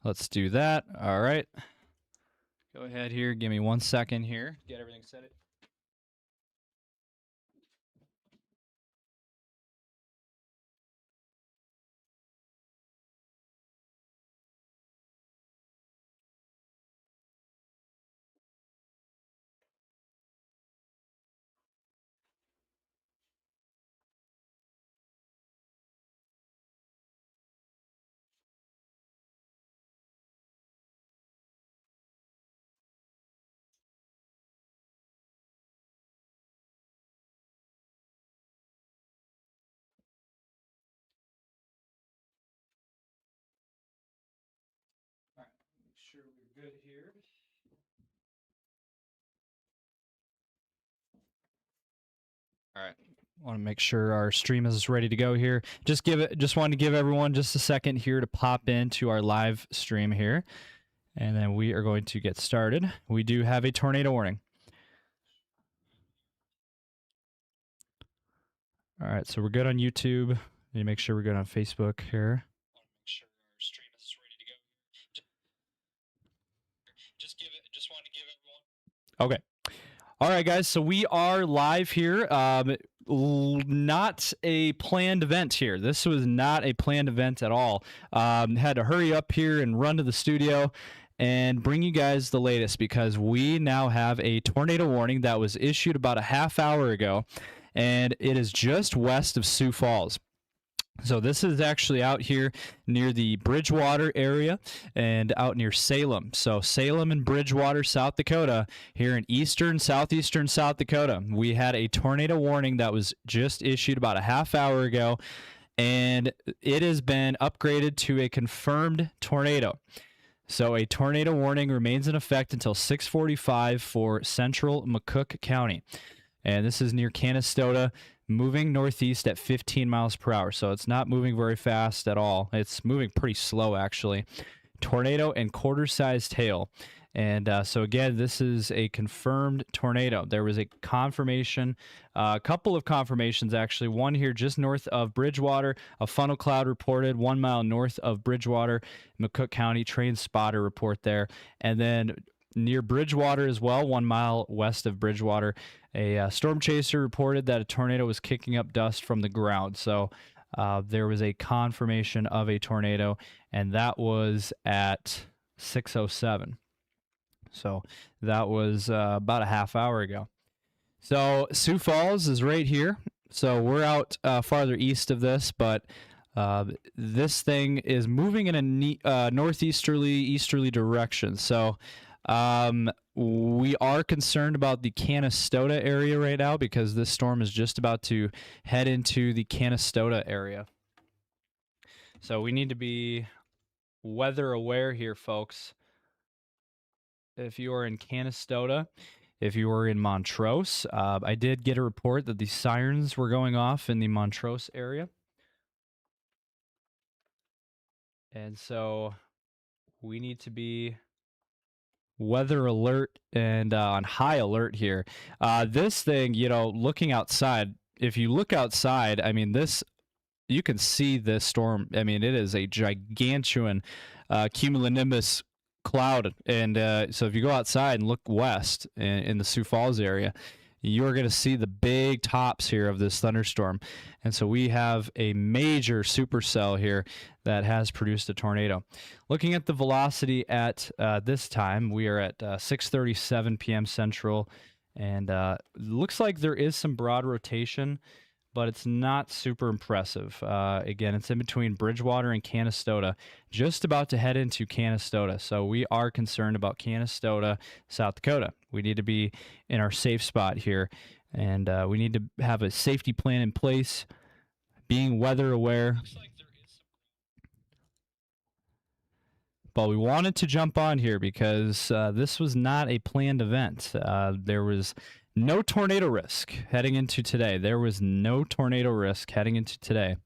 Let's do that. All right. Go ahead here. Give me 1 second here. Get everything set. All right. Make sure we're good here. All right. Want to make sure our stream is ready to go here. Just wanted to give everyone just a second here to pop into our live stream here. And then we are going to get started. We do have a tornado warning. All right, so we're good on YouTube. Need to make sure we're good on Facebook here. Make sure our stream is ready to go. Just want to give everyone. Okay. All right, guys. So we are live here. Not a planned event here. This was not a planned event at all. Had to hurry up here and run to the studio and bring you guys the latest because we now have a tornado warning that was issued about a half hour ago, and it is just west of Sioux Falls. So this is actually out here near the Bridgewater area and out near Salem. So Salem and Bridgewater, South Dakota, here in southeastern South Dakota. We had a tornado warning that was just issued about a half hour ago, and it has been upgraded to a confirmed tornado. So a tornado warning remains in effect until 6:45 for central McCook County. And this is near Canastota, moving northeast at 15 miles per hour. So it's not moving very fast at all. It's moving pretty slow, actually. Tornado and quarter-sized hail. And so, again, this is a confirmed tornado. There was a confirmation, a couple of confirmations, actually. One here just north of Bridgewater, a funnel cloud reported 1 mile north of Bridgewater, McCook County, train spotter report there. And then near Bridgewater as well, 1 mile west of Bridgewater, a storm chaser reported that a tornado was kicking up dust from the ground. So there was a confirmation of a tornado, and that was at 6:07. So that was about a half hour ago. So Sioux Falls is right here. So we're out farther east of this, but this thing is moving in a easterly direction. So we are concerned about the Canastota area right now because this storm is just about to head into the Canastota area. So we need to be weather aware here, folks. If you are in Canastota, if you are in Montrose, I did get a report that the sirens were going off in the Montrose area. And so we need to be weather alert and on high alert here. This thing, looking outside, if you look outside, I mean, you can see this storm. I mean, it is a gigantuan cumulonimbus cloud. And so if you go outside and look west in the Sioux Falls area, you're going to see the big tops here of this thunderstorm. And so we have a major supercell here that has produced a tornado. Looking at the velocity at this time, we are at 6:37 p.m. Central, and looks like there is some broad rotation, but it's not super impressive. Again, it's in between Bridgewater and Canastota, just about to head into Canastota. So we are concerned about Canastota, South Dakota. We need to be in our safe spot here, and we need to have a safety plan in place, being weather aware. But we wanted to jump on here because this was not a planned event. There was no tornado risk heading into today. There was no tornado risk heading into today.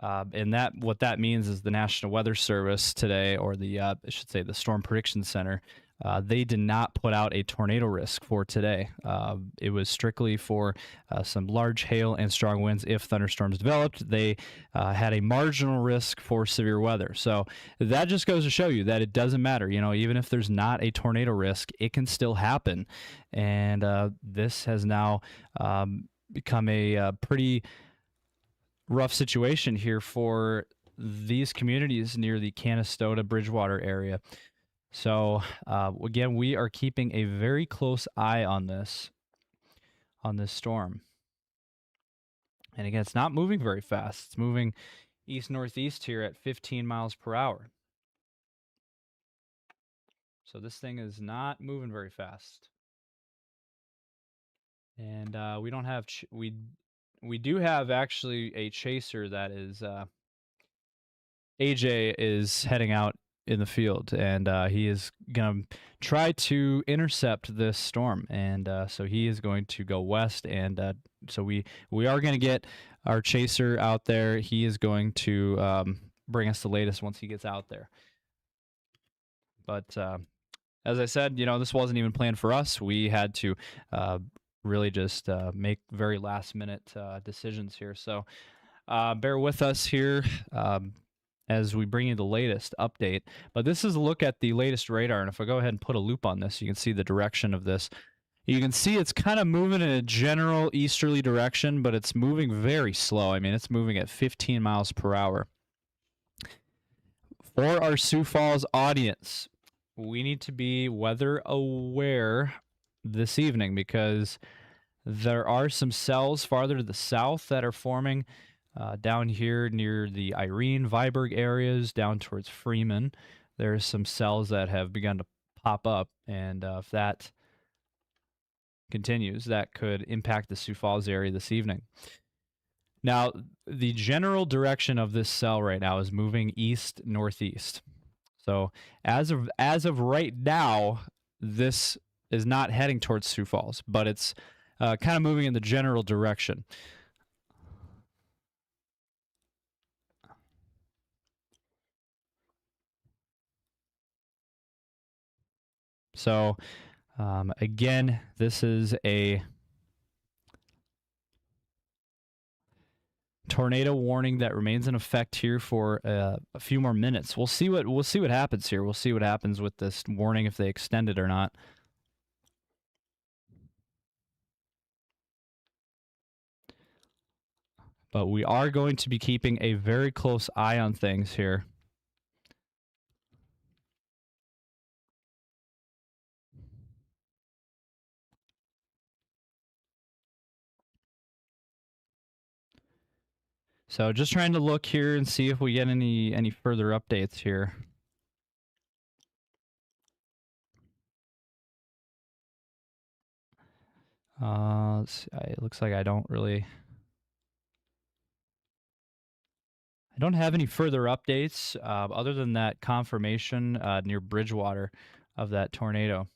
And what that means is the National Weather Service today, or I should say the Storm Prediction Center, they did not put out a tornado risk for today. It was strictly for some large hail and strong winds if thunderstorms developed. They had a marginal risk for severe weather. So that just goes to show you that it doesn't matter. You know, even if there's not a tornado risk, it can still happen. And this has now become a pretty rough situation here for these communities near the Canastota Bridgewater area. So again, we are keeping a very close eye on this storm. And again, it's not moving very fast. It's moving east-northeast here at 15 miles per hour. So this thing is not moving very fast. And we don't have we do have actually a chaser that is AJ is heading out in the field, and he is going to try to intercept this storm. And so he is going to go west, and so we are going to get our chaser out there. He is going to bring us the latest once he gets out there. But as I said, you know, this wasn't even planned for us. We had to really just make very last-minute decisions here. So bear with us here as we bring you the latest update. But this is a look at the latest radar, and if I go ahead and put a loop on this, you can see the direction of this. You can see it's kind of moving in a general easterly direction, but it's moving very slow. I mean, it's moving at 15 miles per hour. For our Sioux Falls audience, we need to be weather aware this evening because there are some cells farther to the south that are forming down here near the Irene, Viborg areas, down towards Freeman. There's some cells that have begun to pop up, and if that continues, that could impact the Sioux Falls area this evening. Now, the general direction of this cell right now is moving east-northeast. So as of right now, this is not heading towards Sioux Falls, but it's kind of moving in the general direction. So again, this is a tornado warning that remains in effect here for a few more minutes. We'll see what happens here. We'll see what happens with this warning, if they extend it or not. But we are going to be keeping a very close eye on things here. So just trying to look here and see if we get any further updates here. It looks like I don't have any further updates other than that confirmation near Bridgewater of that tornado.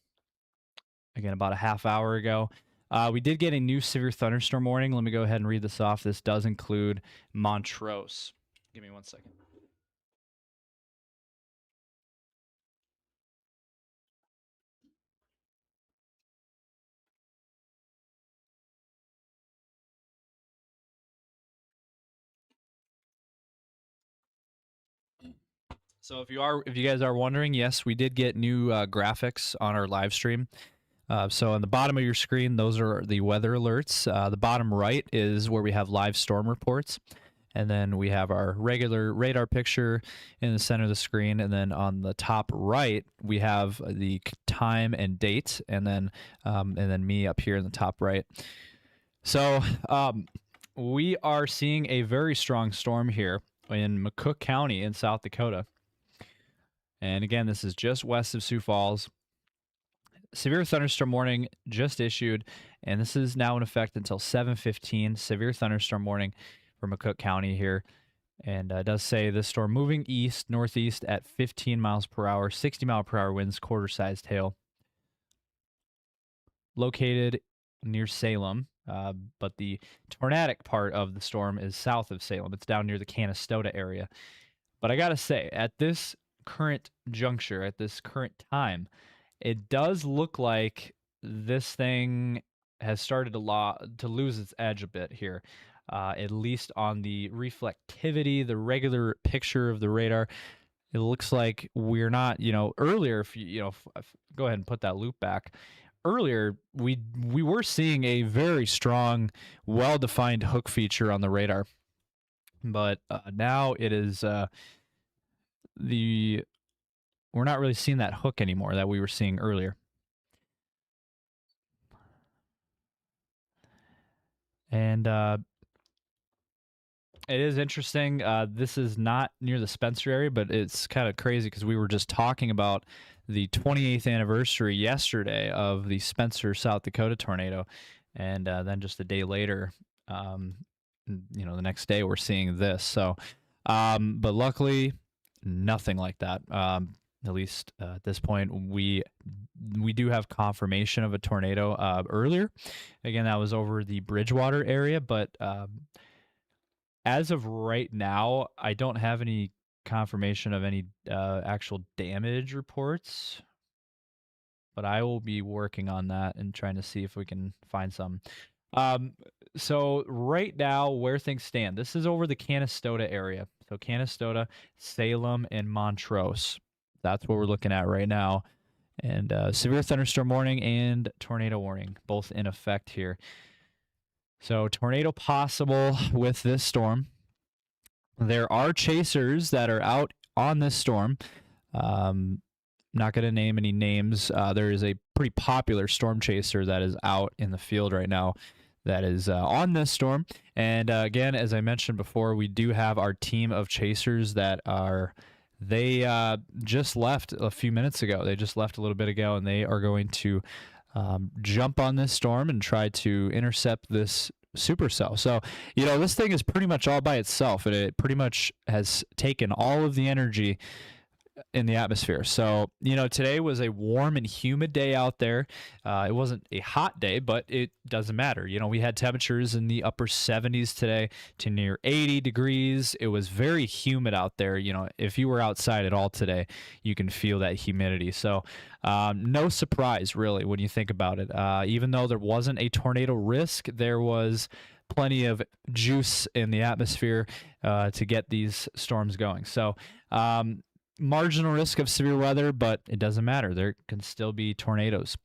Again, about a half hour ago. We did get a new severe thunderstorm warning. Let me go ahead and read this off. This does include Montrose. Give me 1 second. So if you guys are wondering, yes, we did get new graphics on our live stream. So on the bottom of your screen, those are the weather alerts. The bottom right is where we have live storm reports. And then we have our regular radar picture in the center of the screen. And then on the top right, we have the time and date. And then me up here in the top right. So we are seeing a very strong storm here in McCook County in South Dakota. And again, this is just west of Sioux Falls. Severe thunderstorm warning just issued, and this is now in effect until 7:15. Severe thunderstorm warning for McCook County here. And it does say this storm moving east, northeast at 15 miles per hour, 60 mile per hour winds, quarter-sized hail. Located near Salem, but the tornadic part of the storm is south of Salem. It's down near the Canastota area. But I got to say, at this current juncture, at this current time, It does look like this thing has started to lose its edge a bit here, at least on the reflectivity, the regular picture of the radar. It looks like we're not, earlier, if go ahead and put that loop back. Earlier, we were seeing a very strong, well-defined hook feature on the radar, but now it is we're not really seeing that hook anymore that we were seeing earlier. And it is interesting. This is not near the Spencer area, but it's kind of crazy because we were just talking about the 28th anniversary yesterday of the Spencer, South Dakota tornado. And then just a day later, the next day we're seeing this. So, but luckily, nothing like that. At least at this point, we do have confirmation of a tornado earlier. Again, that was over the Bridgewater area, but as of right now, I don't have any confirmation of any actual damage reports, but I will be working on that and trying to see if we can find some. So right now, where things stand, this is over the Canastota area. So Canastota, Salem, and Montrose. That's what we're looking at right now. And severe thunderstorm warning and tornado warning, both in effect here. So tornado possible with this storm. There are chasers that are out on this storm. Not going to name any names. There is a pretty popular storm chaser that is out in the field right now that is on this storm. And again, as I mentioned before, we do have our team of chasers that are... They just left a few minutes ago. They just left a little bit ago, and they are going to jump on this storm and try to intercept this supercell. So, this thing is pretty much all by itself, and it pretty much has taken all of the energy in the atmosphere. So, today was a warm and humid day out there. It wasn't a hot day, but it doesn't matter. We had temperatures in the upper 70s today to near 80 degrees. It was very humid out there. If you were outside at all today, you can feel that humidity. So, no surprise, really, when you think about it. Even though there wasn't a tornado risk, there was plenty of juice in the atmosphere to get these storms going. So, marginal risk of severe weather, but it doesn't matter. There can still be tornadoes.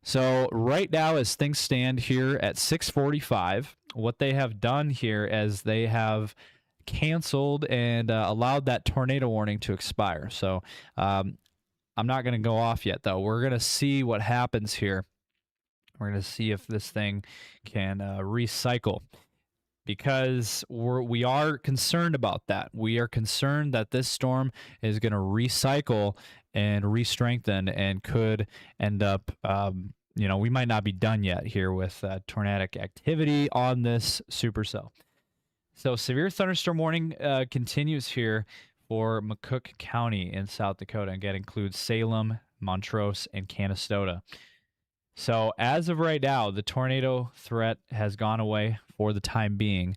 So right now, as things stand here at 6:45, what they have done here is they have canceled and allowed that tornado warning to expire. So I'm not going to go off yet, though. We're going to see what happens here. We're going to see if this thing can recycle, because we are concerned about that. We are concerned that this storm is going to recycle and re-strengthen and could end up, we might not be done yet here with tornadic activity on this supercell. So severe thunderstorm warning continues here for McCook County in South Dakota. Again, includes Salem, Montrose, and Canastota. So as of right now, the tornado threat has gone away for the time being.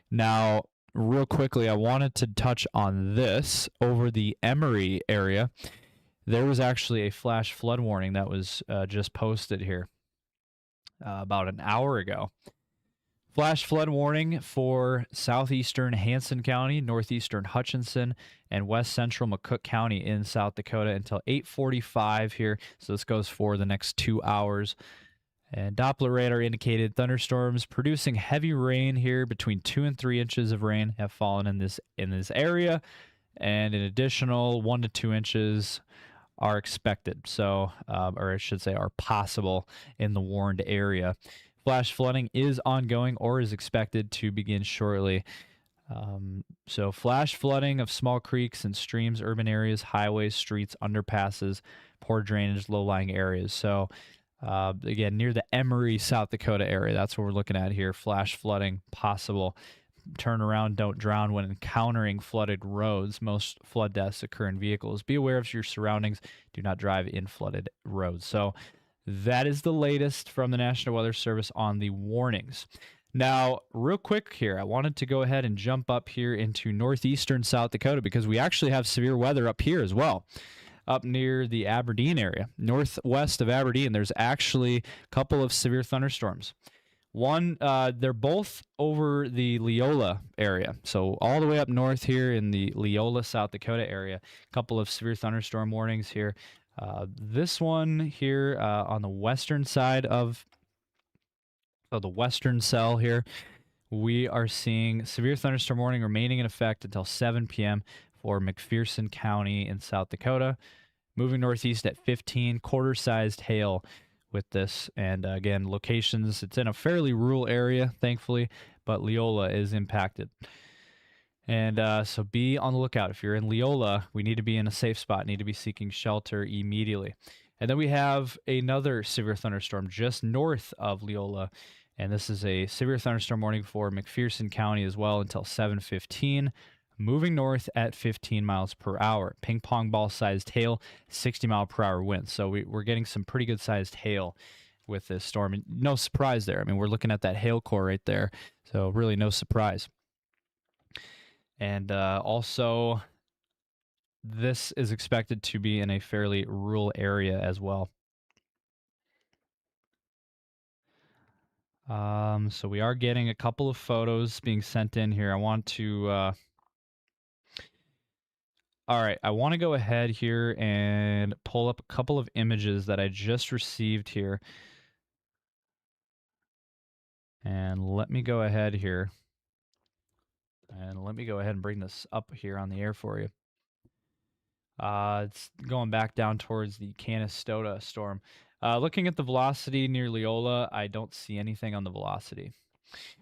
Now, real quickly, I wanted to touch on this. Over the Emory area, there was actually a flash flood warning that was just posted here about an hour ago. Flash flood warning for southeastern Hanson County, northeastern Hutchinson, and west central McCook County in South Dakota until 8:45 here. So this goes for the next 2 hours. And Doppler radar indicated thunderstorms producing heavy rain here. Between 2 and 3 inches of rain have fallen in this area, and an additional 1 to 2 inches are expected. So, or I should say, are possible in the warned area. Flash flooding is ongoing or is expected to begin shortly. So flash flooding of small creeks and streams, urban areas, highways, streets, underpasses, poor drainage, low-lying areas. So again, near the Emory, South Dakota area, that's what we're looking at here. Flash flooding possible. Turn around, don't drown when encountering flooded roads. Most flood deaths occur in vehicles. Be aware of your surroundings. Do not drive in flooded roads. So that is the latest from the National Weather Service on the warnings. Now, real quick here, I wanted to go ahead and jump up here into northeastern South Dakota because we actually have severe weather up here as well. up near the Aberdeen area. Northwest of Aberdeen, there's actually a couple of severe thunderstorms. One, they're both over the Leola area. So all the way up north here in the Leola, South Dakota area, a couple of severe thunderstorm warnings here. This one here on the western side of the western cell here, we are seeing severe thunderstorm warning remaining in effect until 7 p.m. for McPherson County in South Dakota. Moving northeast at 15, quarter-sized hail with this. And again, locations, it's in a fairly rural area, thankfully, but Leola is impacted. And so be on the lookout. If you're in Leola, we need to be in a safe spot, need to be seeking shelter immediately. And then we have another severe thunderstorm just north of Leola. And this is a severe thunderstorm warning for McPherson County as well until 7:15. Moving north at 15 miles per hour. Ping pong ball sized hail, 60-mile-per-hour winds. So we're getting some pretty good sized hail with this storm. And no surprise there. I mean, we're looking at that hail core right there. So really no surprise. And also, this is expected to be in a fairly rural area as well. So we are getting a couple of photos being sent in here. I want to... All right, I want to go ahead here and pull up a couple of images that I just received here. And let me go ahead here. And let me go ahead and bring this up here on the air for you. It's going back down towards the Canastota storm. Looking at the velocity near Leola, I don't see anything on the velocity.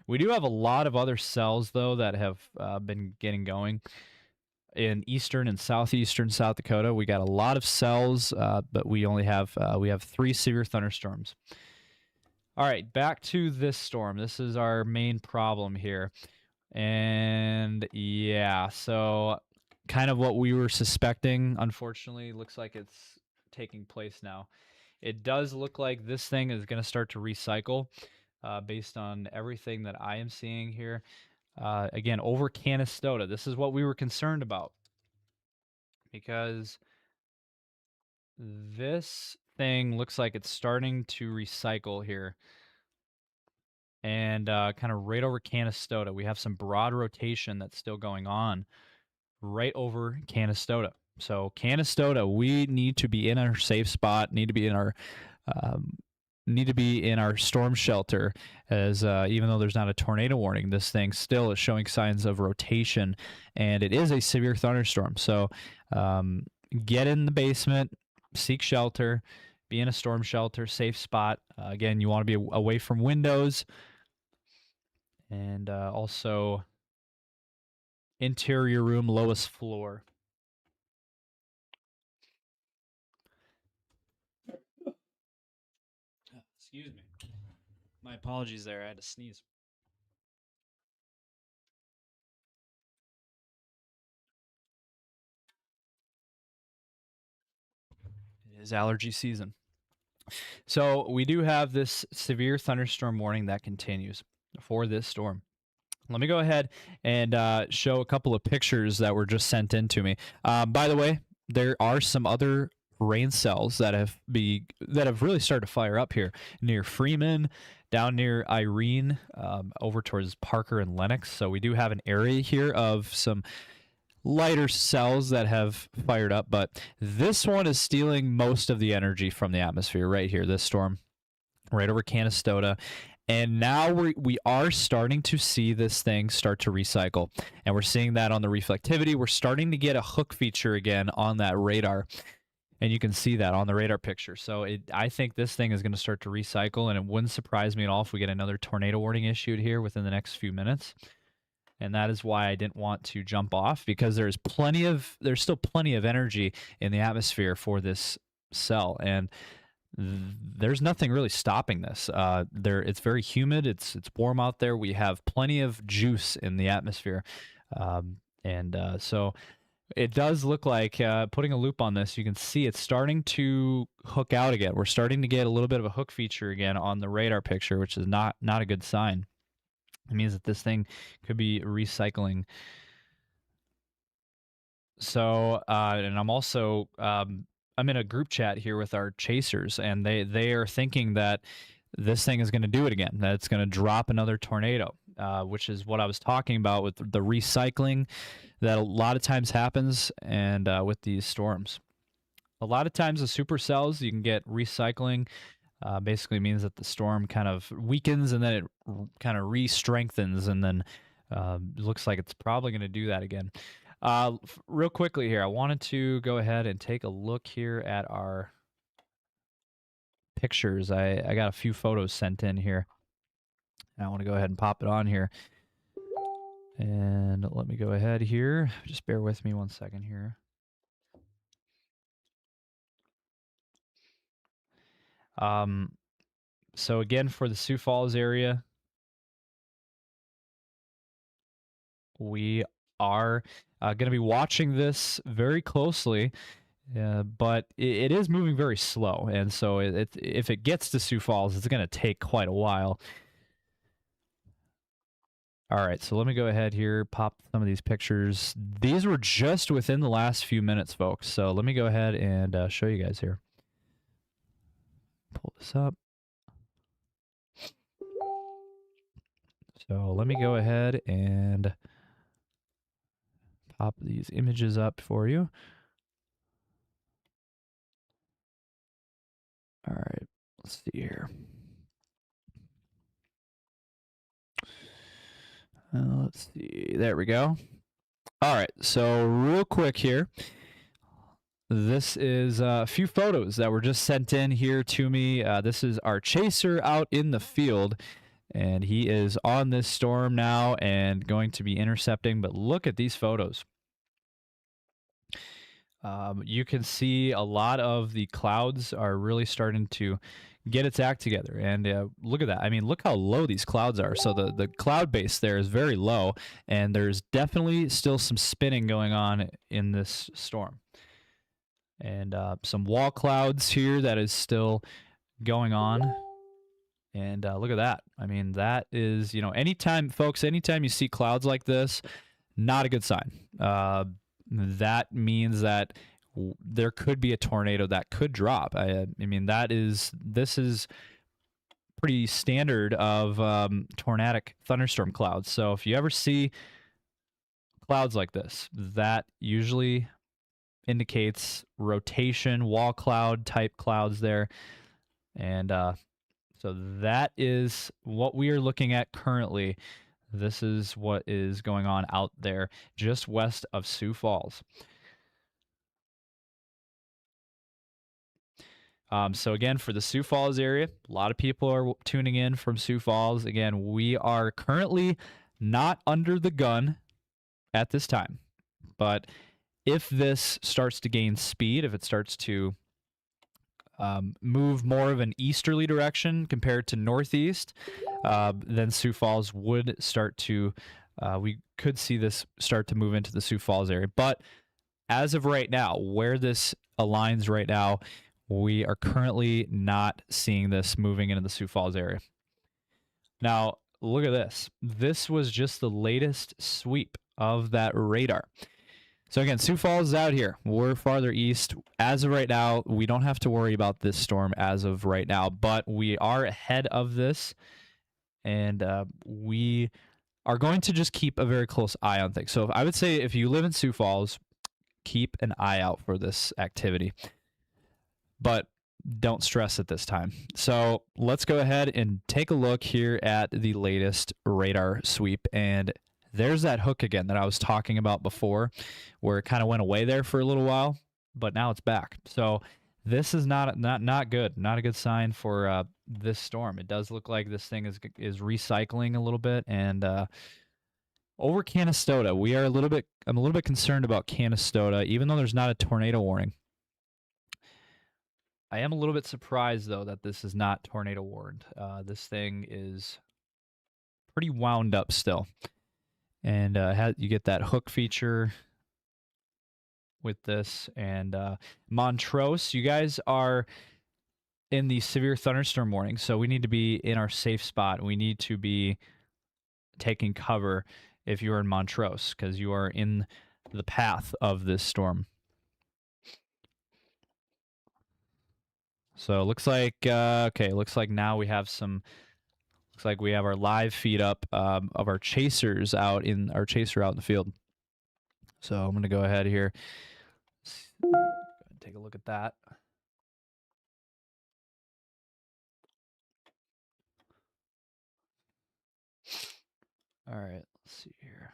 We do have a lot of other cells, though, that have been getting going. In eastern and southeastern South Dakota, we got a lot of cells, but we only have 3 severe thunderstorms. All right, back to this storm. This is our main problem here. And yeah, so kind of what we were suspecting, unfortunately, looks like it's taking place now. It does look like this thing is going to start to recycle based on everything that I am seeing here. Again, over Canastota, this is what we were concerned about, because this thing looks like it's starting to recycle here. And kind of right over Canastota, we have some broad rotation that's still going on right over Canastota. So Canastota, we need to be in our safe spot, need to be in our storm shelter, as even though there's not a tornado warning, this thing still is showing signs of rotation, and it is a severe thunderstorm. So get in the basement, seek shelter, be in a storm shelter, safe spot. Again, you want to be away from windows, and also interior room, lowest floor. Excuse me. My apologies there. I had to sneeze. It is allergy season. So we do have this severe thunderstorm warning that continues for this storm. Let me go ahead and show a couple of pictures that were just sent in to me. By the way, there are some other rain cells that have really started to fire up here near Freeman, down near Irene, over towards Parker and Lennox. So we do have an area here of some lighter cells that have fired up, but this one is stealing most of the energy from the atmosphere right here, this storm right over Canastota. And now we are starting to see this thing start to recycle, and we're seeing that on the reflectivity. We're starting to get a hook feature again on that radar, and you can see that on the radar picture. So I think this thing is going to start to recycle, and it wouldn't surprise me at all if we get another tornado warning issued here within the next few minutes. And that is why I didn't want to jump off, because there's still plenty of energy in the atmosphere for this cell, and there's nothing really stopping this. It's very humid. It's warm out there. We have plenty of juice in the atmosphere, so it does look like, putting a loop on this, you can see it's starting to hook out again. We're starting to get a little bit of a hook feature again on the radar picture, which is not a good sign. It means that this thing could be recycling. So, and I'm also I'm in a group chat here with our chasers, and they are thinking that this thing is going to do it again, that it's going to drop another tornado, which is what I was talking about with the recycling that a lot of times happens, and with these storms. A lot of times the supercells, you can get recycling. Basically means that the storm kind of weakens and then it kind of re-strengthens, and then looks like it's probably going to do that again. Real quickly here, I wanted to go ahead and take a look here at our pictures. I got a few photos sent in here. I want to go ahead and pop it on here. And let me go ahead here. Just bear with me one second here. So again, for the Sioux Falls area, we are going to be watching this very closely. But it is moving very slow, and so if it gets to Sioux Falls, it's going to take quite a while. All right, so let me go ahead here, pop some of these pictures. These were just within the last few minutes, folks. So let me go ahead and show you guys here. Pull this up. So let me go ahead and pop these images up for you. All right, let's see here. Let's see. There we go. All right, so real quick here. This is a few photos that were just sent in here to me. This is our chaser out in the field, and he is on this storm now and going to be intercepting. But look at these photos. You can see a lot of the clouds are really starting to get its act together. And look at that. I mean, look how low these clouds are. So the cloud base there is very low, and there's definitely still some spinning going on in this storm. And some wall clouds here that is still going on. And look at that. I mean, that is, you know, anytime, folks, anytime you see clouds like this, not a good sign. That means that there could be a tornado that could drop. I mean, this is pretty standard of tornadic thunderstorm clouds. So if you ever see clouds like this, that usually indicates rotation, wall cloud type clouds there. And so that is what we are looking at currently. This is what is going on out there just west of Sioux Falls. So again, for the Sioux Falls area, a lot of people are tuning in from Sioux Falls. Again, we are currently not under the gun at this time, but if this starts to gain speed, if it starts to move more of an easterly direction compared to northeast, then Sioux Falls would start to, we could see this start to move into the Sioux Falls area. But as of right now, where this aligns right now, we are currently not seeing this moving into the Sioux Falls area. Now, look at this. This was just the latest sweep of that radar. So again, Sioux Falls is out here. We're farther east. As of right now, we don't have to worry about this storm as of right now, but we are ahead of this, and we are going to just keep a very close eye on things. So I would say if you live in Sioux Falls, keep an eye out for this activity, but don't stress at this time. So let's go ahead and take a look here at the latest radar sweep, and there's that hook again that I was talking about before, where it kind of went away there for a little while, but now it's back. So this is not good, not a good sign for this storm. It does look like this thing is recycling a little bit, and over Canastota, I'm a little bit concerned about Canastota, even though there's not a tornado warning. I am a little bit surprised though that this is not tornado warned. This thing is pretty wound up still. And you get that hook feature with this. And Montrose, you guys are in the severe thunderstorm warning, so we need to be in our safe spot. We need to be taking cover if you are in Montrose, because you are in the path of this storm. So it looks like okay, looks like now we have some. Looks like we have our live feed up of our chasers out in our chaser out in the field. So I'm gonna go ahead here, take a look at that. All right, let's see here.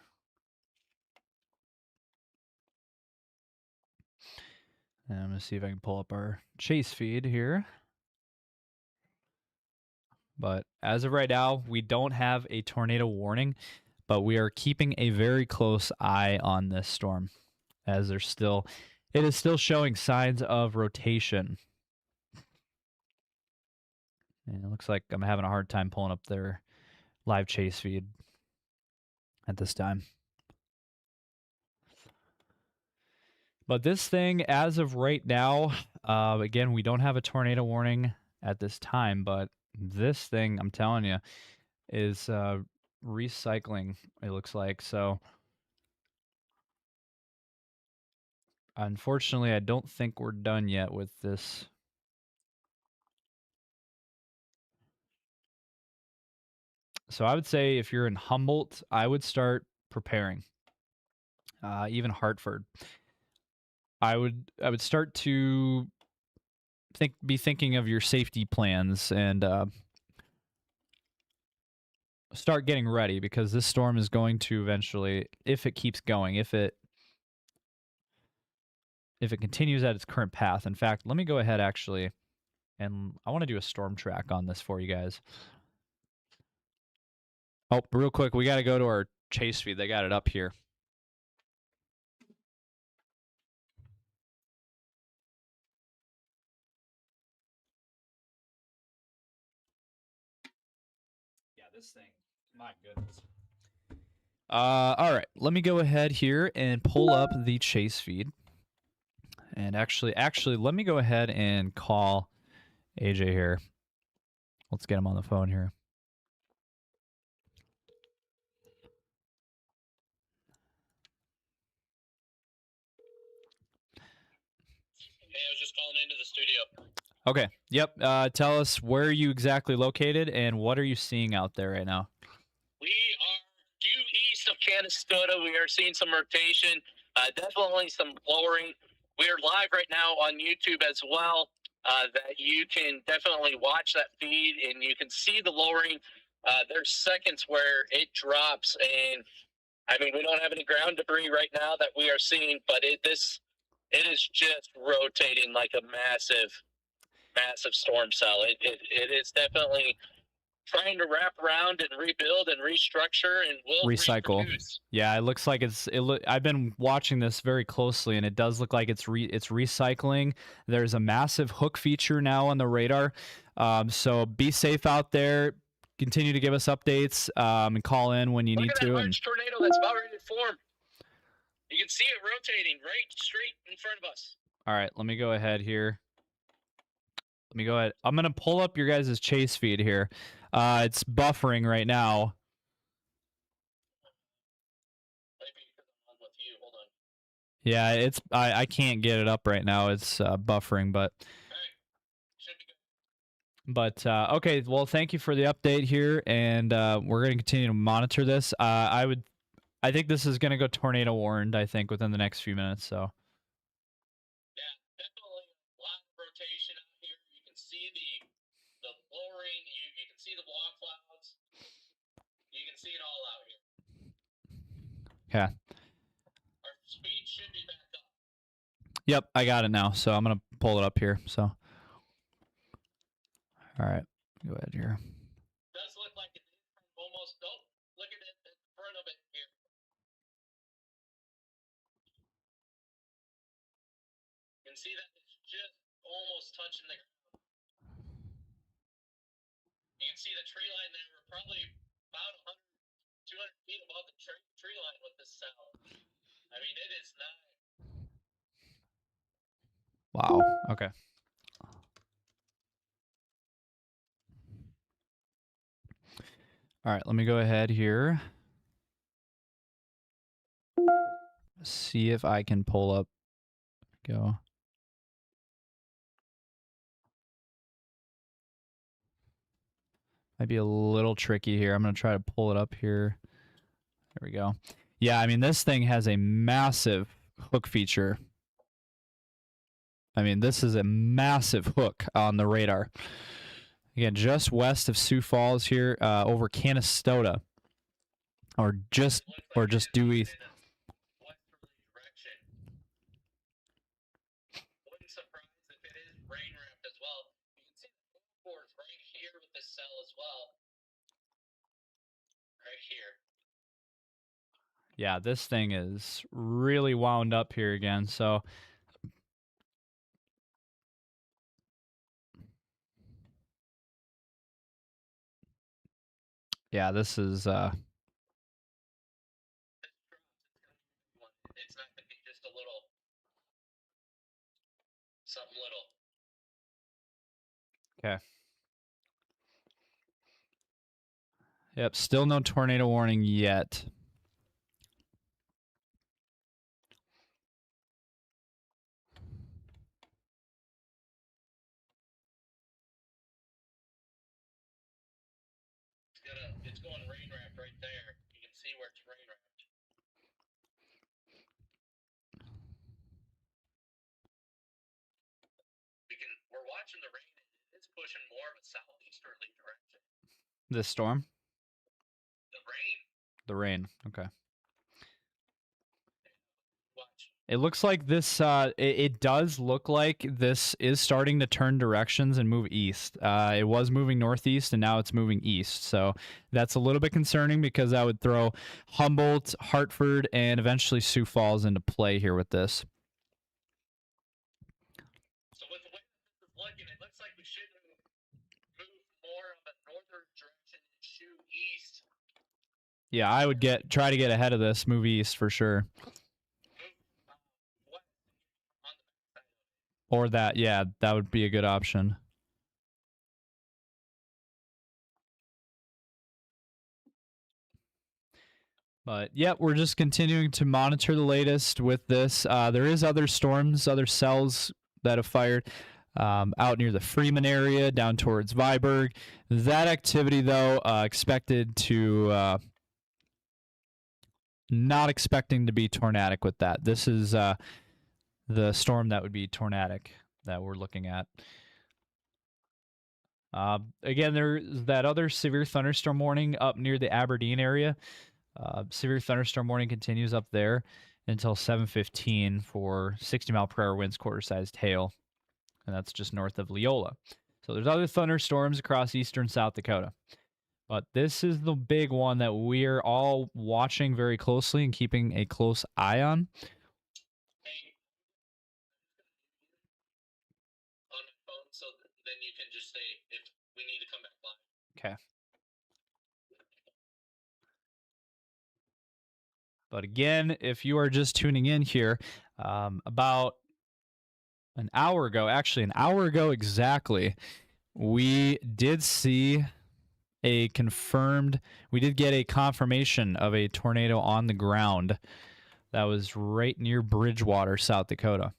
And I'm gonna see if I can pull up our chase feed here. But as of right now, we don't have a tornado warning, but we are keeping a very close eye on this storm, as it is still showing signs of rotation. And it looks like I'm having a hard time pulling up their live chase feed at this time. But this thing, as of right now, again, we don't have a tornado warning at this time, but this thing, I'm telling you, is recycling, it looks like. So, unfortunately, I don't think we're done yet with this. So, I would say if you're in Humboldt, I would start preparing. Even Hartford, I would start to be thinking of your safety plans and start getting ready, because this storm is going to eventually, if it keeps going, if it continues at its current path. In fact, let me go ahead actually, and I want to do a storm track on this for you guys. Oh, real quick, we got to go to our chase feed. They got it up here. Yeah, this thing, my goodness. All right, let me go ahead here and pull up the chase feed. And actually, let me go ahead and call AJ here. Let's get him on the phone here. Hey, I was just calling into the studio. Okay. Yep. Tell us where are you exactly located and what are you seeing out there right now? We are due east of Dakota. We are seeing some rotation, definitely some lowering. We are live right now on YouTube as well. That you can definitely watch that feed and you can see the lowering. There's seconds where it drops, and I mean we don't have any ground debris right now that we are seeing, but it is just rotating like a massive storm cell. It is definitely trying to wrap around and rebuild and restructure and will Recycle. reproduce. Yeah, it looks like I've been watching this very closely, and it does look like it's recycling. There's a massive hook feature now on the radar. So be safe out there. Continue to give us updates and call in when you need to. Look at that large tornado that's about ready to form. You can see it rotating right straight in front of us. All right, let me go ahead here. I'm going to pull up your guys' chase feed here. It's buffering right now. Yeah, I can't get it up right now. It's buffering, but okay. Well, thank you for the update here, and we're going to continue to monitor this. I think this is going to go tornado warned, I think, within the next few minutes. So. Yeah, definitely a lot of rotation out here. You can see the lowering. You can see the wall clouds. You can see it all out here. Okay. Our speed should be back up. Yep, I got it now. So I'm gonna pull it up here. So. All right, go ahead here. Does look like it almost. Don't look at it in front of it here. You can see that it's just almost touching the ground. You can see the tree line there. We're probably about 100, 200 feet above the tree line with this cell. I mean, it is not. Wow. Okay. All right, let me go ahead here. See if I can pull up. Go. Might be a little tricky here. I'm going to try to pull it up here. There we go. Yeah, I mean, this thing has a massive hook feature. I mean, this is a massive hook on the radar. Again, just west of Sioux Falls here, over Canastota, or just due east. Wouldn't surprise if it is rain wrapped as well. You can see the boards right here with this cell as well. Right here. Yeah, this thing is really wound up here again. So yeah, this is It's not gonna be just a little something little. okay. Yep, still no tornado warning yet. It's going rain wrapped right there. You can see where it's rain wrapped. We're watching the rain. It's pushing more of a southeasterly direction. This storm? The rain. The rain. Okay. Watch. It looks like this, it does look like this is starting to turn directions and move east. It was moving northeast, and now it's moving east. So that's a little bit concerning because that would throw Humboldt, Hartford, and eventually Sioux Falls into play here with this. So with the way this is looking, it looks like we should move more of a northern direction and shoot east. Yeah, I would try to get ahead of this, move east for sure. Or that, yeah, that would be a good option. But yeah, we're just continuing to monitor the latest with this. There is other storms, other cells that have fired out near the Freeman area, down towards Viborg. That activity, though, expected to not expecting to be tornadic with that. This is the storm that would be tornadic that we're looking at. Again, there's that other severe thunderstorm warning up near the Aberdeen area. Severe thunderstorm warning continues up there until 7:15 for 60-mile-per-hour winds, quarter-sized hail, and that's just north of Leola. So there's other thunderstorms across eastern South Dakota. But this is the big one that we're all watching very closely and keeping a close eye on. On the phone, so then you can just say if we need to come back live. Okay. But again, if you are just tuning in here, about an hour ago exactly, we did see we did get a confirmation of a tornado on the ground that was right near Bridgewater, South Dakota.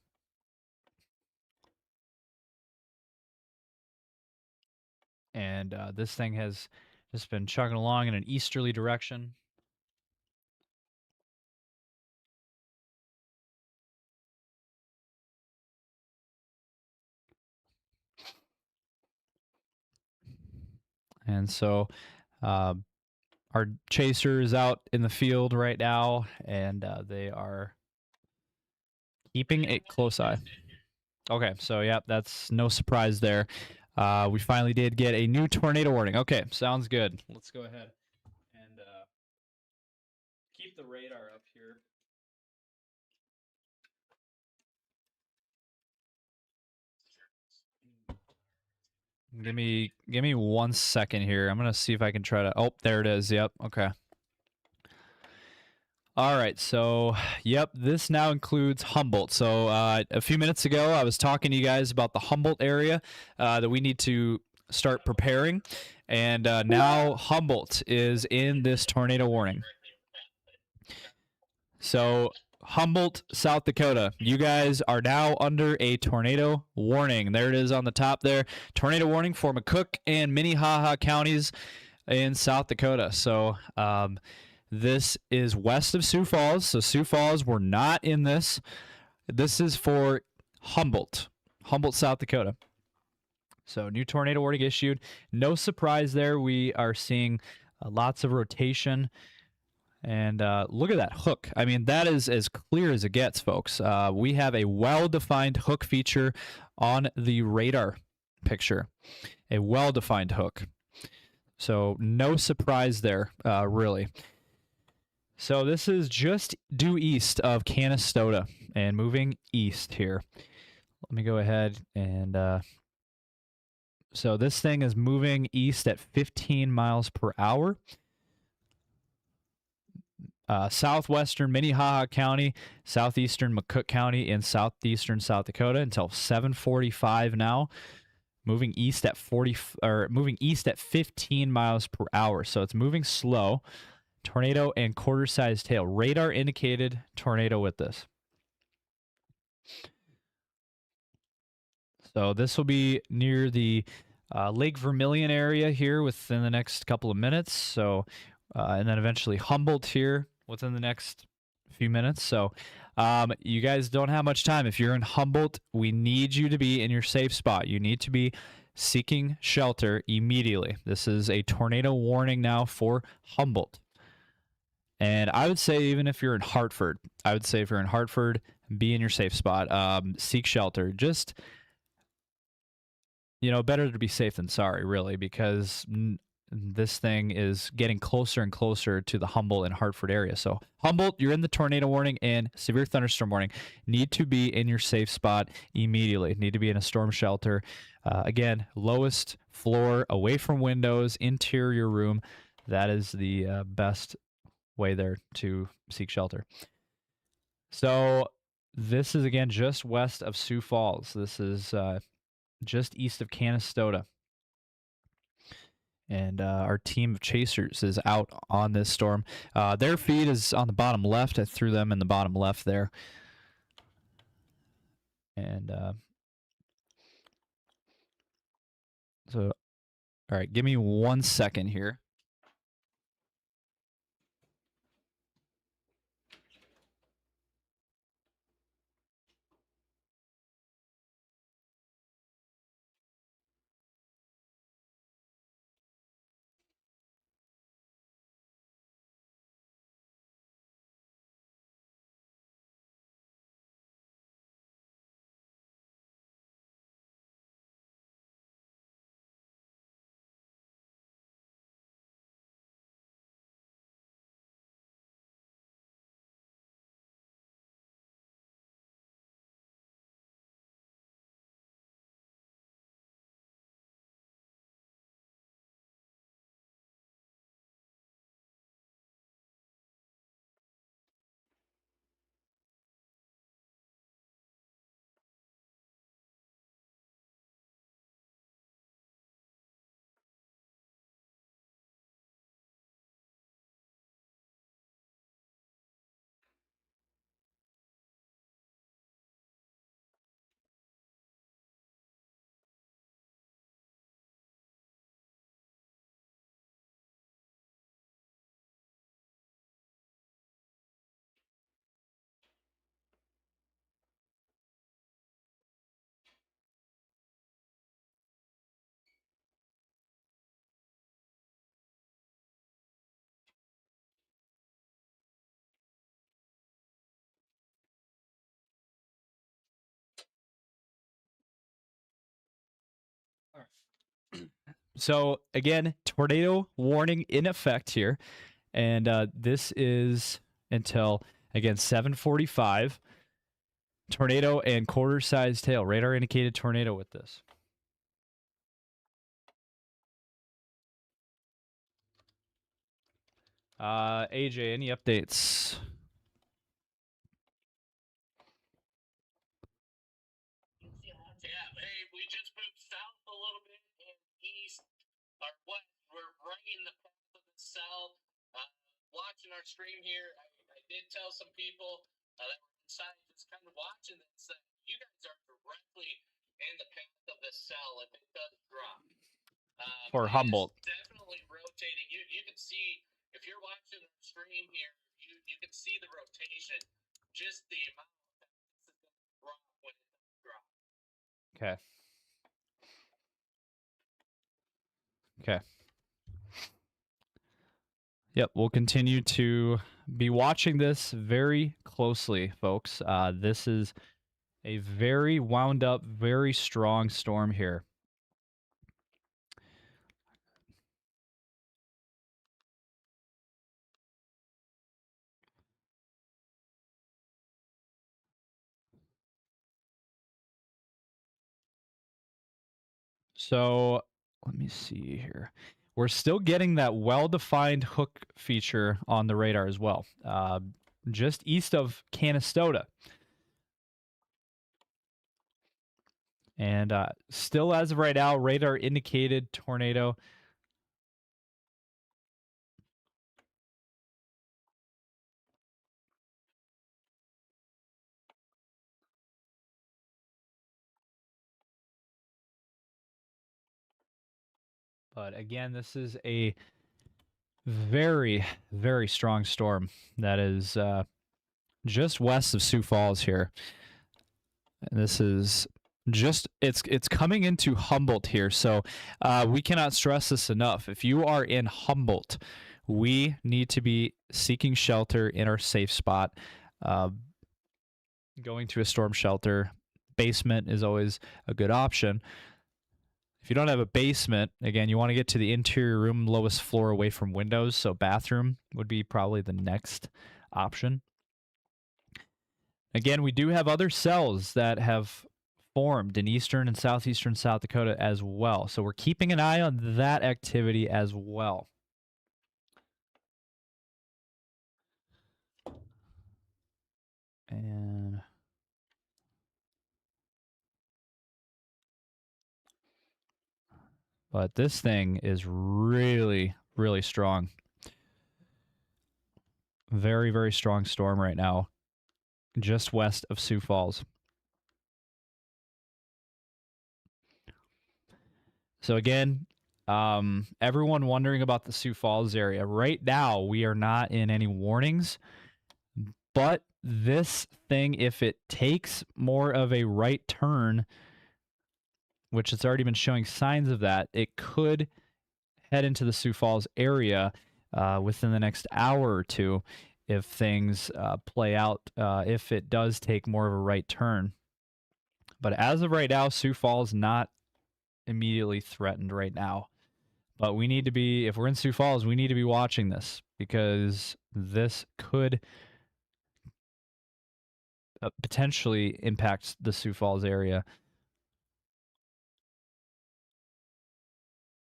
And this thing has just been chugging along in an easterly direction. And so our chaser is out in the field right now, and they are keeping a close eye. Okay, so yeah, that's no surprise there. We finally did get a new tornado warning. Okay, sounds good. Let's go ahead and keep the radar up here. Give me 1 second here. I'm gonna see if I can try to. Oh, there it is. Yep. Okay. All right. So, yep. This now includes Humboldt. So, a few minutes ago, I was talking to you guys about the Humboldt area that we need to start preparing, and now Humboldt is in this tornado warning. So Humboldt, South Dakota. You guys are now under a tornado warning. There it is on the top there. Tornado warning for McCook and Minnehaha counties in South Dakota. So this is west of Sioux Falls. So Sioux Falls, we're not in this. This is for Humboldt, South Dakota. So new tornado warning issued. No surprise there. We are seeing lots of rotation. And look at that hook. I mean, that is as clear as it gets, folks. We have a well-defined hook feature on the radar picture. A well-defined hook. So no surprise there, really. So this is just due east of Canastota and moving east here. Let me go ahead and... so this thing is moving east at 15 miles per hour. Southwestern Minnehaha County, southeastern McCook County, and southeastern South Dakota until 7:45 now. Moving east at 15 miles per hour. So it's moving slow. Tornado and quarter-sized tail. Radar indicated tornado with this. So this will be near the Lake Vermilion area here within the next couple of minutes. So, and then eventually Humboldt here within the next few minutes. So you guys don't have much time. If you're in Humboldt, we need you to be in your safe spot. You need to be seeking shelter immediately. This is a tornado warning now for Humboldt. And I would say even if you're in Hartford, be in your safe spot. Seek shelter. Just, better to be safe than sorry, really, because this thing is getting closer and closer to the Humboldt and Hartford area. So Humboldt, you're in the tornado warning and severe thunderstorm warning. Need to be in your safe spot immediately. Need to be in a storm shelter. Again, lowest floor, away from windows, interior room. That is the best way there to seek shelter. So this is, again, just west of Sioux Falls. This is just east of Canastota. And our team of chasers is out on this storm. Their feed is on the bottom left. I threw them in the bottom left there. And so, all right, give me 1 second here. So again, tornado warning in effect here, and this is until, again, 7:45. Tornado and quarter-sized tail. Radar indicated tornado with this. AJ, any updates? Yeah, hey, we just moved south a little bit and east, or what? We're right in the path of the south. Watching our stream here, I did tell some people that were inside, just kind of watching this. You guys are directly in the path of the cell if it does drop. For It Humboldt. is definitely rotating. You can see if you're watching the stream here, you can see the rotation, just the amount that this is going to drop when it does drop. Okay. Okay. Yep, we'll continue to be watching this very closely, folks. This is a very wound up, very strong storm here. So let me see here. We're still getting that well-defined hook feature on the radar as well, just east of Canastota. And still, as of right now, radar indicated tornado. But again, this is a very, very strong storm that is just west of Sioux Falls here. And this is just it's coming into Humboldt here, so we cannot stress this enough. If you are in Humboldt, we need to be seeking shelter in our safe spot. Going to a storm shelter, basement is always a good option. If you don't have a basement, again, you want to get to the interior room, lowest floor away from windows, so bathroom would be probably the next option. Again, we do have other cells that have formed in eastern and southeastern South Dakota as well. So we're keeping an eye on that activity as well. And but this thing is really, really strong. Very, very strong storm right now, just west of Sioux Falls. So again, everyone wondering about the Sioux Falls area. Right now, we are not in any warnings, but this thing, if it takes more of a right turn, which it's already been showing signs of that, it could head into the Sioux Falls area within the next hour or two if things play out, if it does take more of a right turn. But as of right now, Sioux Falls not immediately threatened right now. But we need to be, if we're in Sioux Falls, we need to be watching this because this could potentially impact the Sioux Falls area.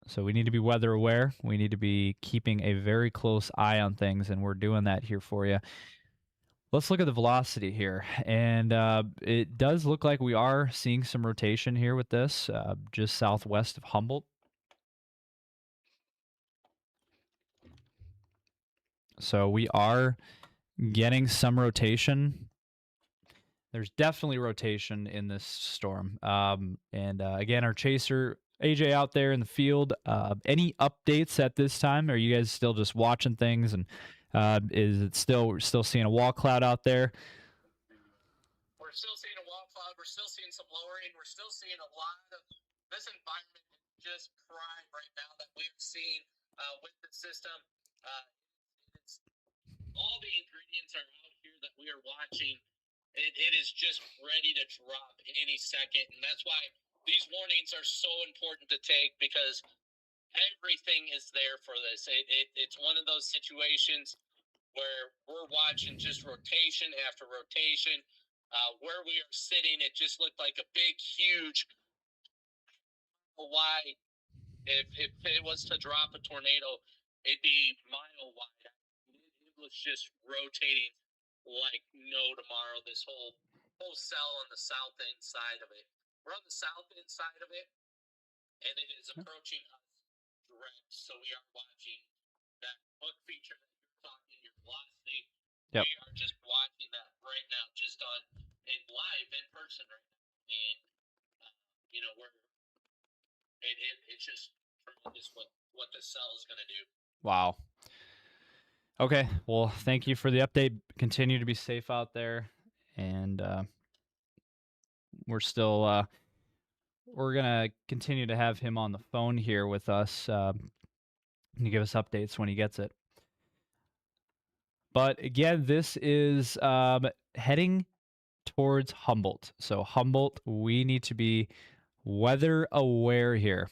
So we need to be weather aware. We need to be keeping a very close eye on things, and we're doing that here for you. Let's look at the velocity here. And it does look like we are seeing some rotation here with this, just southwest of Humboldt. So we are getting some rotation. There's definitely rotation in this storm. Again, our chaser, AJ, out there in the field. Any updates at this time? Are you guys still just watching things? And is it still, we're still seeing a wall cloud out there? We're still seeing a wall cloud. We're still seeing some lowering. We're still seeing a lot of this environment is just prime right now that we've seen with the system. It's all the ingredients are out here that we are watching. It is just ready to drop any second, and that's why these warnings are so important to take because everything is there for this. It's one of those situations where we're watching just rotation after rotation. Where we are sitting, it just looked like a big, huge wide. If it was to drop a tornado, it'd be mile wide. It was just rotating like no tomorrow. This whole cell on the south end side of it. We're on the south end side of it, and it is approaching us direct. So we are watching that hook feature that you're talking, your velocity. Yep. We are just watching that right now. cell is going to do. Wow. Okay, well, thank you for the update. Continue to be safe out there, and we're still we're gonna continue to have him on the phone here with us to give us updates when he gets it. But again, this is heading towards Humboldt. So Humboldt, we need to be weather aware here.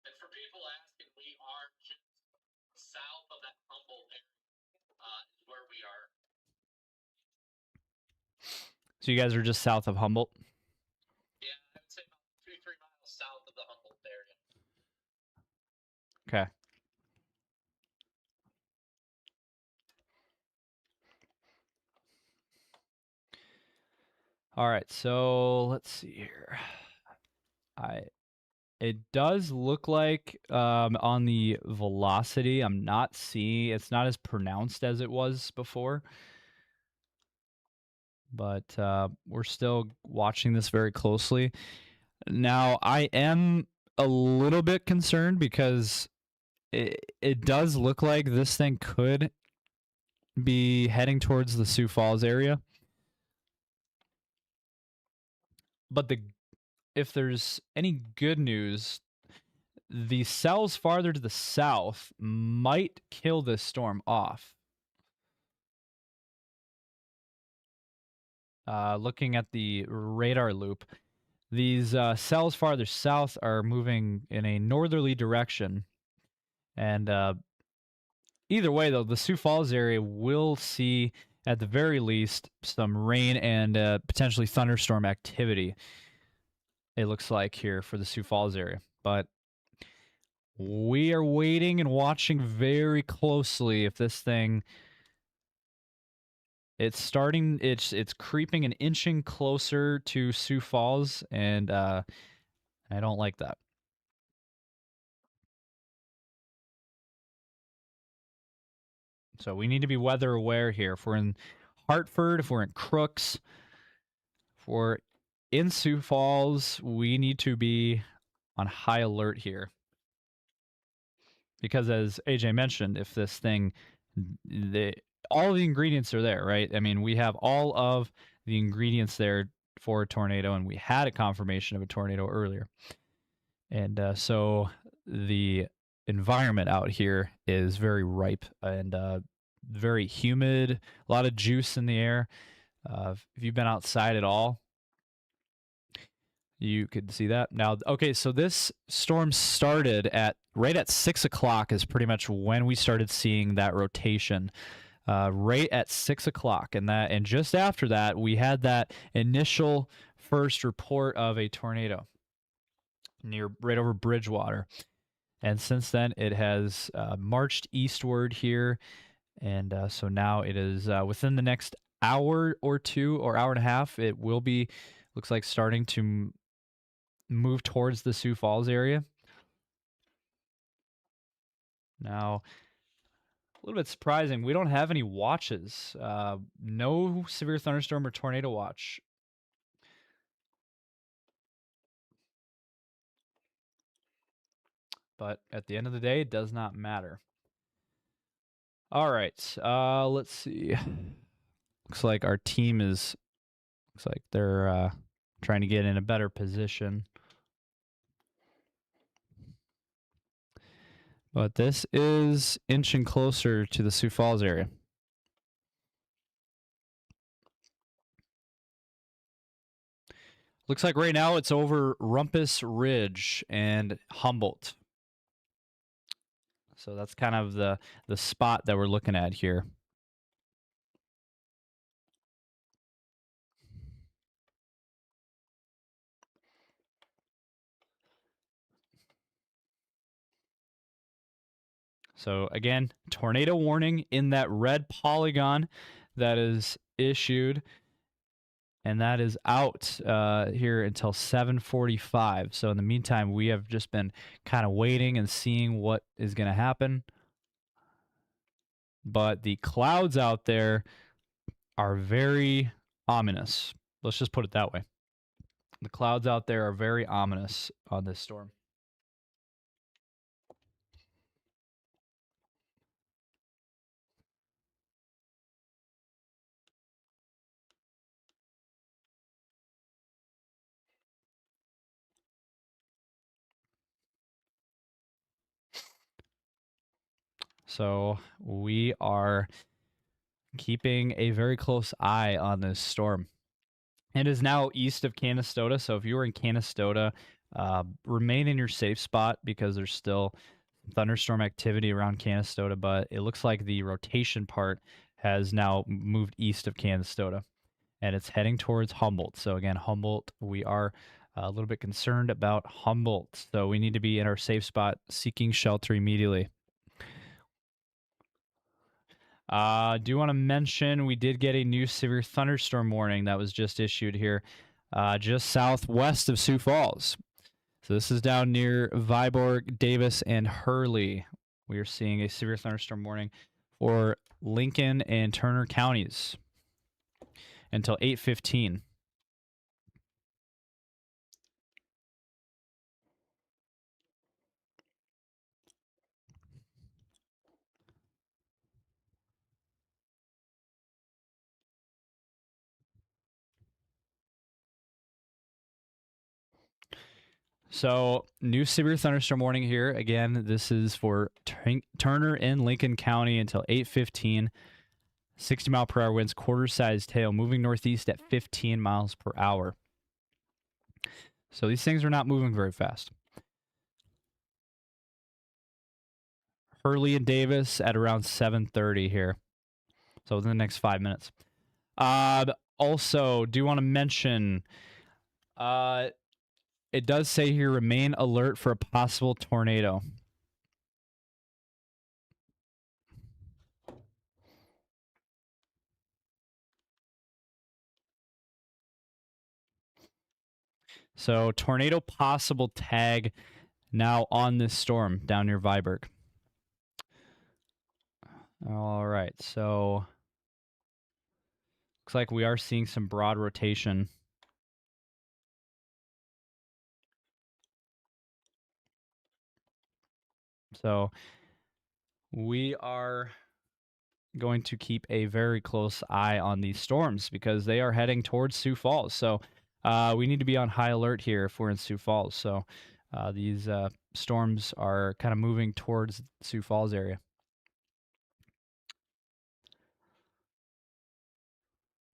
And for people asking, we are just south of that Humboldt area, is where we are. So you guys are just south of Humboldt? Yeah, I would say about 2-3 miles south of the Humboldt area. Okay. All right, so let's see here. It does look like on the velocity, I'm not seeing, it's not as pronounced as it was before. But we're still watching this very closely. Now, I am a little bit concerned because it does look like this thing could be heading towards the Sioux Falls area. But if there's any good news, the cells farther to the south might kill this storm off. Looking at the radar loop, these cells farther south are moving in a northerly direction. And either way, though, the Sioux Falls area will see, at the very least, some rain and potentially thunderstorm activity, it looks like, here for the Sioux Falls area. But we are waiting and watching very closely if this thing... It's creeping and inching closer to Sioux Falls, and I don't like that. So we need to be weather aware here. If we're in Hartford, if we're in Crooks, if we're in Sioux Falls, we need to be on high alert here. Because as AJ mentioned, if this thing, all the ingredients are there, right? I mean, we have all of the ingredients there for a tornado, and we had a confirmation of a tornado earlier. And so the environment out here is very ripe and very humid, a lot of juice in the air. If you've been outside at all, you could see that. Now, okay, so this storm started right at 6 o'clock is pretty much when we started seeing that rotation. Right at 6 o'clock, and just after that, we had that initial first report of a tornado right over Bridgewater. And since then, it has marched eastward here. And so now it is within the next hour or two, or hour and a half, it will be, looks like, starting to move towards the Sioux Falls area. Now, a little bit surprising, we don't have any watches. No severe thunderstorm or tornado watch. But at the end of the day, it does not matter. All right, let's see. Looks like our team looks like they're trying to get in a better position. But this is inching closer to the Sioux Falls area. Looks like right now it's over Rumpus Ridge and Humboldt. So that's kind of the spot that we're looking at here. So again, tornado warning in that red polygon that is issued, and that is out here until 7:45. So in the meantime, we have just been kind of waiting and seeing what is going to happen. But the clouds out there are very ominous. Let's just put it that way. The clouds out there are very ominous on this storm. So we are keeping a very close eye on this storm. It is now east of Canastota, so if you were in Canastota, remain in your safe spot because there's still thunderstorm activity around Canastota, but it looks like the rotation part has now moved east of Canastota and it's heading towards Humboldt. So again, Humboldt, we are a little bit concerned about Humboldt. So we need to be in our safe spot seeking shelter immediately. Do want to mention we did get a new severe thunderstorm warning that was just issued here, just southwest of Sioux Falls. So this is down near Viborg, Davis, and Hurley. We are seeing a severe thunderstorm warning for Lincoln and Turner counties until 8:15. So, new severe thunderstorm warning here. Again, this is for Turner and Lincoln County until 8:15. 60-mile-per-hour winds, quarter-sized hail, moving northeast at 15 miles per hour. So these things are not moving very fast. Hurley and Davis at around 7:30 here. So within the next 5 minutes. Also, do want to mention, it does say here, remain alert for a possible tornado. So tornado possible tag now on this storm down near Viborg. All right, so looks like we are seeing some broad rotation. So we are going to keep a very close eye on these storms because they are heading towards Sioux Falls. So we need to be on high alert here if we're in Sioux Falls. So these storms are kind of moving towards Sioux Falls area.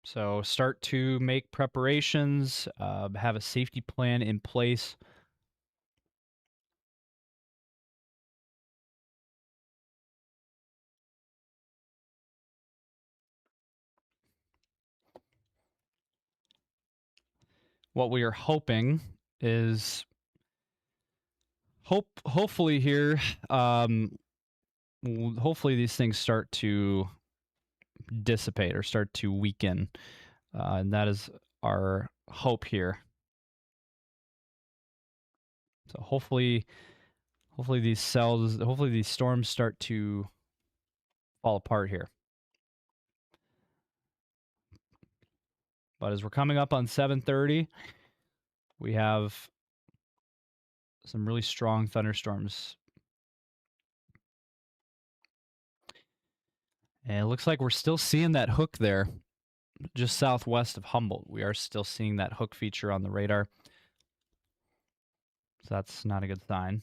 So start to make preparations, have a safety plan in place. What we are hoping is hopefully here, hopefully these things start to dissipate or start to weaken, and that is our hope here. So hopefully these storms start to fall apart here. But as we're coming up on 7:30, we have some really strong thunderstorms. And it looks like we're still seeing that hook there just southwest of Humboldt. We are still seeing that hook feature on the radar. So that's not a good sign.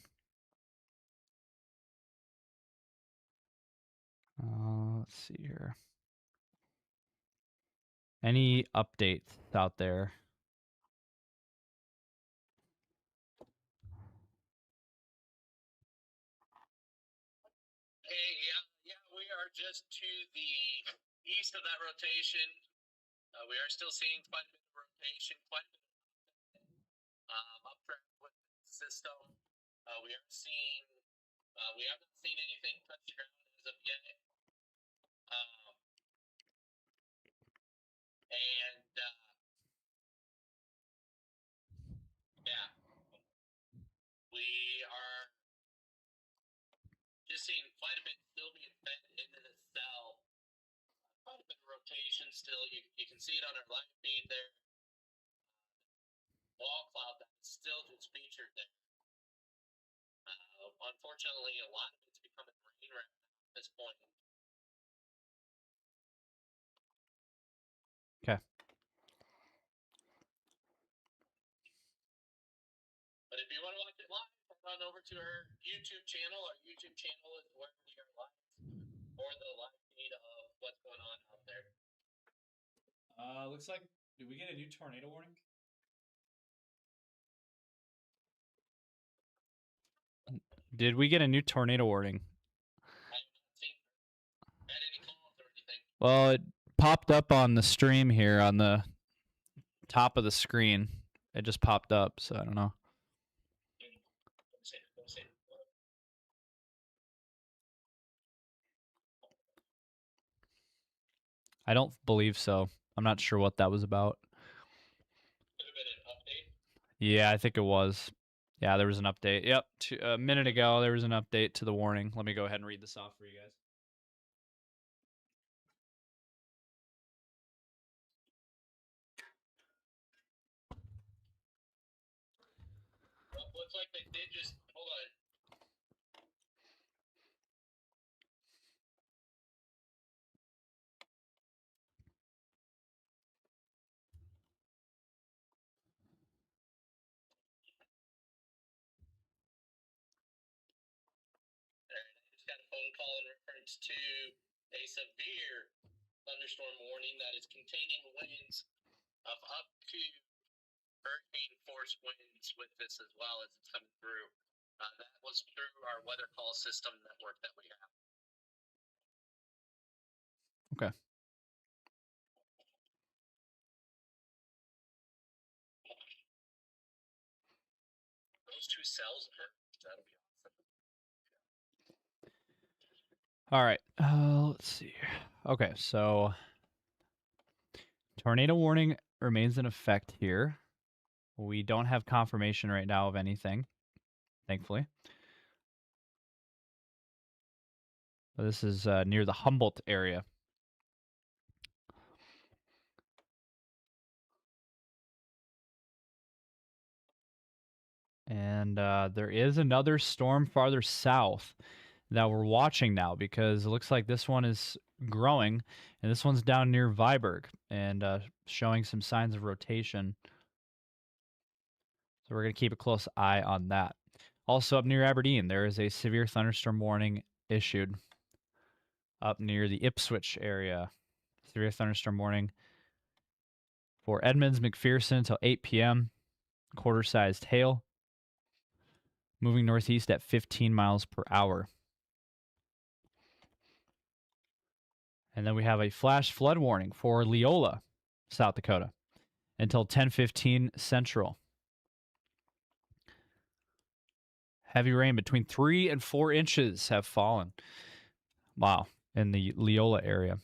Let's see here. Any updates out there? Hey, yeah, we are just to the east of that rotation. We are still seeing quite a bit of rotation, quite a bit of uptrend with the system. We are seeing, we haven't seen anything touch the ground as of yet. And yeah, we are just seeing quite a bit still being fed into the cell. Quite a bit of rotation still. You can see it on our live feed there. Wall cloud that's still just featured there. Unfortunately, a lot of it's becoming rain right now at this point. Okay. But if you want to watch it live, head on over to our YouTube channel. Our YouTube channel is where we are live or the live feed of what's going on out there. Looks like, did we get a new tornado warning? Did we get a new tornado warning? I have not seen had any calls or anything. Well, it popped up on the stream here on the top of the screen. It just popped up, so I don't know. I don't believe so. I'm not sure what that was about. Could have been an update. Yeah, I think it was. Yeah, there was an update. Yep, a minute ago there was an update to the warning. Let me go ahead and read this off for you guys. Well, looks like they did just hold on. I just got a phone call in reference to a severe thunderstorm warning that is containing winds of up to hurricane force winds with this as well as it's coming through. That was through our weather call system network that we have. Okay. Those two cells are, that'll be awesome. All right. Let's see. Okay, so tornado warning remains in effect here. We don't have confirmation right now of anything, thankfully. This is near the Humboldt area. And there is another storm farther south that we're watching now because it looks like this one is growing, and this one's down near Viborg and showing some signs of rotation. So we're going to keep a close eye on that. Also up near Aberdeen, there is a severe thunderstorm warning issued. Up near the Ipswich area, severe thunderstorm warning for Edmonds, McPherson until 8 p.m. Quarter-sized hail, moving northeast at 15 miles per hour. And then we have a flash flood warning for Leola, South Dakota, until 10:15 Central. Heavy rain between 3 and 4 inches have fallen. Wow, in the Leola area.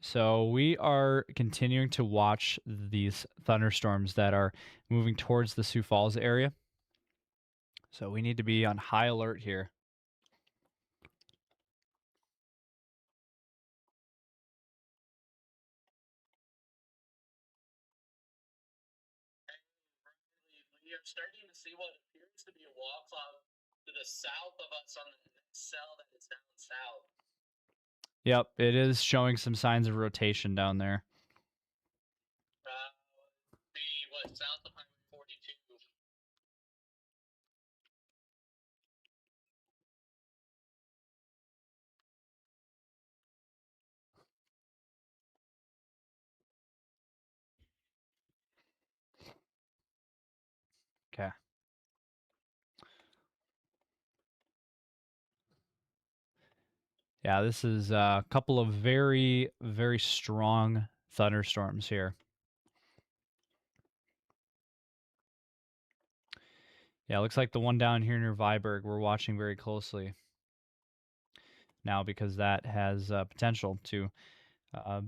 So we are continuing to watch these thunderstorms that are moving towards the Sioux Falls area. So we need to be on high alert here. We are starting to see what appears to be a wall cloud to the south of us on the next cell that is down south. Yep, it is showing some signs of rotation down there. South of Highway 42. Okay. Yeah, this is a couple of very, very strong thunderstorms here. Yeah, it looks like the one down here near Viborg we're watching very closely now because that has potential to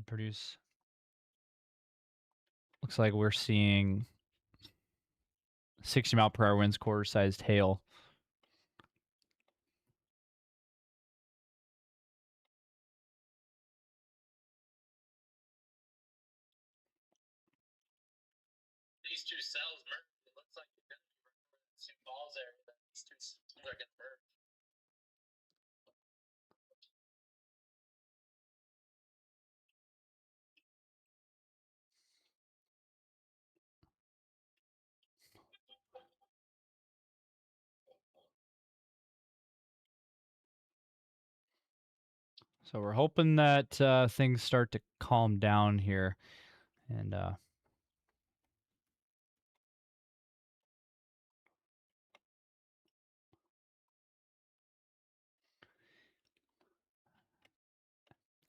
produce. Looks like we're seeing 60-mile-per-hour winds, quarter-sized hail. These two cells merge. It looks like you're going to be right Sioux Falls area. These two cells are going to merge. So we're hoping that things start to calm down here, and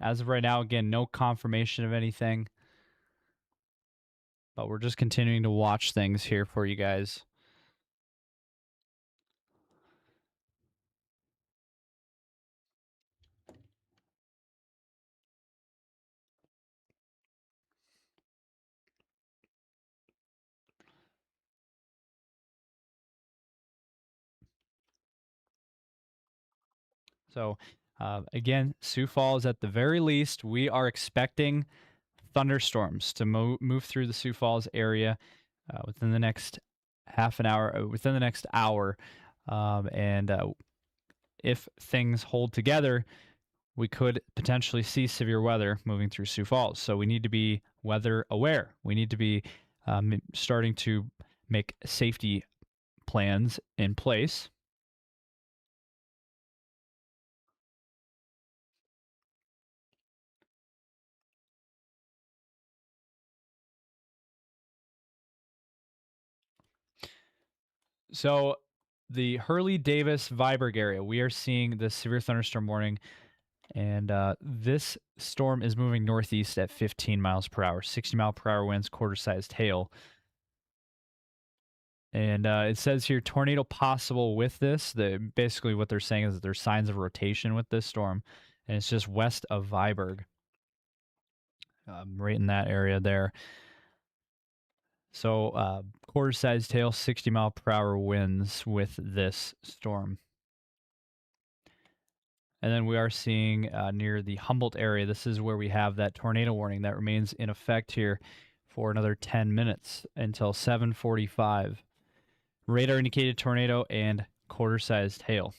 as of right now, again, no confirmation of anything, but we're just continuing to watch things here for you guys. So, again, Sioux Falls, at the very least, we are expecting thunderstorms to move through the Sioux Falls area within the next half an hour, within the next hour. And if things hold together, we could potentially see severe weather moving through Sioux Falls. So we need to be weather aware. We need to be starting to make safety plans in place. So the Hurley-Davis-Viborg area, we are seeing the severe thunderstorm warning, and this storm is moving northeast at 15 miles per hour, 60-mile-per-hour winds, quarter-sized hail. And it says here tornado possible with this. Basically what they're saying is that there's signs of rotation with this storm, and it's just west of Viborg, right in that area there. So quarter-sized hail, 60-mile-per-hour winds with this storm. And then we are seeing near the Humboldt area, this is where we have that tornado warning that remains in effect here for another 10 minutes until 7:45. Radar indicated tornado and quarter-sized hail.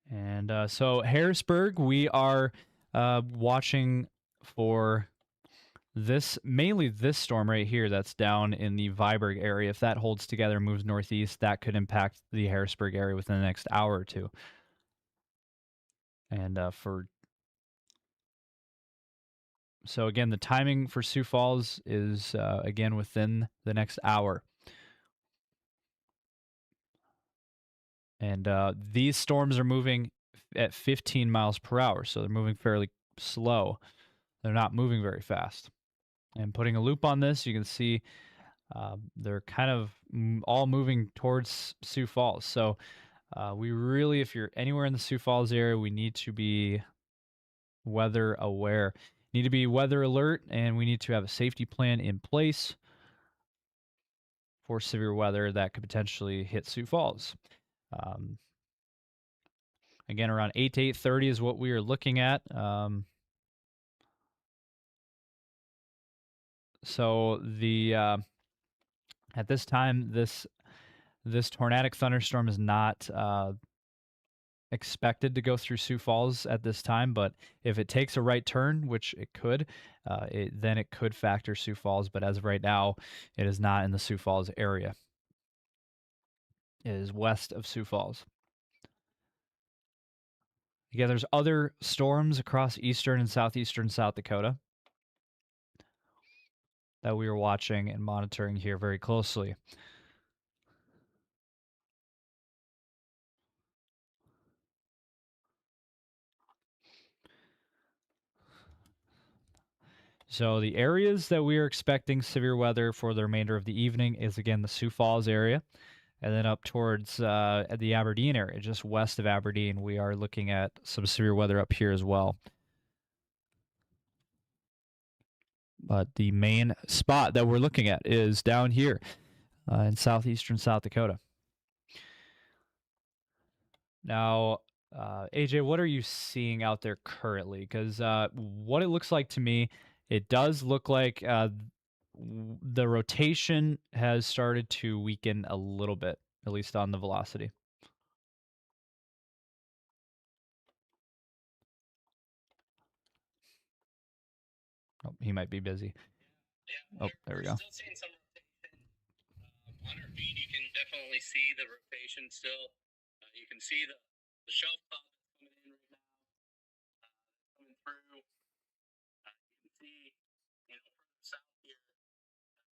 And so Harrisburg, we are watching for mainly this storm right here that's down in the Viborg area. If that holds together, moves northeast, that could impact the Harrisburg area within the next hour or two. And so again, the timing for Sioux Falls is again within the next hour. And these storms are moving at 15 miles per hour, so they're moving fairly slow. They're not moving very fast. And putting a loop on this, you can see they're kind of all moving towards Sioux Falls. So we really, if you're anywhere in the Sioux Falls area, we need to be weather aware. Need to be weather alert, and we need to have a safety plan in place for severe weather that could potentially hit Sioux Falls. Again, around 8 to 8:30 is what we are looking at. So the at this time, this tornadic thunderstorm is not expected to go through Sioux Falls at this time, but if it takes a right turn, which it could, then it could factor Sioux Falls. But as of right now, it is not in the Sioux Falls area. It is west of Sioux Falls. Again, there's other storms across eastern and southeastern South Dakota that we are watching and monitoring here very closely. So the areas that we are expecting severe weather for the remainder of the evening is, again, the Sioux Falls area, and then up towards the Aberdeen area, just west of Aberdeen. We are looking at some severe weather up here as well. But the main spot that we're looking at is down here in southeastern South Dakota. Now, AJ, what are you seeing out there currently? Because what it looks like to me, it does look like the rotation has started to weaken a little bit, at least on the velocity. Oh, he might be busy. Yeah, Oh, there we we're go. still seeing some rotation on our feed. You can definitely see the rotation still. You can see the shelf top that's coming in right now, coming through. You can see, further south here,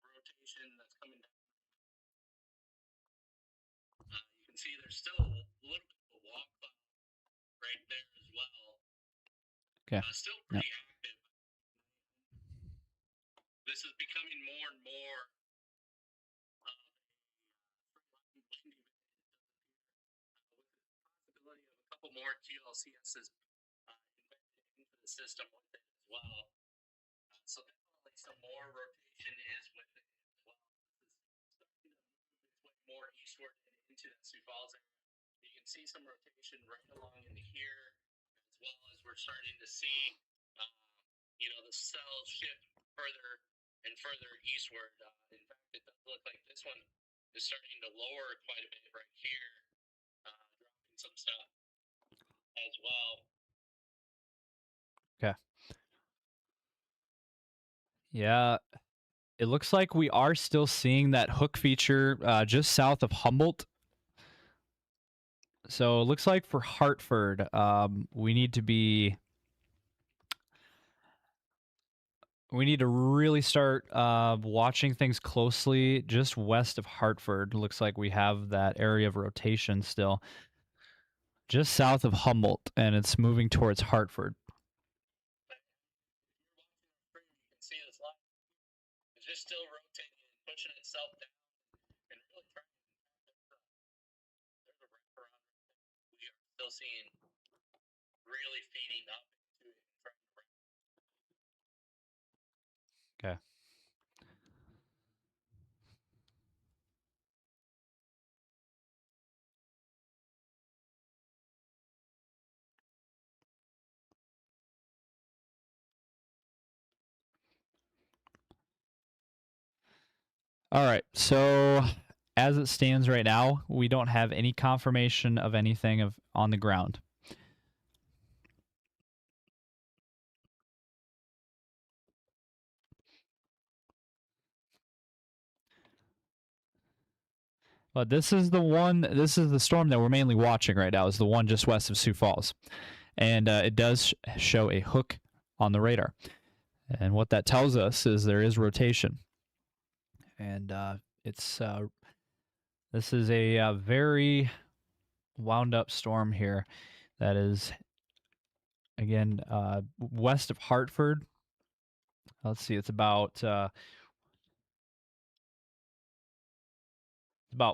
rotation that's coming down. You can see there's still a little bit of a walk cloud right there as well. Okay. Still pretty active. This is becoming more and more windy with the possibility of a couple more GLCSs embedded into the system with it as well. So definitely some more rotation is with it as well. This is starting to move its way more eastward and into that Sioux Falls area. You can see some rotation right along into here, as well as we're starting to see, the cells shift further and further eastward. In fact, it does look like this one is starting to lower quite a bit right here, dropping some stuff as well. Okay. Yeah, it looks like we are still seeing that hook feature just south of Humboldt. So it looks like for Hartford, we need to really start watching things closely. Just west of Hartford, looks like we have that area of rotation still. Just south of Humboldt, and it's moving towards Hartford. You can see this line is just still rotating and pushing itself down and really trying to there's a wraparound. We are still seeing really feeding up into it and trying to wrap. Okay. All right. So as it stands right now, we don't have any confirmation of anything on the ground. But this is the storm that we're mainly watching right now, is the one just west of Sioux Falls. And it does show a hook on the radar. And what that tells us is there is rotation. And this is a very wound up storm here that is, again, west of Hartford. Let's see, it's about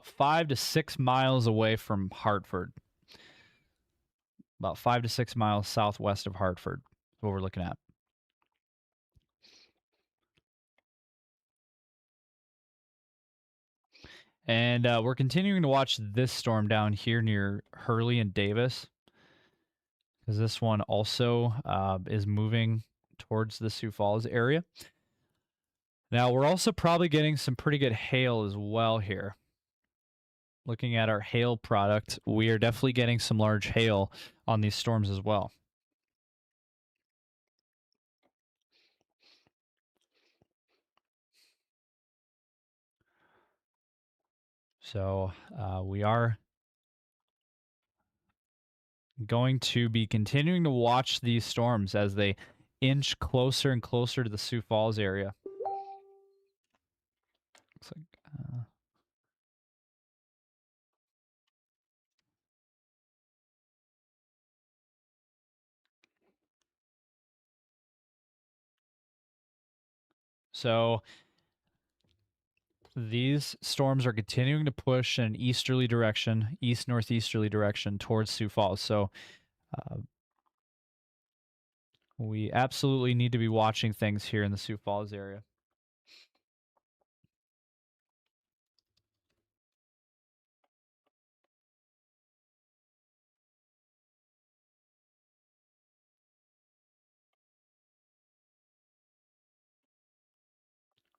5 to 6 miles away from Hartford. About 5 to 6 miles southwest of Hartford is what we're looking at. And we're continuing to watch this storm down here near Hurley and Davis, because this one also is moving towards the Sioux Falls area. Now, we're also probably getting some pretty good hail as well here. Looking at our hail product, we are definitely getting some large hail on these storms as well. So we are going to be continuing to watch these storms as they inch closer and closer to the Sioux Falls area. Looks like so these storms are continuing to push in an easterly direction, east-northeasterly direction towards Sioux Falls. So We absolutely need to be watching things here in the Sioux Falls area.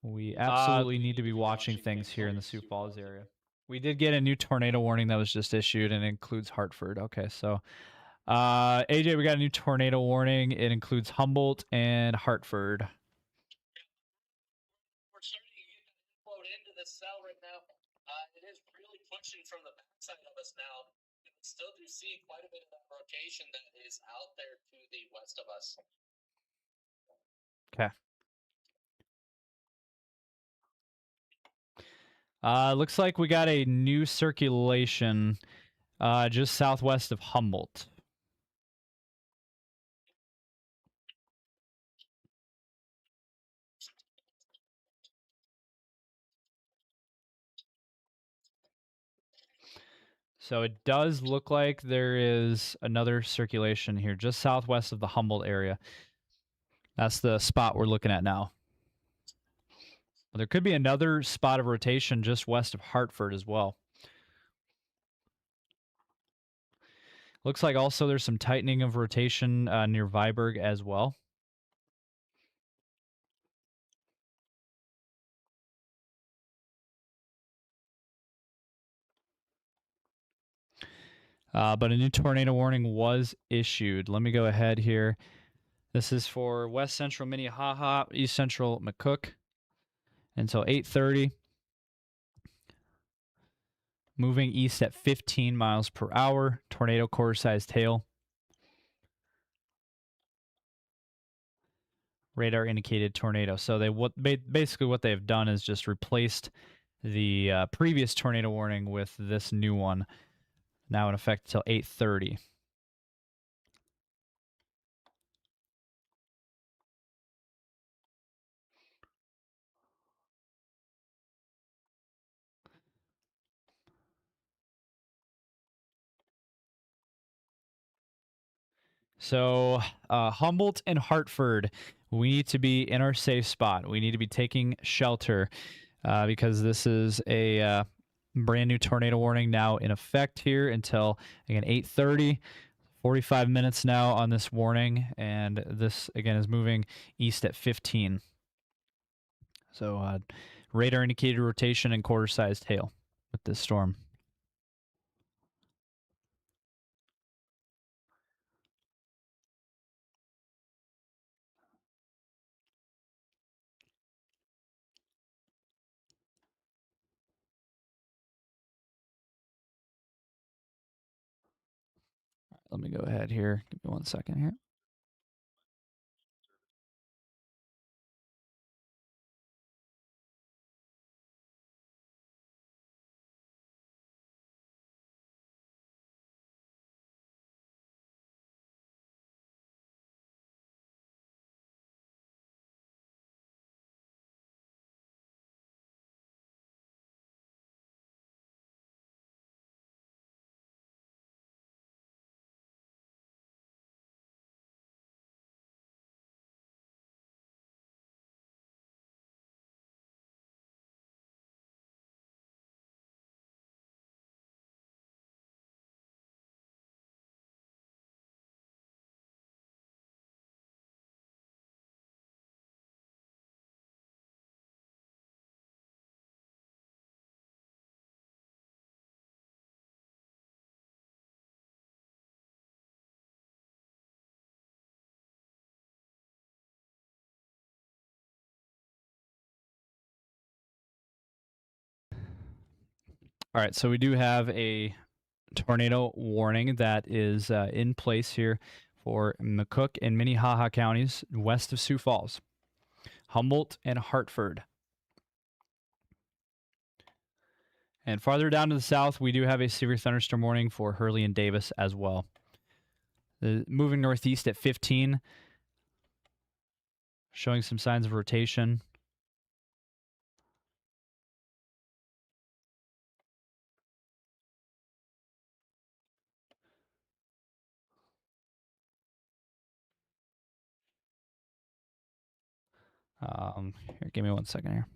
We absolutely need to be watching things here in the Sioux Falls area. We did get a new tornado warning that was just issued and it includes Hartford. Okay, so AJ, we got a new tornado warning. It includes Humboldt and Hartford. We're starting to get that inflow into the cell right now. It is really pushing from the backside of us now. We still do see quite a bit of that rotation that is out there to the west of us. Okay. Looks like we got a new circulation just southwest of Humboldt. So it does look like there is another circulation here just southwest of the Humboldt area. That's the spot we're looking at now. There could be another spot of rotation just west of Hartford as well. Looks like also there's some tightening of rotation near Viborg as well. But a new tornado warning was issued. Let me go ahead here. This is for west central Minnehaha, east central McCook until 8:30. Moving east at 15 miles per hour. Tornado quarter-sized tail. Radar indicated tornado. So basically what they've done is just replaced the previous tornado warning with this new one, now in effect until 8:30. So Humboldt and Hartford, we need to be in our safe spot. We need to be taking shelter because this is a brand new tornado warning now in effect here until, again, 8:30. 45 minutes now on this warning, and this, again, is moving east at 15. So radar indicated rotation and quarter-sized hail with this storm. Let me go ahead here. Give me 1 second here. All right, so we do have a tornado warning that is in place here for McCook and Minnehaha counties west of Sioux Falls, Humboldt, and Hartford. And farther down to the south, we do have a severe thunderstorm warning for Hurley and Davis as well. Moving northeast at 15, showing some signs of rotation. Here, give me 1 second here.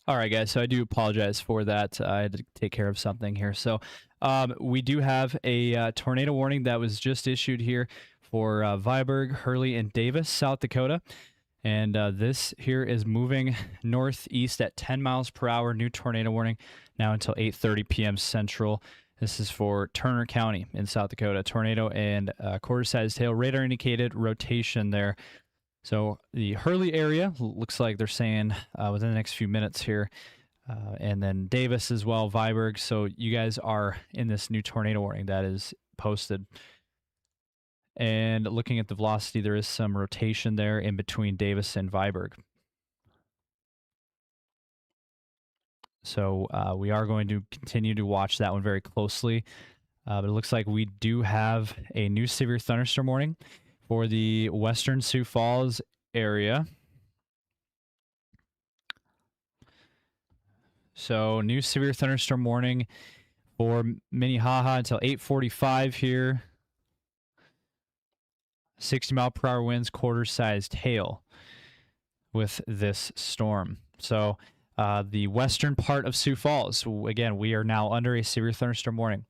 All right, guys. So I do apologize for that. I had to take care of something here. So we do have a tornado warning that was just issued here for Viborg, Hurley, and Davis, South Dakota. And this here is moving northeast at 10 miles per hour. New tornado warning now until 8:30 p.m. Central. This is for Turner County in South Dakota. Tornado and quarter-sized hail. Radar indicated rotation there. So the Hurley area looks like they're saying within the next few minutes here. And then Davis as well, Viborg. So you guys are in this new tornado warning that is posted. And looking at the velocity, there is some rotation there in between Davis and Viborg. So we are going to continue to watch that one very closely. But it looks like we do have a new severe thunderstorm warning for the western Sioux Falls area. So new severe thunderstorm warning for Minnehaha until 8:45 here. 60 mile per hour winds, quarter-sized hail with this storm. So the western part of Sioux Falls, again, we are now under a severe thunderstorm warning.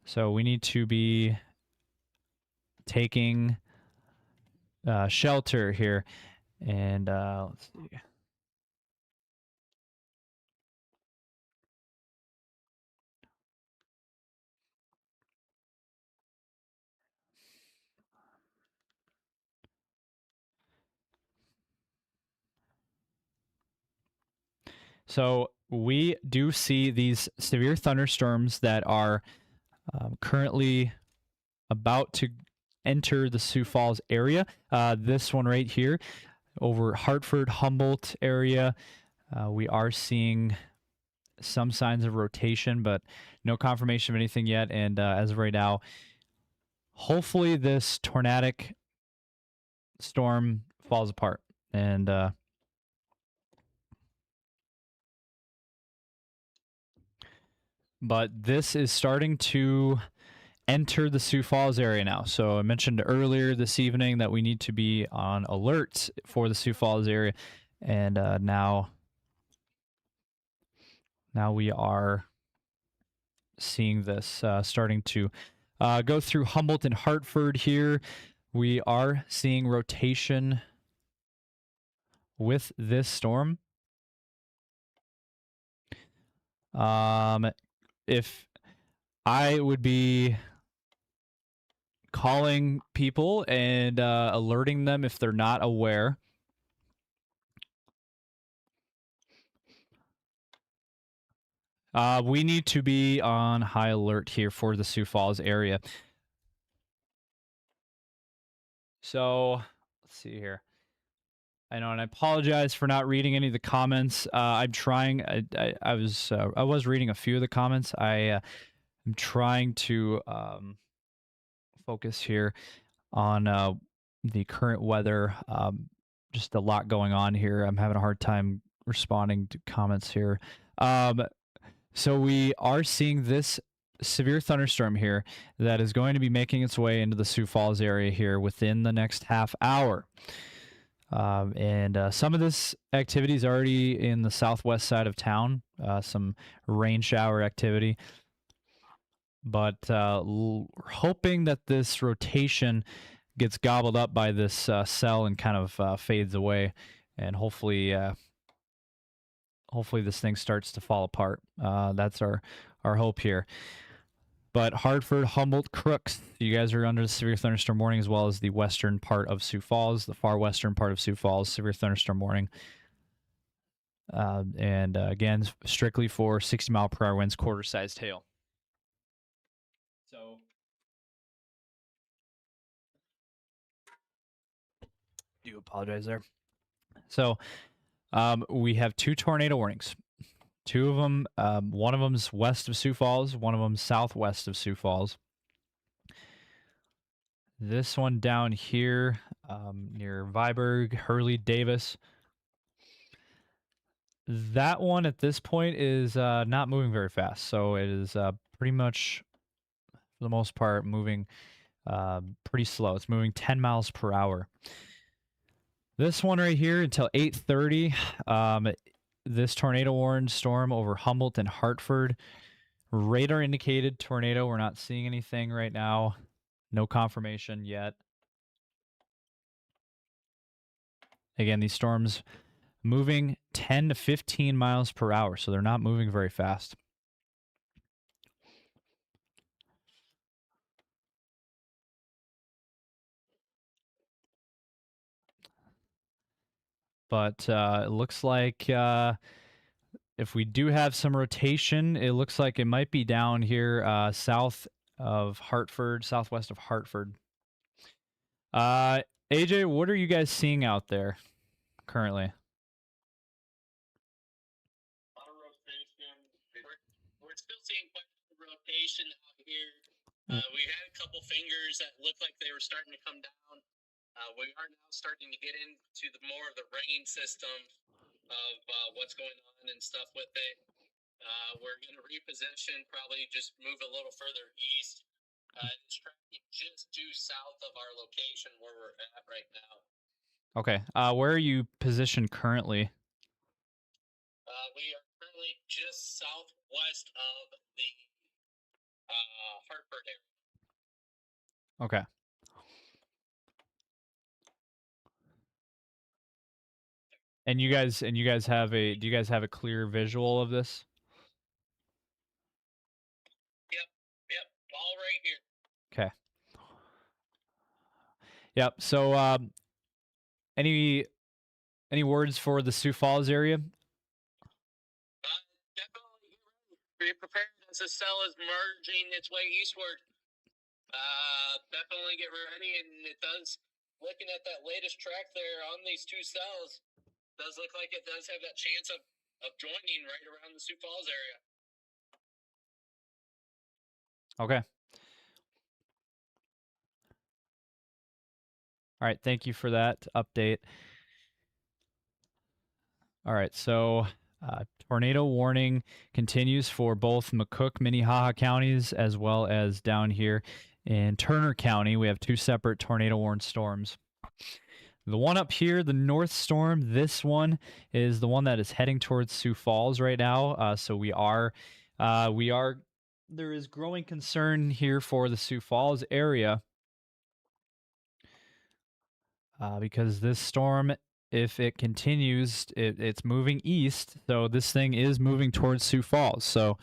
So we need to be taking shelter here. And let's see. So we do see these severe thunderstorms that are currently about to enter the Sioux Falls area. This one right here over Hartford, Humboldt area. We are seeing some signs of rotation, but no confirmation of anything yet. And as of right now, hopefully this tornadic storm falls apart. And but this is starting to enter the Sioux Falls area now. So I mentioned earlier this evening that we need to be on alert for the Sioux Falls area. And now we are seeing this starting to go through Humboldt and Hartford here. We are seeing rotation with this storm. If I would be calling people and alerting them if they're not aware. We need to be on high alert here for the Sioux Falls area. So let's see here. I know, and I apologize for not reading any of the comments. I'm trying. I was reading a few of the comments. I'm trying to focus here on the current weather. Just a lot going on here. I'm having a hard time responding to comments here. So we are seeing this severe thunderstorm here that is going to be making its way into the Sioux Falls area here within the next half hour. And some of this activity is already in the southwest side of town, some rain shower activity. But hoping that this rotation gets gobbled up by this cell and kind of fades away. And hopefully this thing starts to fall apart. That's our hope here. But Hartford, Humboldt, Crooks, you guys are under the severe thunderstorm warning, as well as the western part of Sioux Falls, the far western part of Sioux Falls, severe thunderstorm warning. And again, strictly for 60 mile per hour winds, quarter-sized hail. So do apologize there. So we have two tornado warnings. Two of them, one of them's west of Sioux Falls, one of them's southwest of Sioux Falls. This one down here near Viborg, Hurley, Davis. That one at this point is not moving very fast. So it is pretty much, for the most part, moving pretty slow. It's moving 10 miles per hour. This one right here until 8:30. this tornado warned storm over Humboldt and Hartford. Radar indicated tornado. We're not seeing anything right now. No confirmation yet. Again, these storms moving 10 to 15 miles per hour, so they're not moving very fast. But it looks like if we do have some rotation, it looks like it might be down here south of Hartford, southwest of Hartford. AJ, what are you guys seeing out there currently? We're still seeing quite a rotation out here. We had a couple fingers that looked like they were starting to come down. We are now starting to get into more of the rain system of what's going on and stuff with it. We're going to reposition, probably just move a little further east. It's tracking just due south of our location where we're at right now. Okay. Where are you positioned currently? We are currently just southwest of the Hartford area. Okay. And you guys have do you guys have a clear visual of this? Yep, all right here. Okay. Yep. So any words for the Sioux Falls area? Definitely be prepared as the cell is merging its way eastward. Definitely get ready, and it does. Looking at that latest track there on these two cells, does look like it does have that chance of joining right around the Sioux Falls area. Okay. All right, thank you for that update. All right, so tornado warning continues for both McCook, Minnehaha counties, as well as down here in Turner County. We have two separate tornado warned storms. The one up here, the north storm, this one is the one that is heading towards Sioux Falls right now. So we are, there is growing concern here for the Sioux Falls area because this storm, if it continues, it's moving east. So this thing is moving towards Sioux Falls. So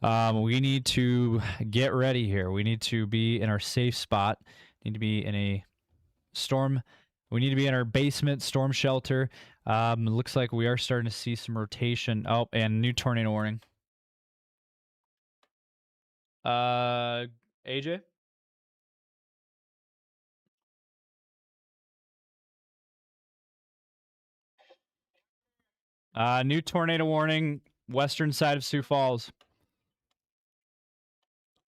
we need to get ready here. We need to be in our safe spot. Need to be in a storm. We need to be in our basement storm shelter. It looks like we are starting to see some rotation. Oh, and new tornado warning. AJ? New tornado warning, western side of Sioux Falls.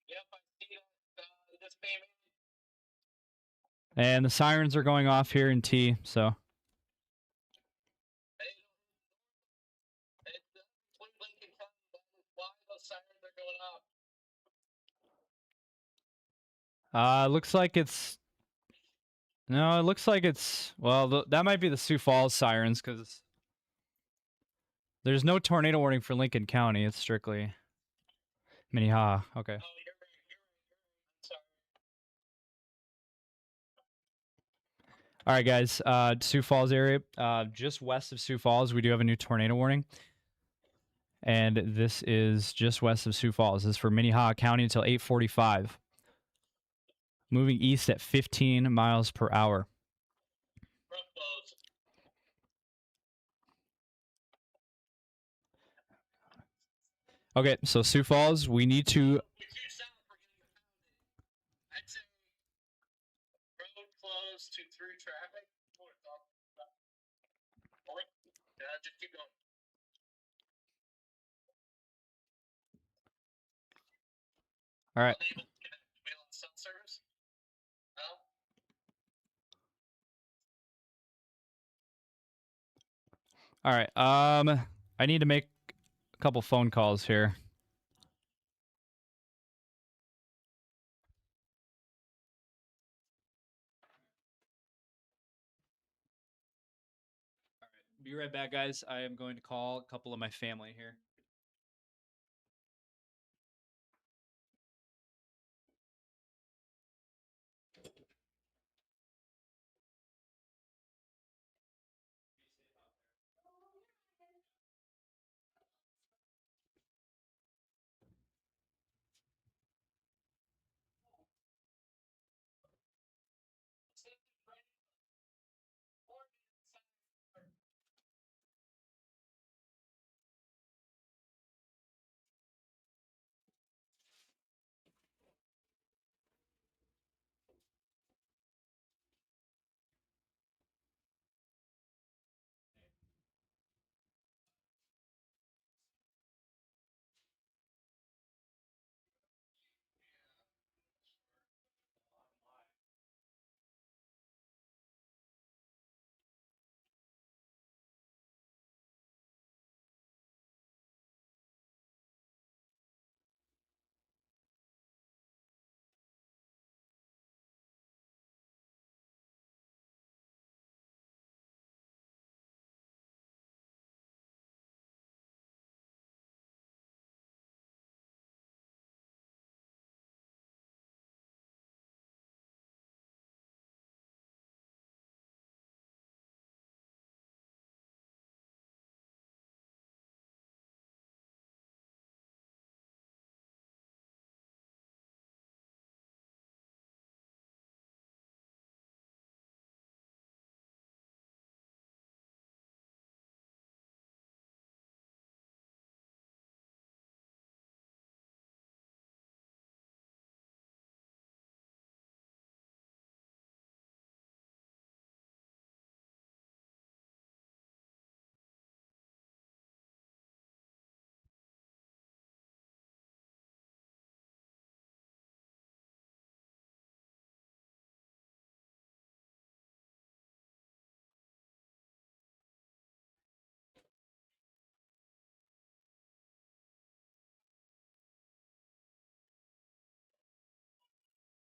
Yep, I see this came And the sirens are going off here in T, so. Looks like it's. No, it looks like it's. Well, that might be the Sioux Falls sirens because there's no tornado warning for Lincoln County. It's strictly Minnehaha. Okay. Oh, you're right. Sorry. All right, guys. Sioux Falls area, just west of Sioux Falls, we do have a new tornado warning. And this is just west of Sioux Falls. This is for Minnehaha County until 8:45. Moving east at 15 miles per hour. Okay, so Sioux Falls, we need to. Road closed to through traffic. Just keep going. All right. Cell service? No? All right. I need to make a couple phone calls here. Be right back, guys. I am going to call a couple of my family here.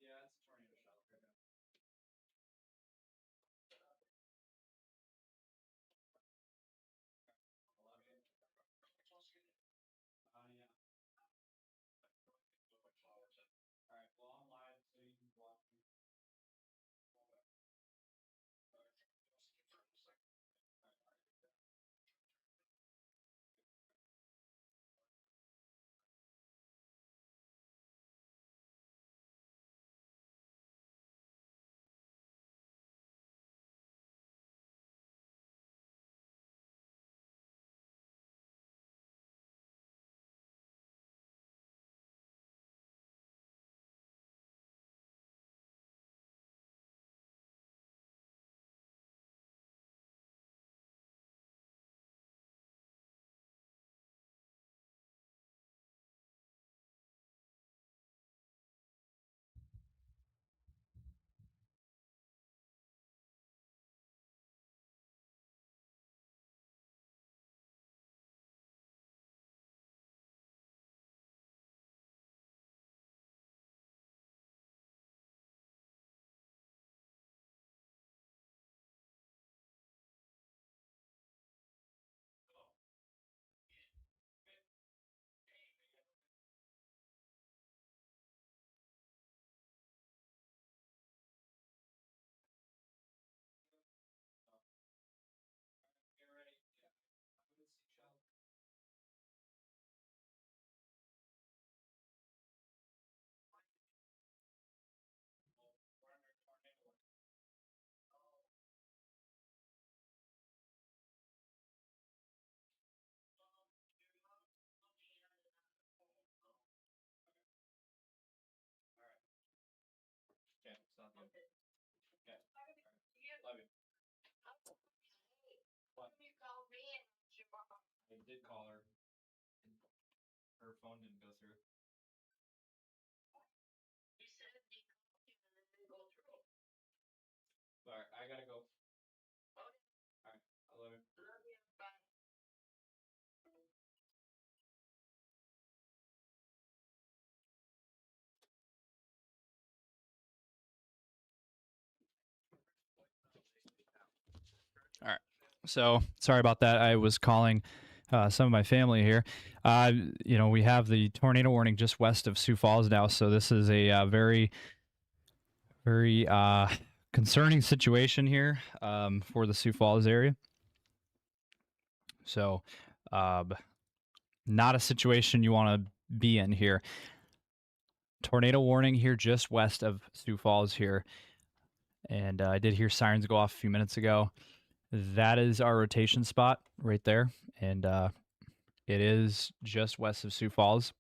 Yeah, it's a tornado shelter. Yeah. All right. Well, I'm live, so you can watch me. Get ready. Yeah. I'm gonna see shelter. We're under tornado. All right. Okay. Sounds good. Okay. All right. Love you. What? I did call her. Her phone didn't go through. All right. I gotta go. All right. I love you. All right. So sorry about that. I was calling some of my family here. We have the tornado warning just west of Sioux Falls now. So this is a very, very concerning situation here for the Sioux Falls area. So, not a situation you want to be in here. Tornado warning here just west of Sioux Falls here. And I did hear sirens go off a few minutes ago. That is our rotation spot right there. And it is just west of Sioux Falls.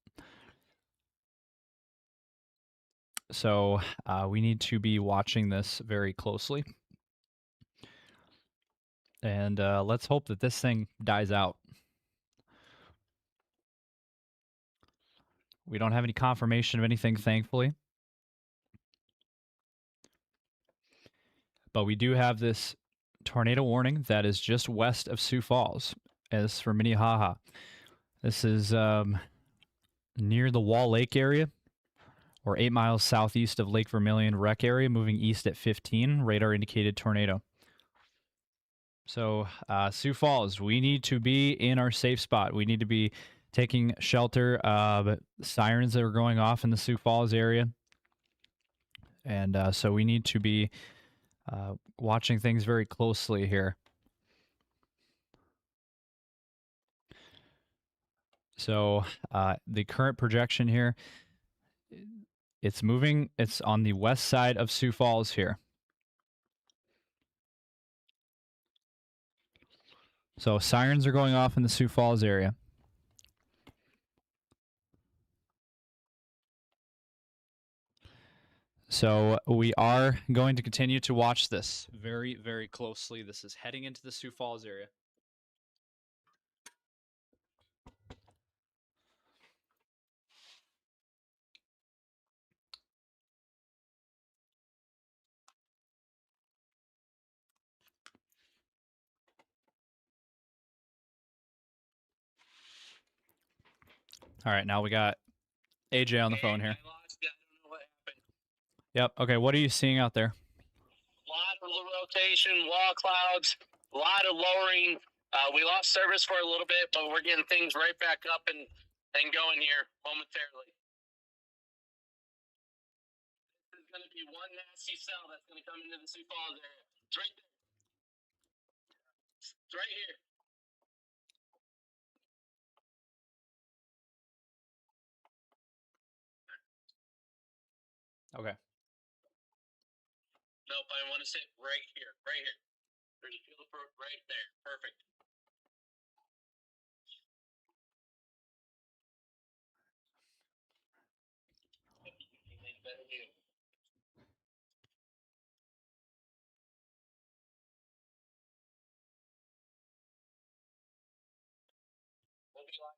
So we need to be watching this very closely. And let's hope that this thing dies out. We don't have any confirmation of anything, thankfully. But we do have this tornado warning that is just west of Sioux Falls. As for Minnehaha, this is near the Wall Lake area, or 8 miles southeast of Lake Vermilion Rec area, moving east at 15. Radar indicated tornado. So, Sioux Falls, we need to be in our safe spot. We need to be taking shelter of sirens that are going off in the Sioux Falls area. And so we need to be watching things very closely here. So the current projection here, it's moving. It's on the west side of Sioux Falls here. So sirens are going off in the Sioux Falls area. So we are going to continue to watch this very, very closely. This is heading into the Sioux Falls area. All right, now we got AJ on the phone here. I lost you. I don't know what happened. Yep. Okay, what are you seeing out there? A lot of rotation, wall clouds, a lot of lowering. We lost service for a little bit, but we're getting things right back up and going here momentarily. This is going to be one nasty cell that's going to come into the Sioux Falls area. It's right there. It's right here. Okay. Nope, I want to sit right here. Right here. There's a field right there. Perfect. Better view. We'll be live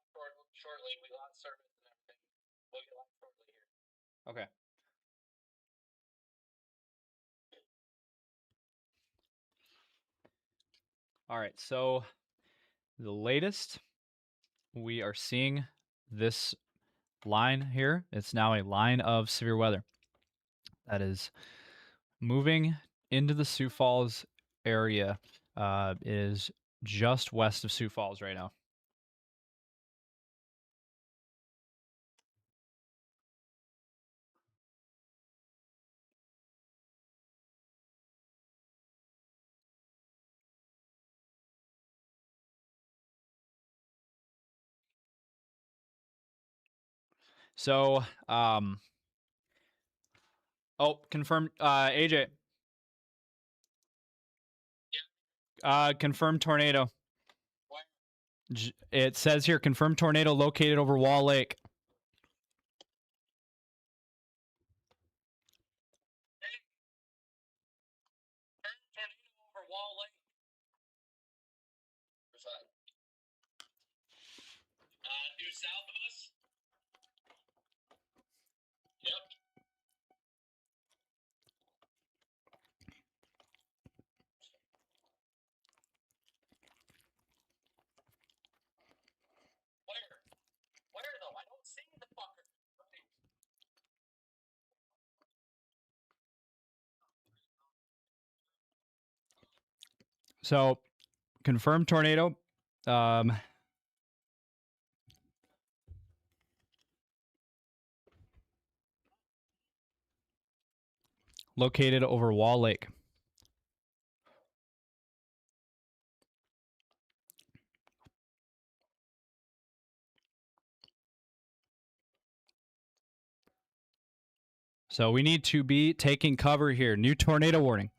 shortly. We lost service and everything. We'll get live shortly here. Okay. All right. So the latest we are seeing this line here. It's now a line of severe weather that is moving into the Sioux Falls area. Is just west of Sioux Falls right now. So, confirmed, AJ. Confirmed tornado. It says here, confirmed tornado located over Wall Lake. Tornado over Wall Lake. Due south of us. Yep. Where? Where though? I don't see the fucker. Right. So, confirmed tornado. Located over Wall Lake. So we need to be taking cover here. New tornado warning.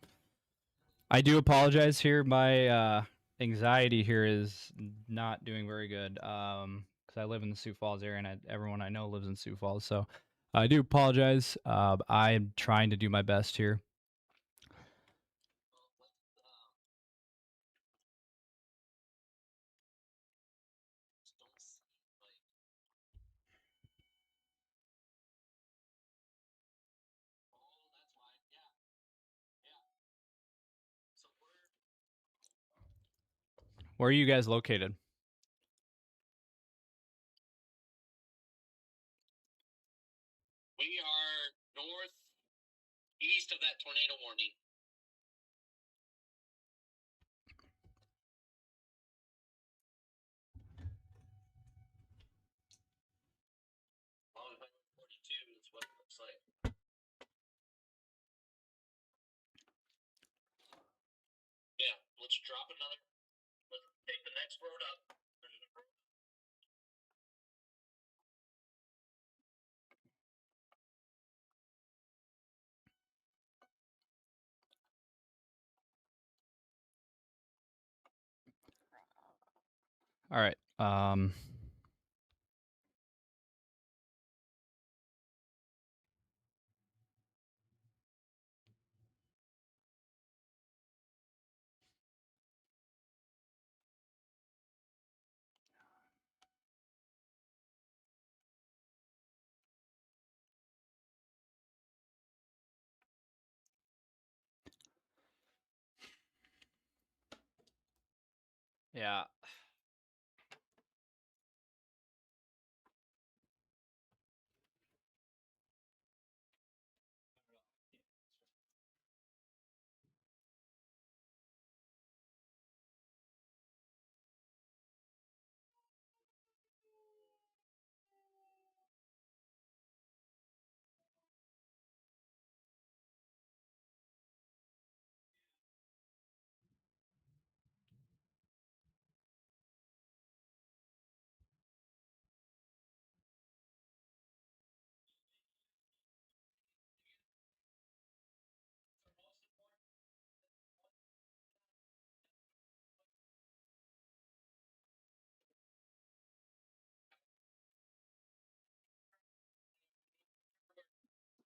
I do apologize here. My anxiety here is not doing very good because I live in the Sioux Falls area and everyone I know lives in Sioux Falls. So I do apologize. I am trying to do my best here. Where are you guys located? We are northeast of that tornado warning. Long 42 is what it looks like. Yeah, let's drop another. Let's take the next road up. All right. Yeah.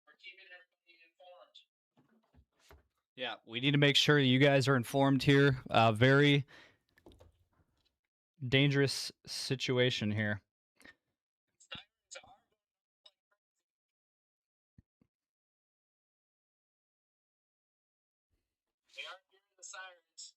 We're keeping everybody informed. Yeah, we need to make sure you guys are informed here. Very dangerous situation here. We are hearing the sirens.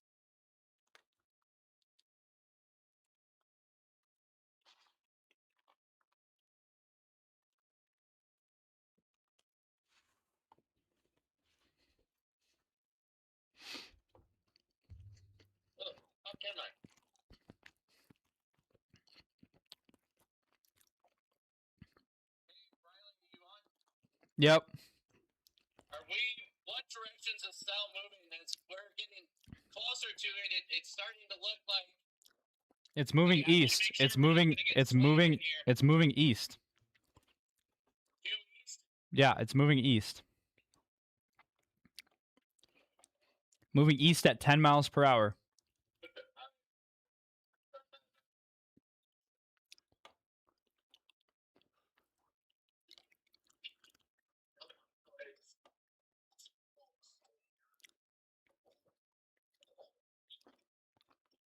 Oh, how can I? Riley, are you on? Yep. Are we? What direction's the cell moving? As we're getting closer to it, it's starting to look like It's moving east. It's moving. It's moving. It's moving east. due east. Yeah, it's moving east. Moving east at 10 miles per hour.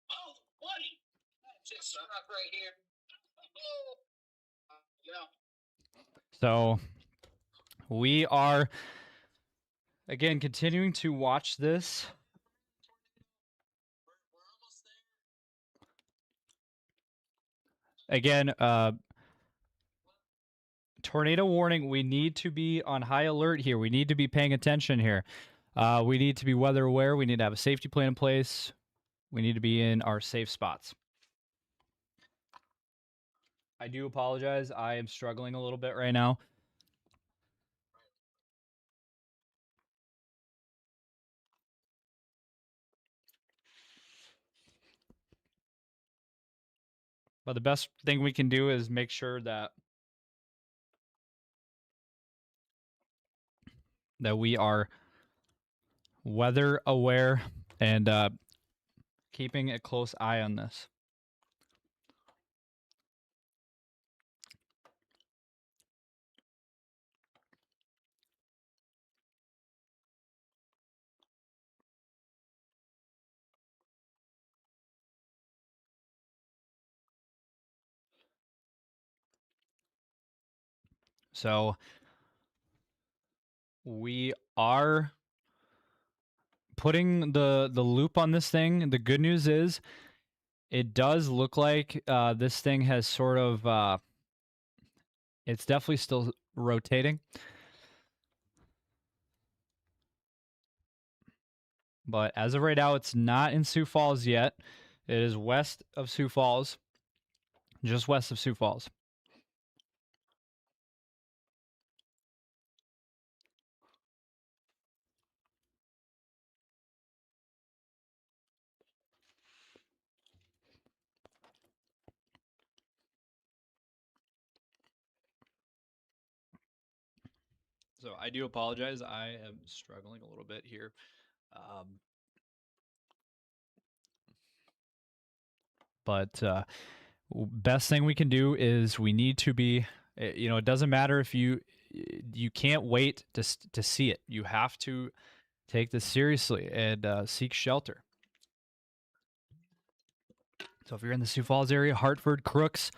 Oh, buddy! Just stuck right here. Oh. Yeah. So we are again continuing to watch this. We're almost there. Again, tornado warning. We need to be on high alert here. We need to be paying attention here. We need to be weather aware. We need to have a safety plan in place. We need to be in our safe spots. I do apologize. I am struggling a little bit right now. But the best thing we can do is make sure that we are weather aware and keeping a close eye on this. So we are putting the loop on this thing. The good news is it does look like this thing has sort of it's definitely still rotating. But as of right now, it's not in Sioux Falls yet. It is west of Sioux Falls, just west of Sioux Falls. So I do apologize. I am struggling a little bit here. But best thing we can do is we need to be, it doesn't matter if you can't wait to see it. You have to take this seriously and seek shelter. So if you're in the Sioux Falls area, Hartford, Crooks,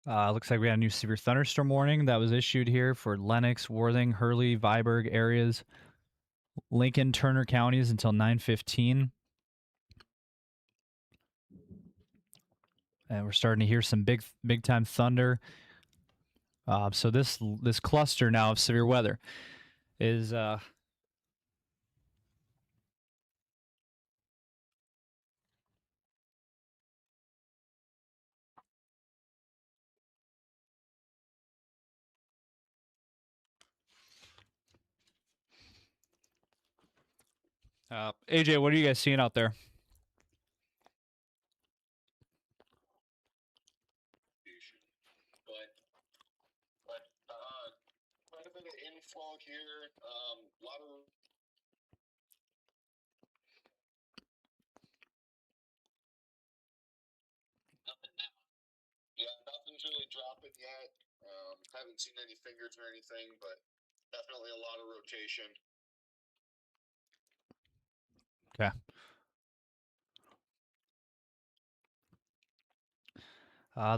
looks like we got a new severe thunderstorm warning that was issued here for Lenox, Worthing, Hurley, Viborg areas, Lincoln, Turner counties until 9:15. And we're starting to hear some big time thunder. So this cluster now of severe weather is AJ, what are you guys seeing out there? Quite a bit of inflow here. A lot of Nothing now. yeah, nothing's really dropping yet. Haven't seen any fingers or anything, but definitely a lot of rotation. Okay.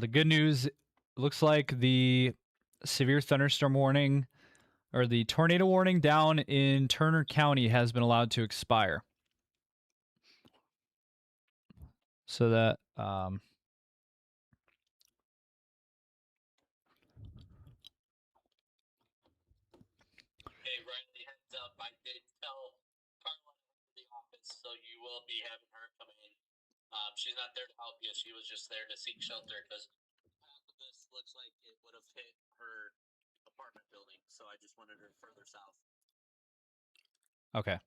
The good news looks like the severe thunderstorm warning or the tornado warning down in Turner County has been allowed to expire. So that Hey, Riley, heads up. I did tell Carla to the office, so you will be having her come in. She's not there to help you. She was just there to seek shelter because half of this looks like it would have hit her apartment building. So I just wanted her further south. okay.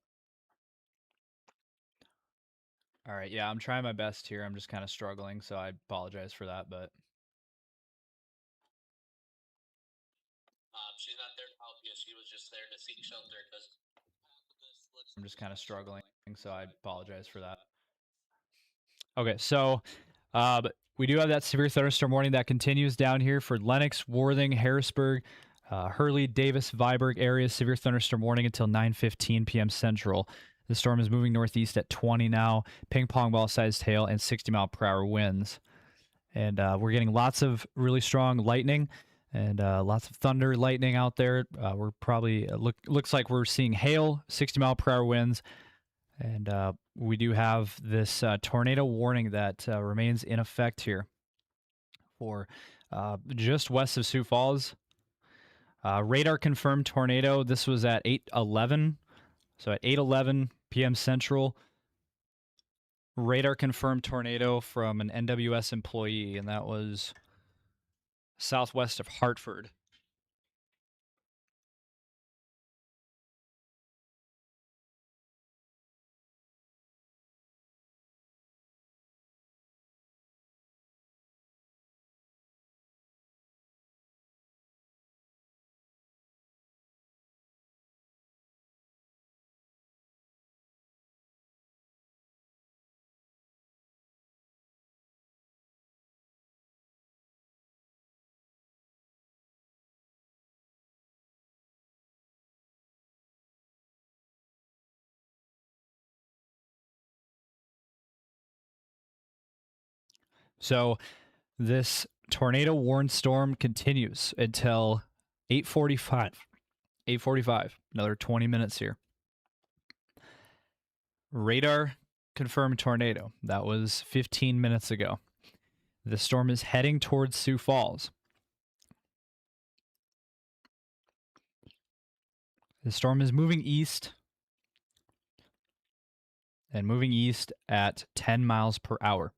All right, yeah, I'm trying my best here. I'm just kind of struggling, so I apologize for that, but she's not there to help you. She was just there to seek shelter because I'm just kind of struggling, so I apologize for that. Okay, so we do have that severe thunderstorm warning that continues down here for Lenox, Worthing, Harrisburg, Hurley, Davis, Viborg areas. Severe thunderstorm warning until 9:15 p.m. Central. The storm is moving northeast at 20 now, ping pong ball sized hail and 60-mile-per-hour winds. And we're getting lots of really strong lightning and lots of thunder, lightning out there. We're probably looks like we're seeing hail, 60-mile-per-hour winds. And we do have this tornado warning that remains in effect here for just west of Sioux Falls. Radar confirmed tornado. This was at 8:11. So at 8:11 p.m. Central, radar confirmed tornado from an NWS employee, and that was southwest of Hartford. So this tornado warned storm continues until 8:45. 8:45. Another 20 minutes here. Radar confirmed tornado. That was 15 minutes ago. The storm is heading towards Sioux Falls. The storm is moving east and moving east at 10 miles per hour.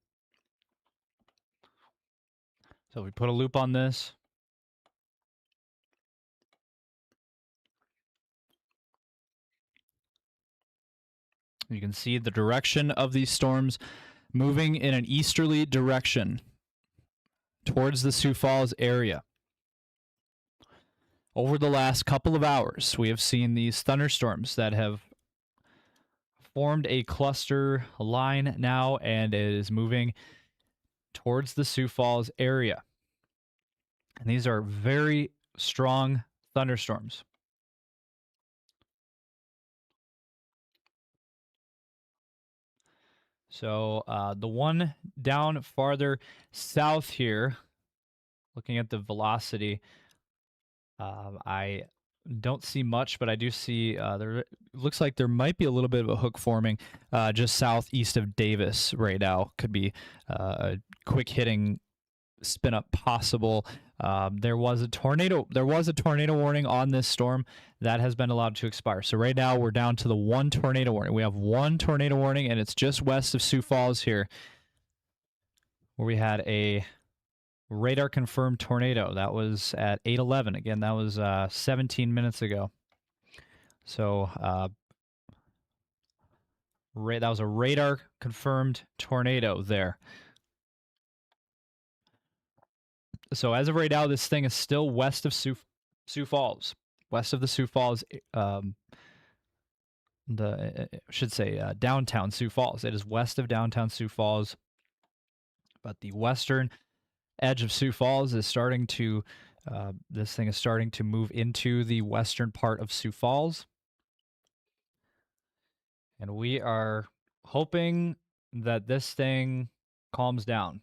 So if we put a loop on this, you can see the direction of these storms moving in an easterly direction towards the Sioux Falls area. Over the last couple of hours, we have seen these thunderstorms that have formed a cluster line now, and it is moving towards the Sioux Falls area. And these are very strong thunderstorms. So the one down farther south here, looking at the velocity, I don't see much, but I do see there looks like there might be a little bit of a hook forming just southeast of Davis right now. Could be a quick hitting spin up possible. There was a tornado warning on this storm that has been allowed to expire. So right now we're down to the one tornado warning. We have one tornado warning, and it's just west of Sioux Falls here, where we had a radar confirmed tornado. That was at 8:11. Again, that was 17 minutes ago. So that was a radar confirmed tornado there. So as of right now, this thing is still west of Sioux Falls, west of the Sioux Falls. Downtown Sioux Falls. It is west of downtown Sioux Falls, but the western edge of Sioux Falls is starting to. This thing is starting to move into the western part of Sioux Falls, and we are hoping that this thing calms down.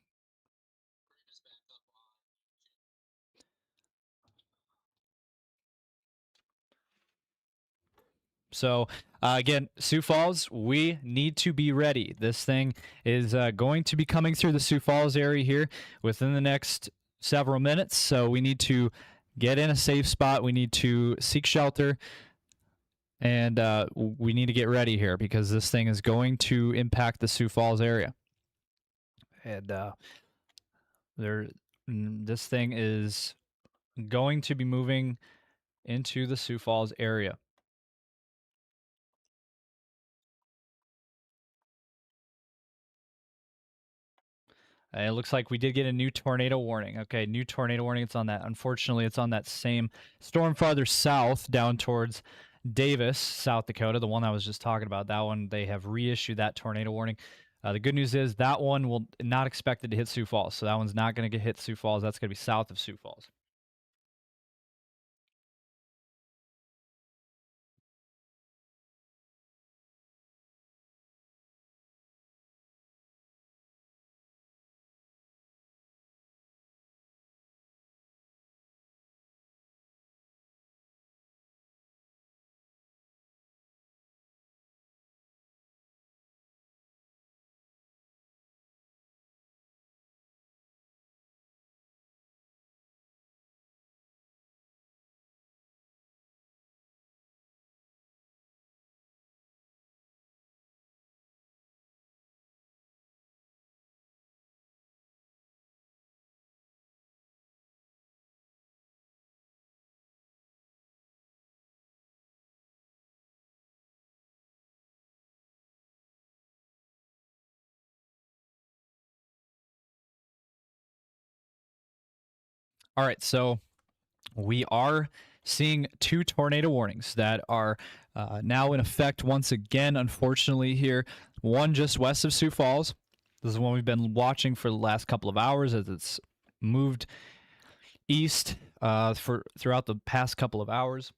So, again, Sioux Falls, we need to be ready. This thing is going to be coming through the Sioux Falls area here within the next several minutes. So, we need to get in a safe spot. We need to seek shelter. And we need to get ready here because this thing is going to impact the Sioux Falls area. And this thing is going to be moving into the Sioux Falls area. It looks like we did get a new tornado warning. Okay, new tornado warning. It's on that. Unfortunately, it's on that same storm farther south down towards Davis, South Dakota, the one I was just talking about. That one, they have reissued that tornado warning. The good news is that one will not expected to hit Sioux Falls. So that one's not going to get hit Sioux Falls. That's going to be south of Sioux Falls. All right, so we are seeing 2 tornado warnings that are now in effect once again, unfortunately, here. One just west of Sioux Falls. This is one we've been watching for the last couple of hours as it's moved east for throughout the past couple of hours.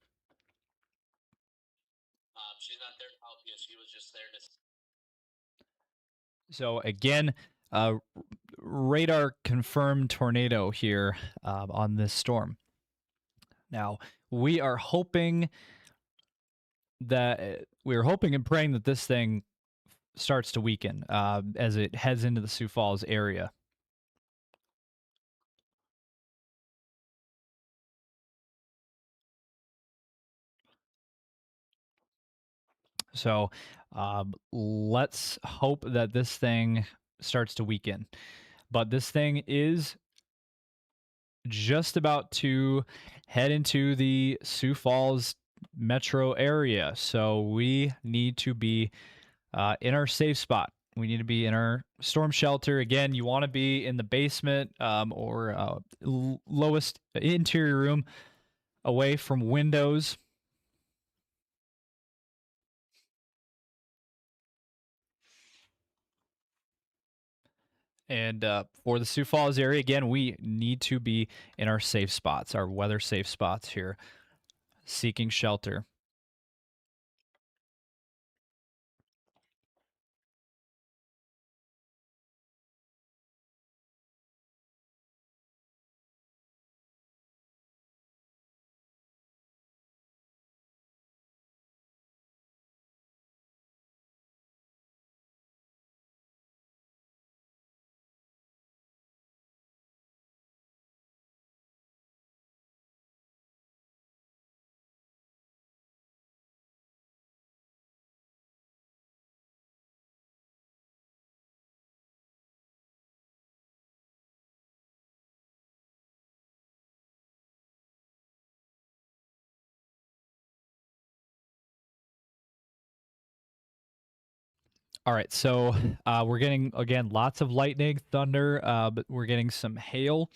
She's not there to help you. She was just there to. So again, radar confirmed tornado here on this storm. Now we are hoping and praying that this thing starts to weaken as it heads into the Sioux Falls area. So let's hope that this thing starts to weaken. But this thing is just about to head into the Sioux Falls metro area. So we need to be in our safe spot. We need to be in our storm shelter. Again, you want to be in the basement or lowest interior room away from windows. And for the Sioux Falls area, again, we need to be in our safe spots, our weather safe spots here, seeking shelter. All right, so we're getting, again, lots of lightning, thunder, but we're getting some hail,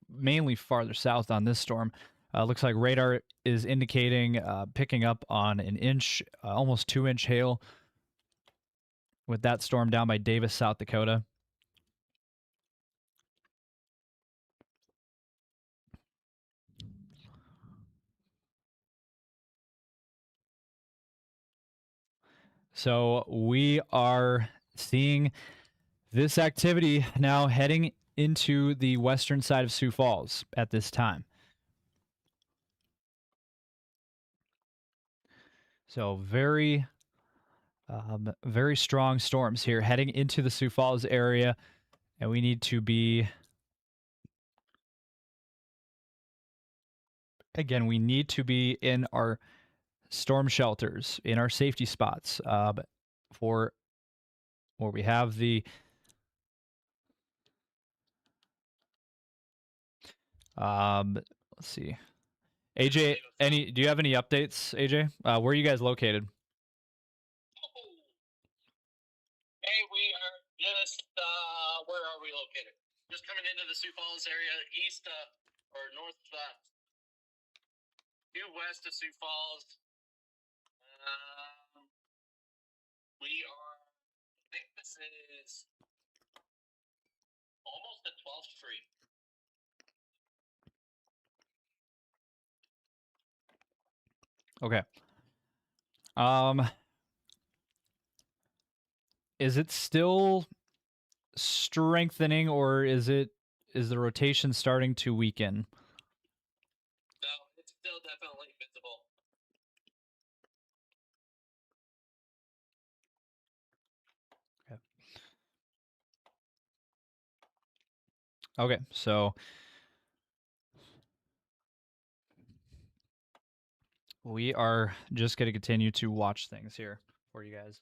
mainly farther south on this storm. Looks like radar is indicating picking up on an inch, almost 2-inch hail with that storm down by Davis, South Dakota. So we are seeing this activity now heading into the western side of Sioux Falls at this time. So very strong storms here heading into the Sioux Falls area, and we need to be, again, we need to be in our storm shelters, in our safety spots for where we have the let's see. AJ, do you have any updates, AJ? Where are you guys located? Hey, we are just, where are we located? Just coming into the Sioux Falls area, east or north, due west of Sioux Falls. We are, I think this is almost at 12th Street. Okay. Is it still strengthening, or is the rotation starting to weaken? No, it's still definitely visible. Okay, so we are just going to continue to watch things here for you guys.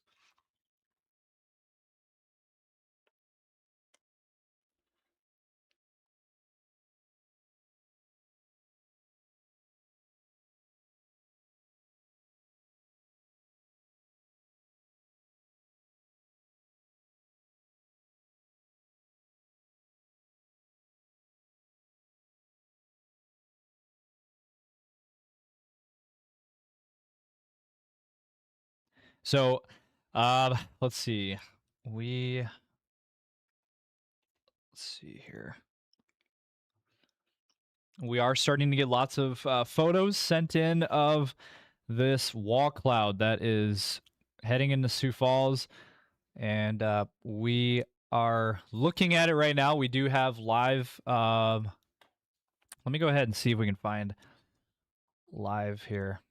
So, let's see. Let's see here. We are starting to get lots of photos sent in of this wall cloud that is heading into Sioux Falls, and we are looking at it right now. We do have live. Let me go ahead and see if we can find live here.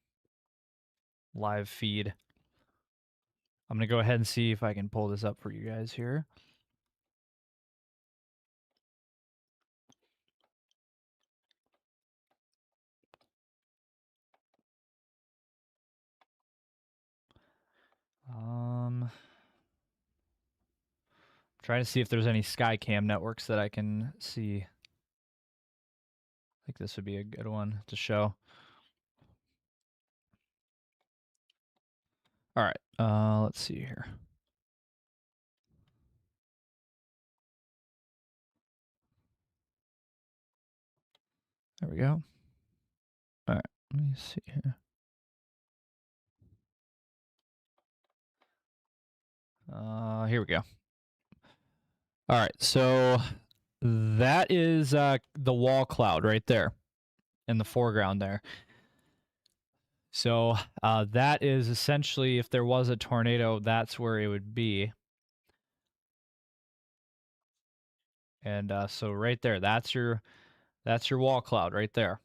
Live feed. I'm going to go ahead and see if I can pull this up for you guys here. Trying to see if there's any Skycam networks that I can see. I think this would be a good one to show. All right, let's see here. There we go. All right, let me see here. Here we go. All right, so that is the wall cloud right there in the foreground there. So that is essentially, if there was a tornado, that's where it would be. And so right there, that's your wall cloud right there.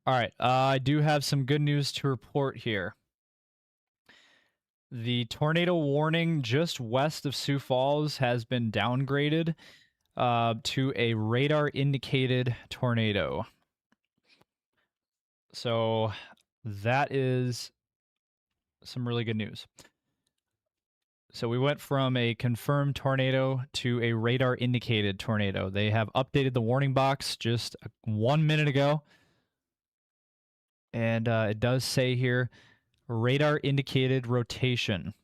All right, I do have some good news to report here. The tornado warning just west of Sioux Falls has been downgraded to a radar indicated tornado. So that is some really good news. So we went from a confirmed tornado to a radar indicated tornado. They have updated the warning box just 1 minute ago. And it does say here, radar indicated rotation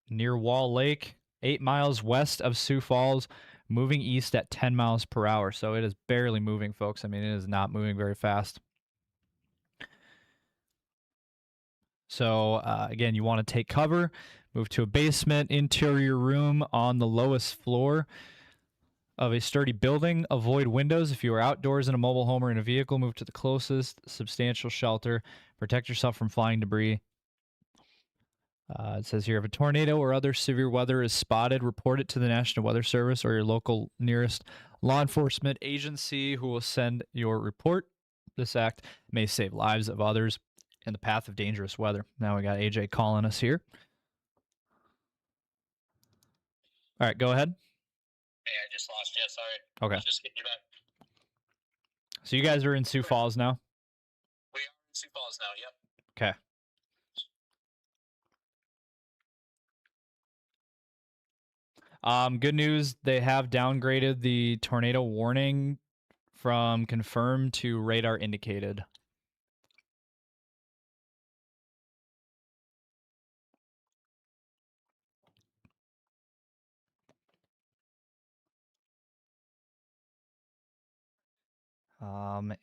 near Wall Lake, 8 miles west of Sioux Falls, moving east at 10 miles per hour. So it is barely moving, folks. I mean, it is not moving very fast. So again, you want to take cover, move to a basement interior room on the lowest floor of a sturdy building. Avoid windows. If you are outdoors in a mobile home or in a vehicle, move to the closest substantial shelter. Protect yourself from flying debris. It says here, if a tornado or other severe weather is spotted, report it to the National Weather Service or your local nearest law enforcement agency, who will send your report. This act may save lives of others in the path of dangerous weather. Now we got AJ calling us here. All right, go ahead. Hey, I just lost you. Sorry. Okay. I was just getting you back. So you guys are in Sioux Falls now? We are in Sioux Falls now. Yep. Okay. Good news, they have downgraded the tornado warning from confirmed to radar indicated.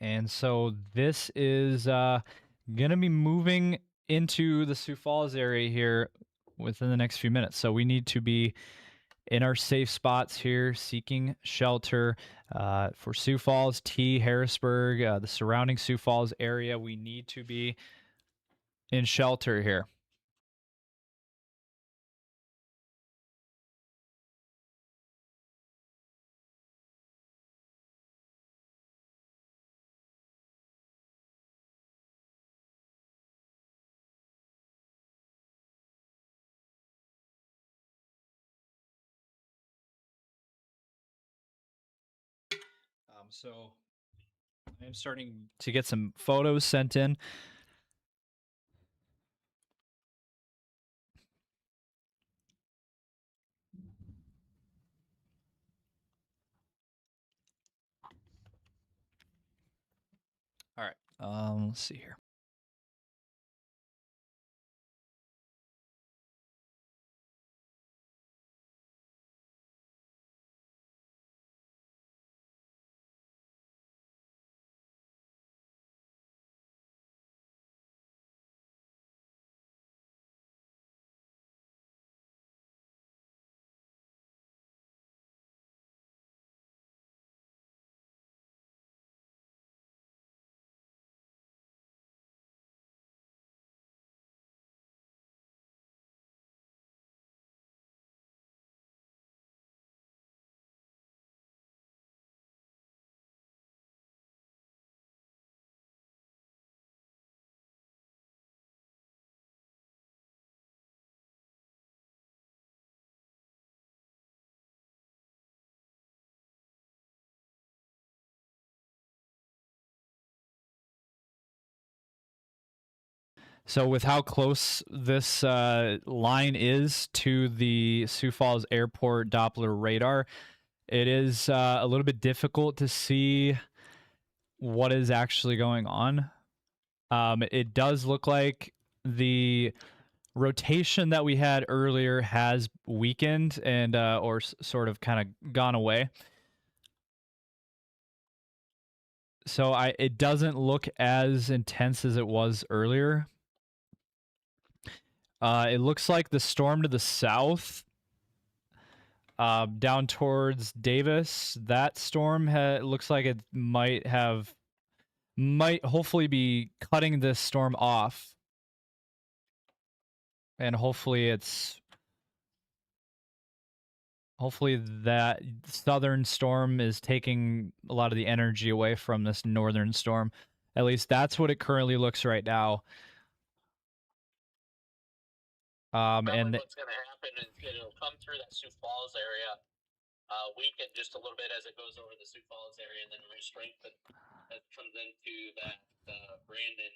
And so this is going to be moving into the Sioux Falls area here within the next few minutes. So we need to be in our safe spots here, seeking shelter for Sioux Falls, Harrisburg, the surrounding Sioux Falls area. We need to be in shelter here. So I am starting to get some photos sent in. All right. Let's see here. So with how close this line is to the Sioux Falls Airport Doppler radar, it is a little bit difficult to see what is actually going on. It does look like the rotation that we had earlier has weakened and or sort of kind of gone away. So it doesn't look as intense as it was earlier. It looks like the storm to the south, down towards Davis, that storm looks like it might hopefully be cutting this storm off. And hopefully that southern storm is taking a lot of the energy away from this northern storm. At least that's what it currently looks right now. And what's going to happen is it'll come through that Sioux Falls area, weaken just a little bit as it goes over the Sioux Falls area, and then re-strengthen as it comes into that Brandon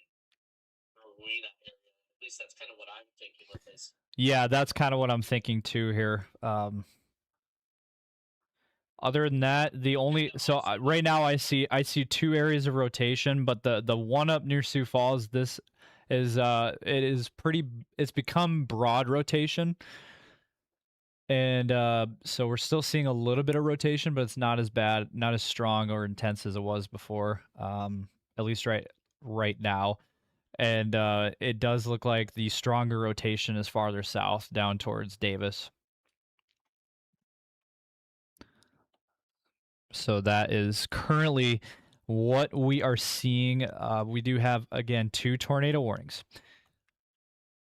Rowena area. At least that's kind of what I'm thinking with this. Yeah, that's kind of what I'm thinking too here. Other than that, right now I see 2 areas of rotation, but the one up near Sioux Falls, this is it's become broad rotation. And so we're still seeing a little bit of rotation, but it's not as bad, not as strong or intense as it was before. At least right now. And it does look like the stronger rotation is farther south, down towards Davis. So that is currently what we are seeing. We do have, again, 2 tornado warnings.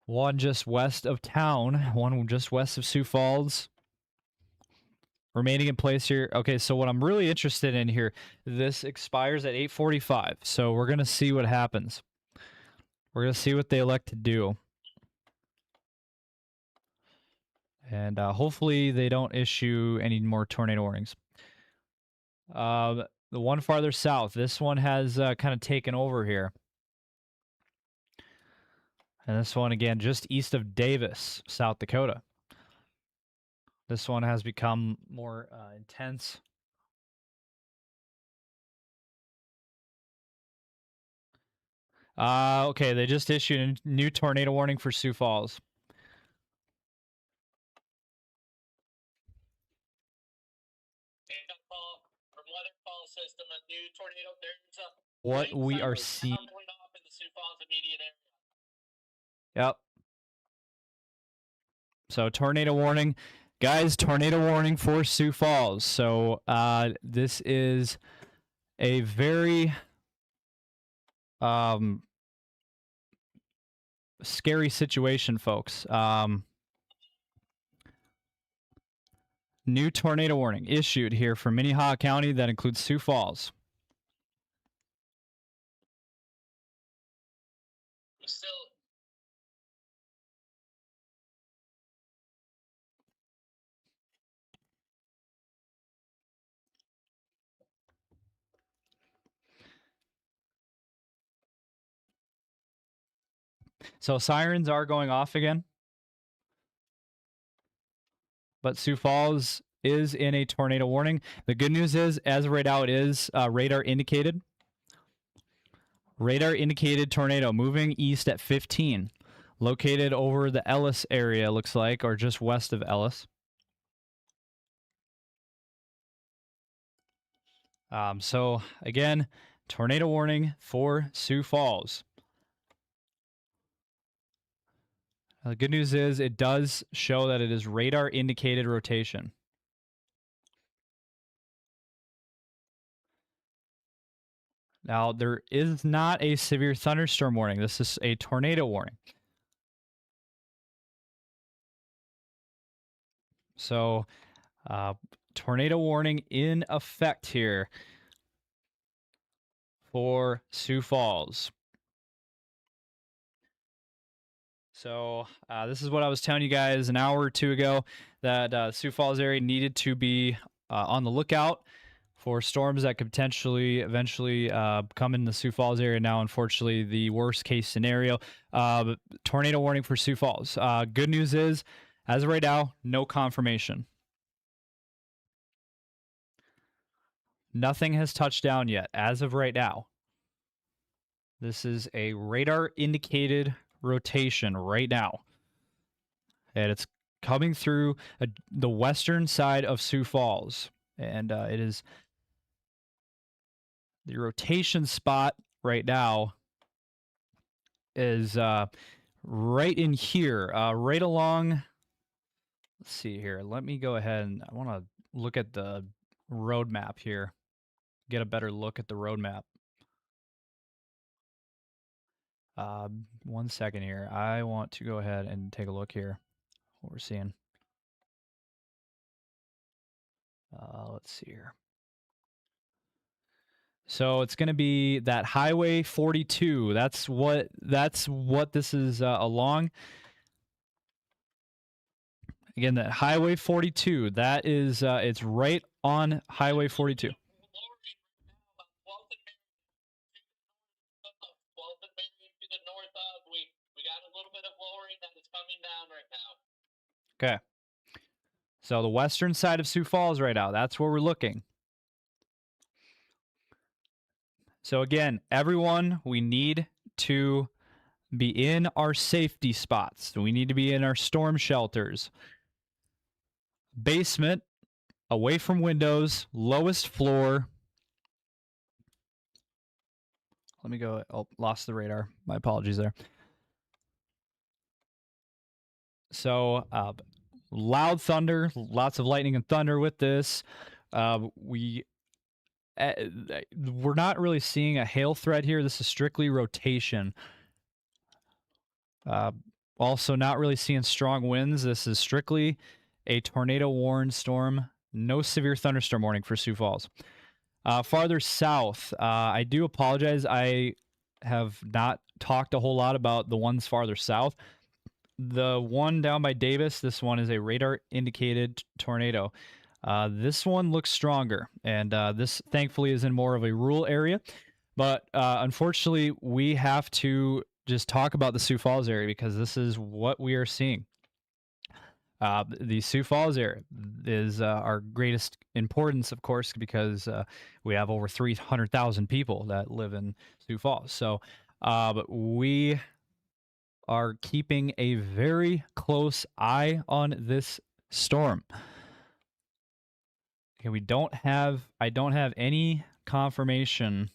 One just west of town, one just west of Sioux Falls. Remaining in place here. Okay, so what I'm really interested in here, this expires at 8:45. So we're going to see what happens. We're going to see what they elect to do. And hopefully they don't issue any more tornado warnings. The one farther south, this one has kind of taken over here. And this one, again, just east of Davis, South Dakota. This one has become more intense. Okay, they just issued a new tornado warning for Sioux Falls. From Weather Call System, a new tornado. There's what we are seeing. Going off in the Sioux Falls immediate area. Yep. So tornado warning. Guys, tornado warning for Sioux Falls. So this is a very scary situation, folks. New tornado warning issued here for Minnehaha County that includes Sioux Falls. So sirens are going off again. But Sioux Falls is in a tornado warning. The good news is, as of right now, it is radar indicated. Radar indicated tornado moving east at 15. Located over the Ellis area, looks like, or just west of Ellis. So, again, tornado warning for Sioux Falls. The good news is it does show that it is radar indicated rotation. Now, there is not a severe thunderstorm warning. This is a tornado warning. So, tornado warning in effect here for Sioux Falls. So this is what I was telling you guys an hour or two ago, that Sioux Falls area needed to be on the lookout for storms that could potentially eventually come in the Sioux Falls area. Now, unfortunately, the worst case scenario, tornado warning for Sioux Falls. Good news is, as of right now, no confirmation. Nothing has touched down yet, as of right now. This is a radar indicated rotation right now. And it's coming through the western side of Sioux Falls. And it is the rotation spot right now is right in here, right along. Let's see here. Let me go ahead and I want to look at the road map here, get a better look at the road map. 1 second here. I want to go ahead and take a look here, what we're seeing. Let's see here. So it's going to be that Highway 42. That's what this is along. Again, that Highway 42. That is it's right on Highway 42. We got a little bit of lowering that is coming down right now. Okay. So the western side of Sioux Falls right now. That's where we're looking. So again, everyone, we need to be in our safety spots. We need to be in our storm shelters. Basement, away from windows, lowest floor. Let me go. Oh, lost the radar. My apologies there. So, loud thunder, lots of lightning and thunder with this. We're not really seeing a hail threat here. This is strictly rotation. Also, not really seeing strong winds. This is strictly a tornado warned storm. No severe thunderstorm warning for Sioux Falls. Farther south, I do apologize. I have not talked a whole lot about the ones farther south. The one down by Davis, this one is a radar indicated tornado. This one looks stronger, and this thankfully is in more of a rural area. But unfortunately, we have to just talk about the Sioux Falls area because this is what we are seeing. The Sioux Falls area is our greatest importance, of course, because we have over 300,000 people that live in Sioux Falls. So we are keeping a very close eye on this storm. Okay, I don't have any confirmation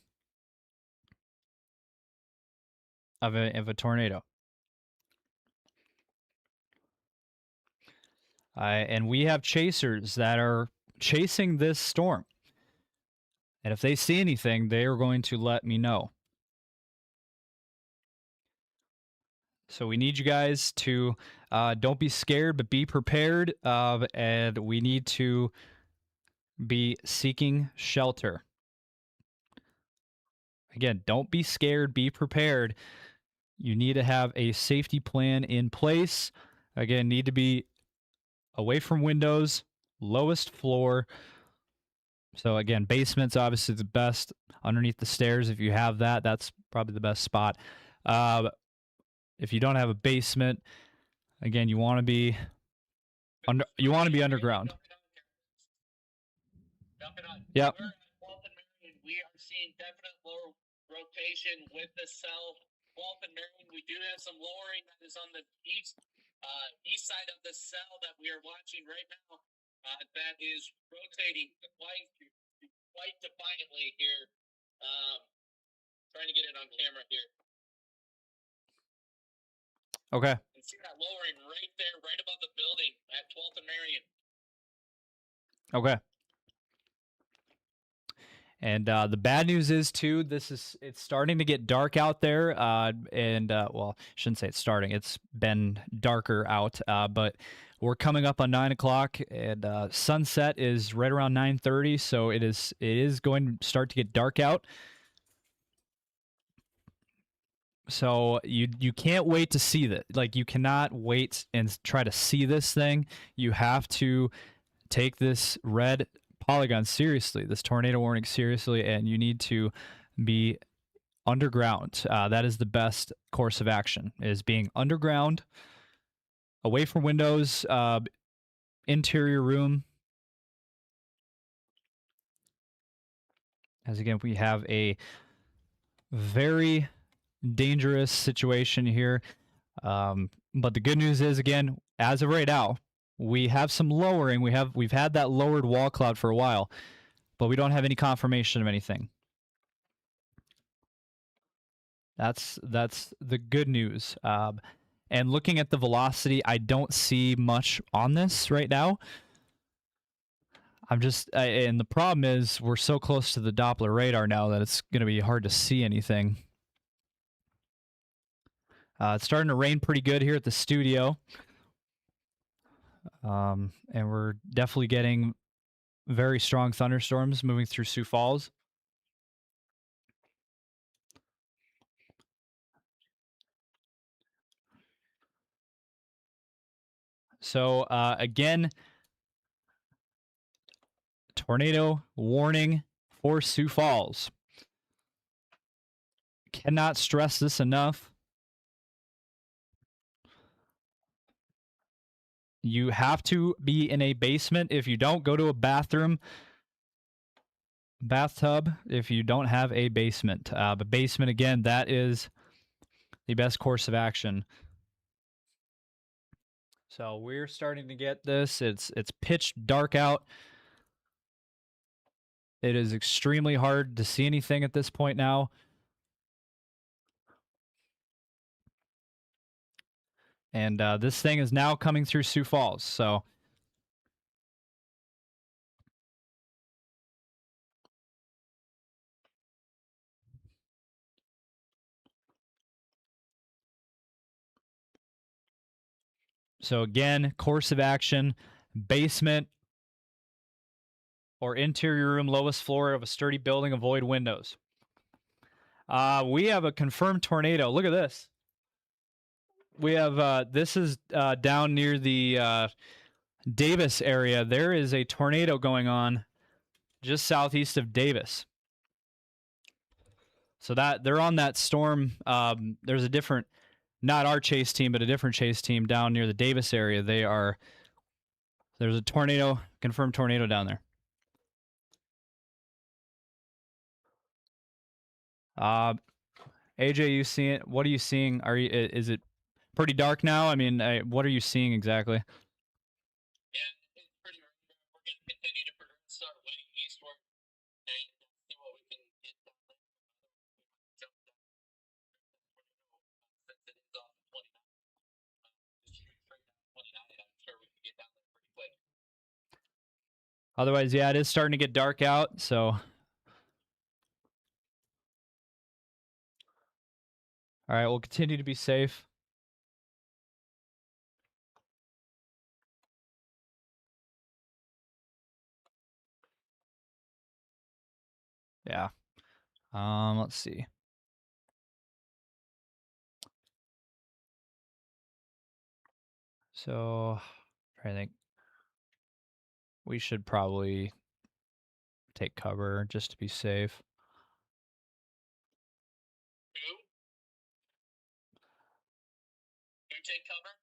of a tornado. And we have chasers that are chasing this storm. And if they see anything, they are going to let me know. So we need you guys to don't be scared, but be prepared. And we need to be seeking shelter. Again, don't be scared, be prepared. You need to have a safety plan in place. Again, need to be away from windows, lowest floor. So again, basement's obviously the best. Underneath the stairs, if you have that, that's probably the best spot. If you don't have a basement, again, you want to be underground. Yep. We are seeing definite lower rotation with the cell. 12th and Marion, we do have some lowering that is on the east side of the cell that we are watching right now. That is rotating quite defiantly here. Trying to get it on camera here. Okay. You see that lowering right there, right above the building at 12th and Marion. Okay. And the bad news is too, it's starting to get dark out there. Well, I shouldn't say it's starting. It's been darker out, but we're coming up on 9 o'clock, and sunset is right around 9:30. So it is going to start to get dark out. So you can't wait to see that. Like, you cannot wait and try to see this thing. You have to take this red polygon seriously, this tornado warning seriously, and you need to be underground. That is the best course of action, is being underground, away from windows, interior room. As again, we have a very dangerous situation here. But the good news is, again, as of right now, we have some lowering. We've had that lowered wall cloud for a while, but we don't have any confirmation of anything. That's the good news. And looking at the velocity, I don't see much on this right now. And the problem is we're so close to the Doppler radar now that it's going to be hard to see anything. It's starting to rain pretty good here at the studio. And we're definitely getting very strong thunderstorms moving through Sioux Falls. So again, tornado warning for Sioux Falls. Cannot stress this enough. You have to be in a basement. If you don't, go to a bathtub if you don't have a basement. But basement, again, that is the best course of action. So we're starting to get this. It's pitch dark out. It is extremely hard to see anything at this point now. And this thing is now coming through Sioux Falls. So again, course of action, basement or interior room, lowest floor of a sturdy building, avoid windows. We have a confirmed tornado. Look at this. We have, this is down near the Davis area. There is a tornado going on just southeast of Davis. So that they're on that storm. There's a different, not our chase team, but a different chase team down near the Davis area. There's a tornado, confirmed tornado down there. AJ, you see it? What are you seeing? Is it pretty dark now? I mean, what are you seeing exactly? Yeah, it's pretty rough. We're going to continue to progress our way eastward and see what we can get done. We might jump down since it is on 29. Just shoot straight down 29. I'm sure we can get down there pretty quick. Otherwise, yeah, it is starting to get dark out, so. All right, we'll continue to be safe. Yeah. Let's see. So, I think we should probably take cover just to be safe. You take cover?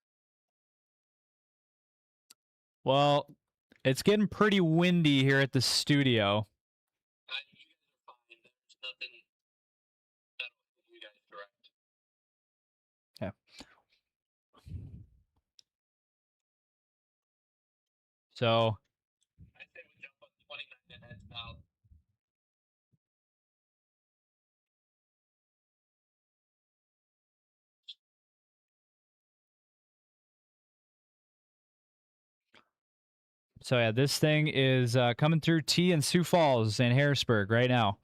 Well, it's getting pretty windy here at the studio. You guys are fine. There's nothing that'll hold you guys direct. Yeah. So. I say we jump on 29 and head south. So yeah, this thing is coming through T and Sioux Falls and Harrisburg right now.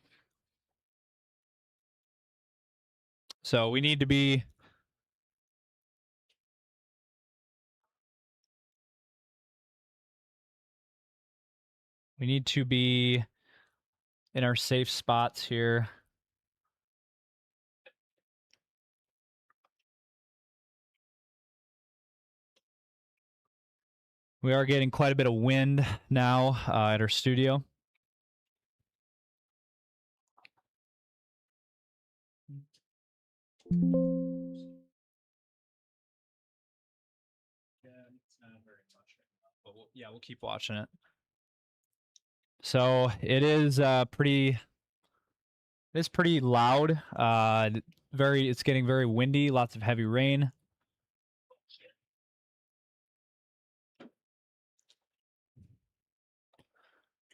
So we need to be in our safe spots here. We are getting quite a bit of wind now at our studio. But we'll keep watching it. So it is pretty. It's pretty loud. It's getting very windy. Lots of heavy rain.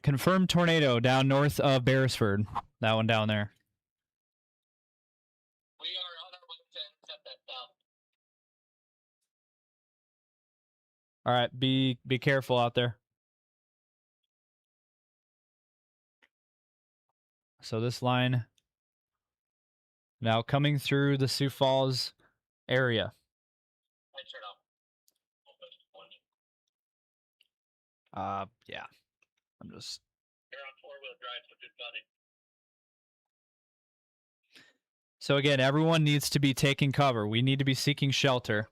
Confirmed tornado down north of Beresford. That one down there. We are on our way to intercept that down. All right, be careful out there. So this line now coming through the Sioux Falls area. Yeah. I'm just. You're on 4-wheel drive, so just got it. So again, everyone needs to be taking cover. We need to be seeking shelter.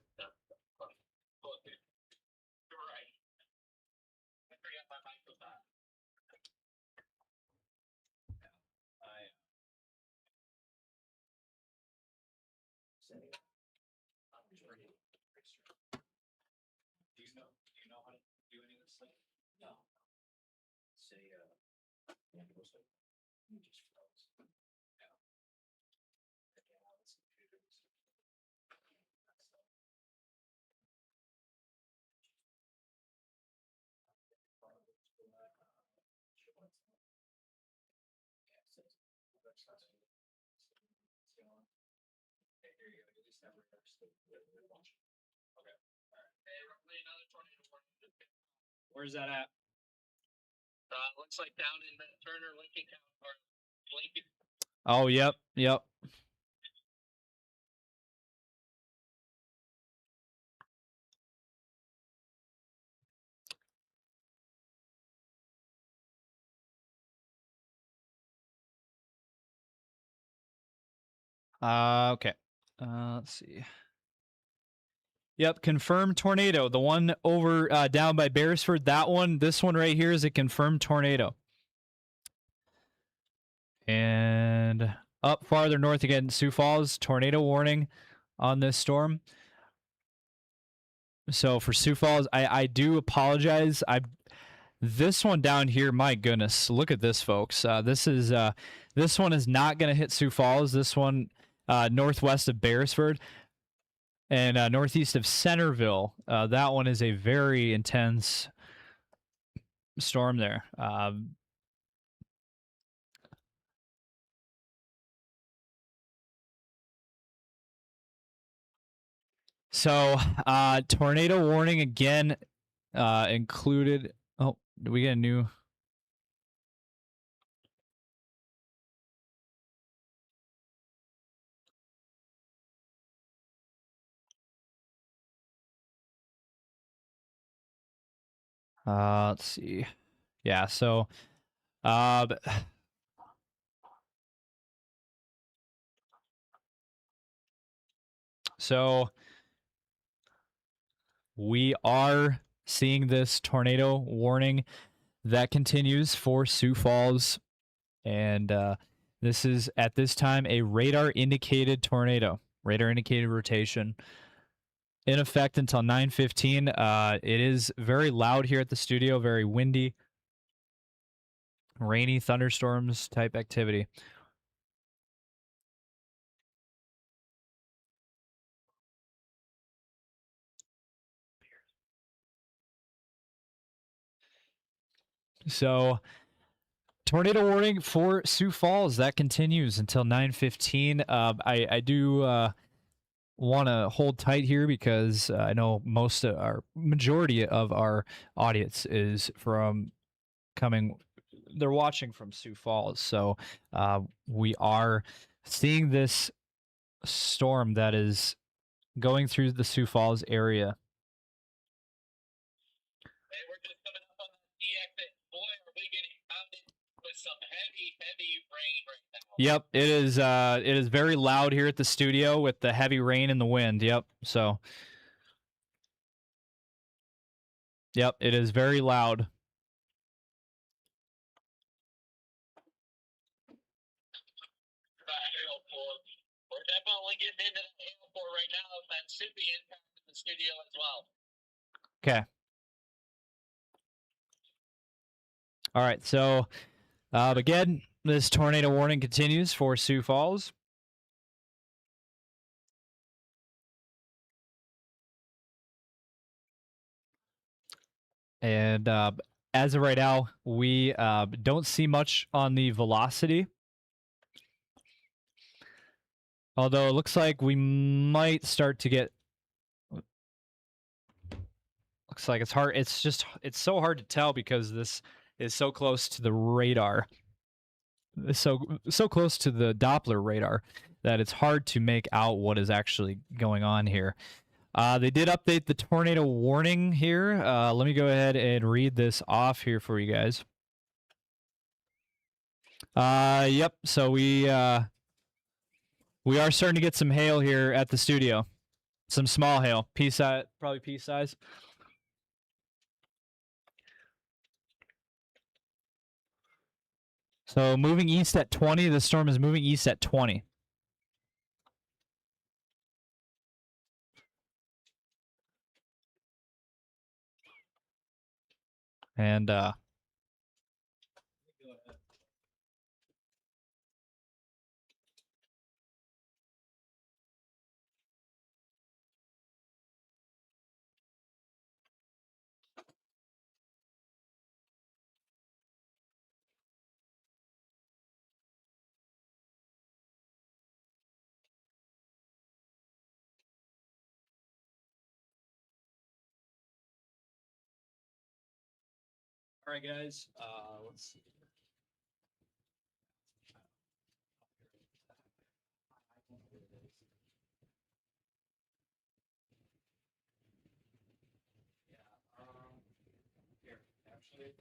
Where's that at? Looks like down in Turner, Lincoln County, or Lincoln. Oh, yep. Okay. Let's see. Yep, confirmed tornado. The one over down by Beresford, that one, this one right here is a confirmed tornado. And up farther north again, Sioux Falls, tornado warning on this storm. So for Sioux Falls, I do apologize. This one down here, my goodness, look at this, folks. This one is not going to hit Sioux Falls. This one northwest of Beresford and northeast of Centerville. That one is a very intense storm there. So tornado warning again included. Oh, did we get a new? Let's see. Yeah, so so we are seeing this tornado warning that continues for Sioux Falls, and this is at this time a radar indicated tornado, radar indicated rotation. In effect until 9:15. It is very loud here at the studio, very windy, rainy thunderstorms type activity. So tornado warning for Sioux Falls that continues until 9:15. I do want to hold tight here because I know most of our majority of our audience is they're watching from Sioux Falls. So we are seeing this storm that is going through the Sioux Falls area. Hey, we're just coming up on the exit. Boy, are we getting pounded with some heavy rain right now. Yep, it is very loud here at the studio with the heavy rain and the wind. Yep. So Yep, it is very loud. We're definitely getting into the hail for right now. That should be impacting the studio as well. Okay. All right, so again, this tornado warning continues for Sioux Falls. And as of right now, we don't see much on the velocity. Although it looks like we might start to get. Looks like it's hard. It's so hard to tell because this is so close to the radar. So close to the Doppler radar that it's hard to make out what is actually going on here. They did update the tornado warning here. Let me go ahead and read this off here for you guys. Yep. So we are starting to get some hail here at the studio. Some small hail, pea size, probably pea size. So moving east at 20. The storm is moving east at 20. And all right, guys. Let's see. Here, actually,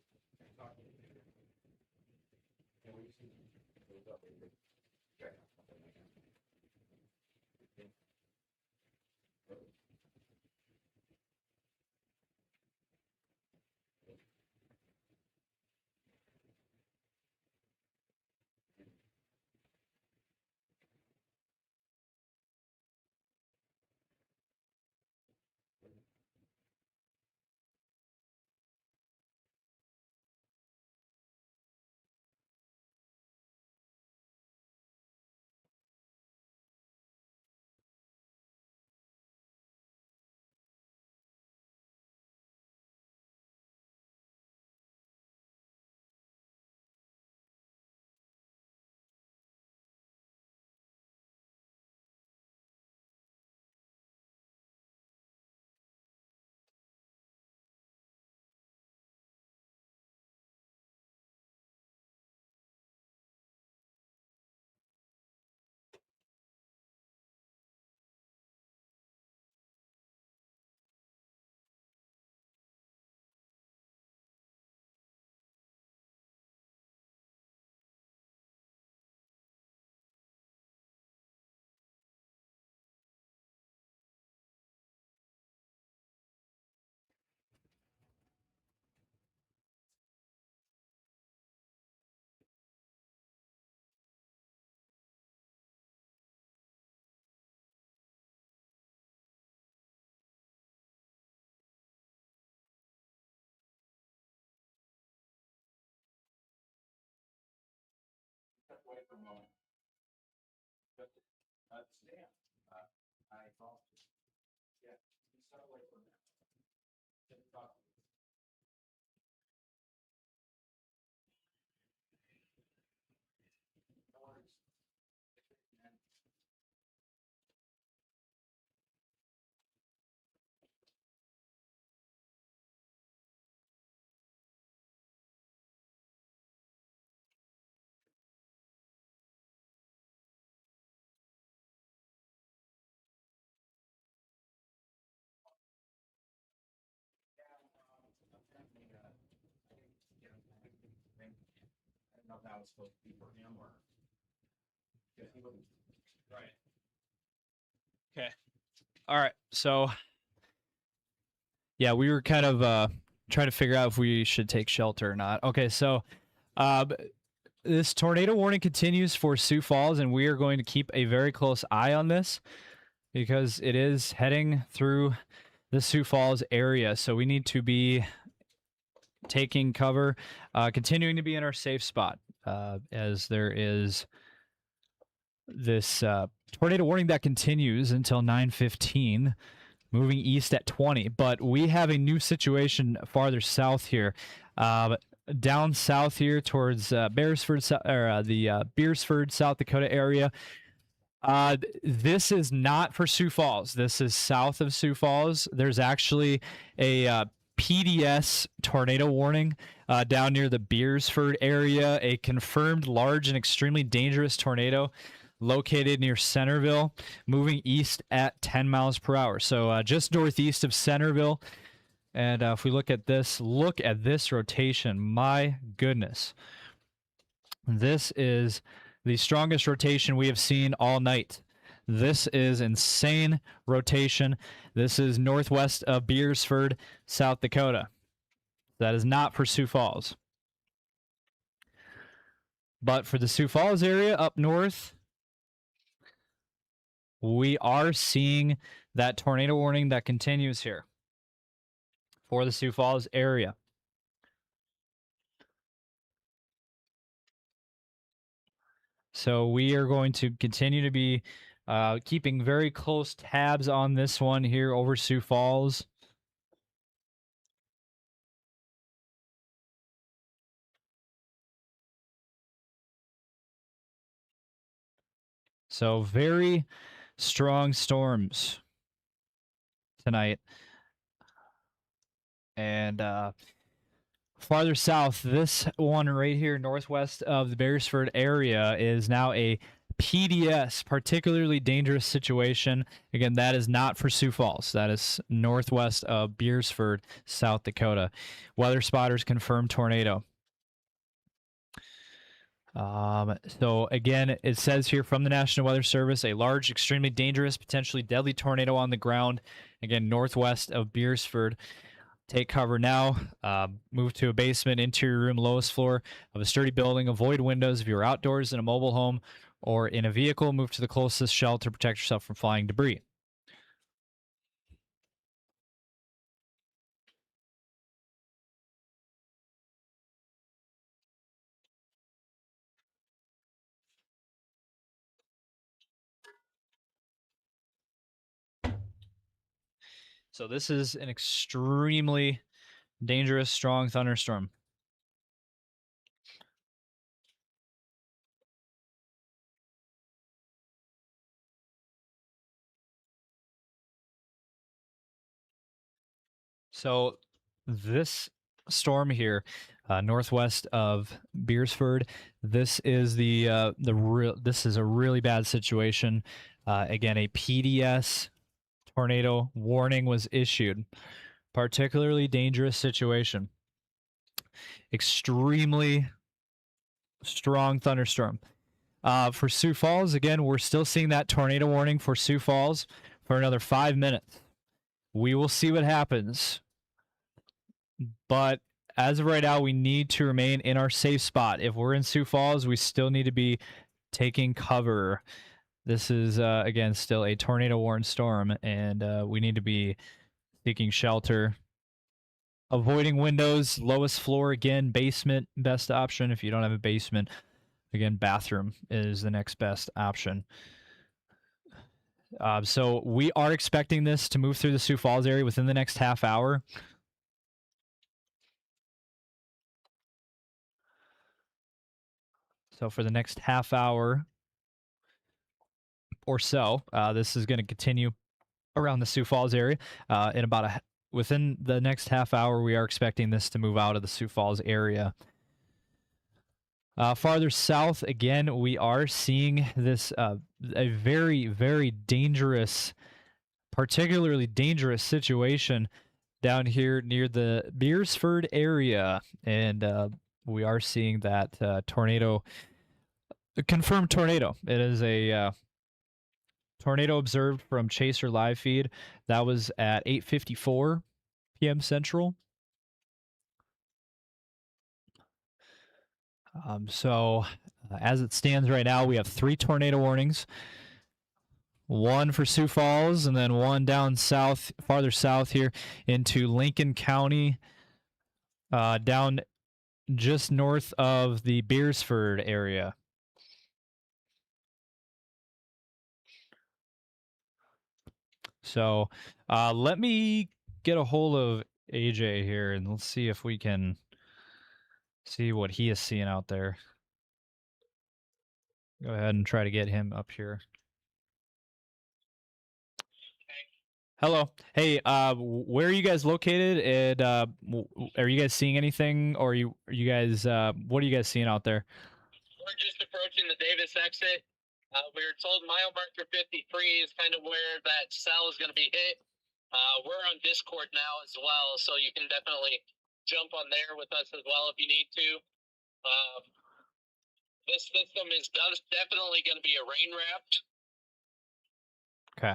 wait for a moment. Stan, I thought, yeah, you start away from that. I don't know if that was supposed to be for him or because he wouldn't. Right. Okay. All right. So yeah, we were kind of try to figure out if we should take shelter or not. Okay, so this tornado warning continues for Sioux Falls, and we are going to keep a very close eye on this because it is heading through the Sioux Falls area. So we need to be taking cover, continuing to be in our safe spot as there is this tornado warning that continues until 9:15. Moving east at 20, but we have a new situation farther south here. Down south here towards Beresford, or the Beresford, South Dakota area. This is not for Sioux Falls. This is south of Sioux Falls. There's actually a PDS tornado warning down near the Beresford area, a confirmed large and extremely dangerous tornado located near Centerville, moving east at 10 miles per hour. So just northeast of Centerville. And if we look at this rotation. My goodness. This is the strongest rotation we have seen all night. This is insane rotation. This is northwest of Beresford, South Dakota. That is not for Sioux Falls. But for the Sioux Falls area up north, we are seeing that tornado warning that continues here for the Sioux Falls area. So we are going to continue to be keeping very close tabs on this one here over Sioux Falls. So very strong storms tonight. And farther south, this one right here, northwest of the Beresford area, is now a PDS, particularly dangerous situation. Again, that is not for Sioux Falls. That is northwest of Beresford, South Dakota. Weather spotters confirm tornado. So again, it says here from the National Weather Service, a large, extremely dangerous, potentially deadly tornado on the ground. Again, northwest of Beresford. Take cover now. Move to a basement, interior room, lowest floor of a sturdy building. Avoid windows if you're outdoors in a mobile home or in a vehicle. Move to the closest shelter to protect yourself from flying debris. So this is an extremely dangerous, strong thunderstorm. So this storm here, northwest of Beresford, this is this is a really bad situation. Again, a PDS tornado warning was issued. Particularly dangerous situation. Extremely strong thunderstorm. For Sioux Falls, again, we're still seeing that tornado warning for Sioux Falls for another 5 minutes. We will see what happens. But as of right now, we need to remain in our safe spot. If we're in Sioux Falls, we still need to be taking cover. This is, again, still a tornado warned storm, and we need to be seeking shelter. Avoiding windows, lowest floor, again, basement, best option. If you don't have a basement, again, bathroom is the next best option. So we are expecting this to move through the Sioux Falls area within the next half hour. So for the next half hour or so, this is going to continue around the Sioux Falls area. Within the next half hour, we are expecting this to move out of the Sioux Falls area. Farther south, again, we are seeing this a very, very dangerous, particularly dangerous situation down here near the Beresford area. And we are seeing that tornado, a confirmed tornado. It is a tornado observed from Chaser live feed. That was at 8:54 p.m. Central. So as it stands right now, we have 3 tornado warnings. One for Sioux Falls, and then one down south, farther south here into Lincoln County, down just north of the Beersford area. So let me get a hold of AJ here, and let's see if we can see what he is seeing out there. Go ahead and try to get him up here. Hello. Hey, where are you guys located? And are you guys seeing anything, or are you guys? What are you guys seeing out there? We're just approaching the Davis exit. We were told mile marker 53 is kind of where that cell is going to be hit. We're on Discord now as well, so you can definitely jump on there with us as well if you need to. This system is definitely going to be a rain wrapped. Okay.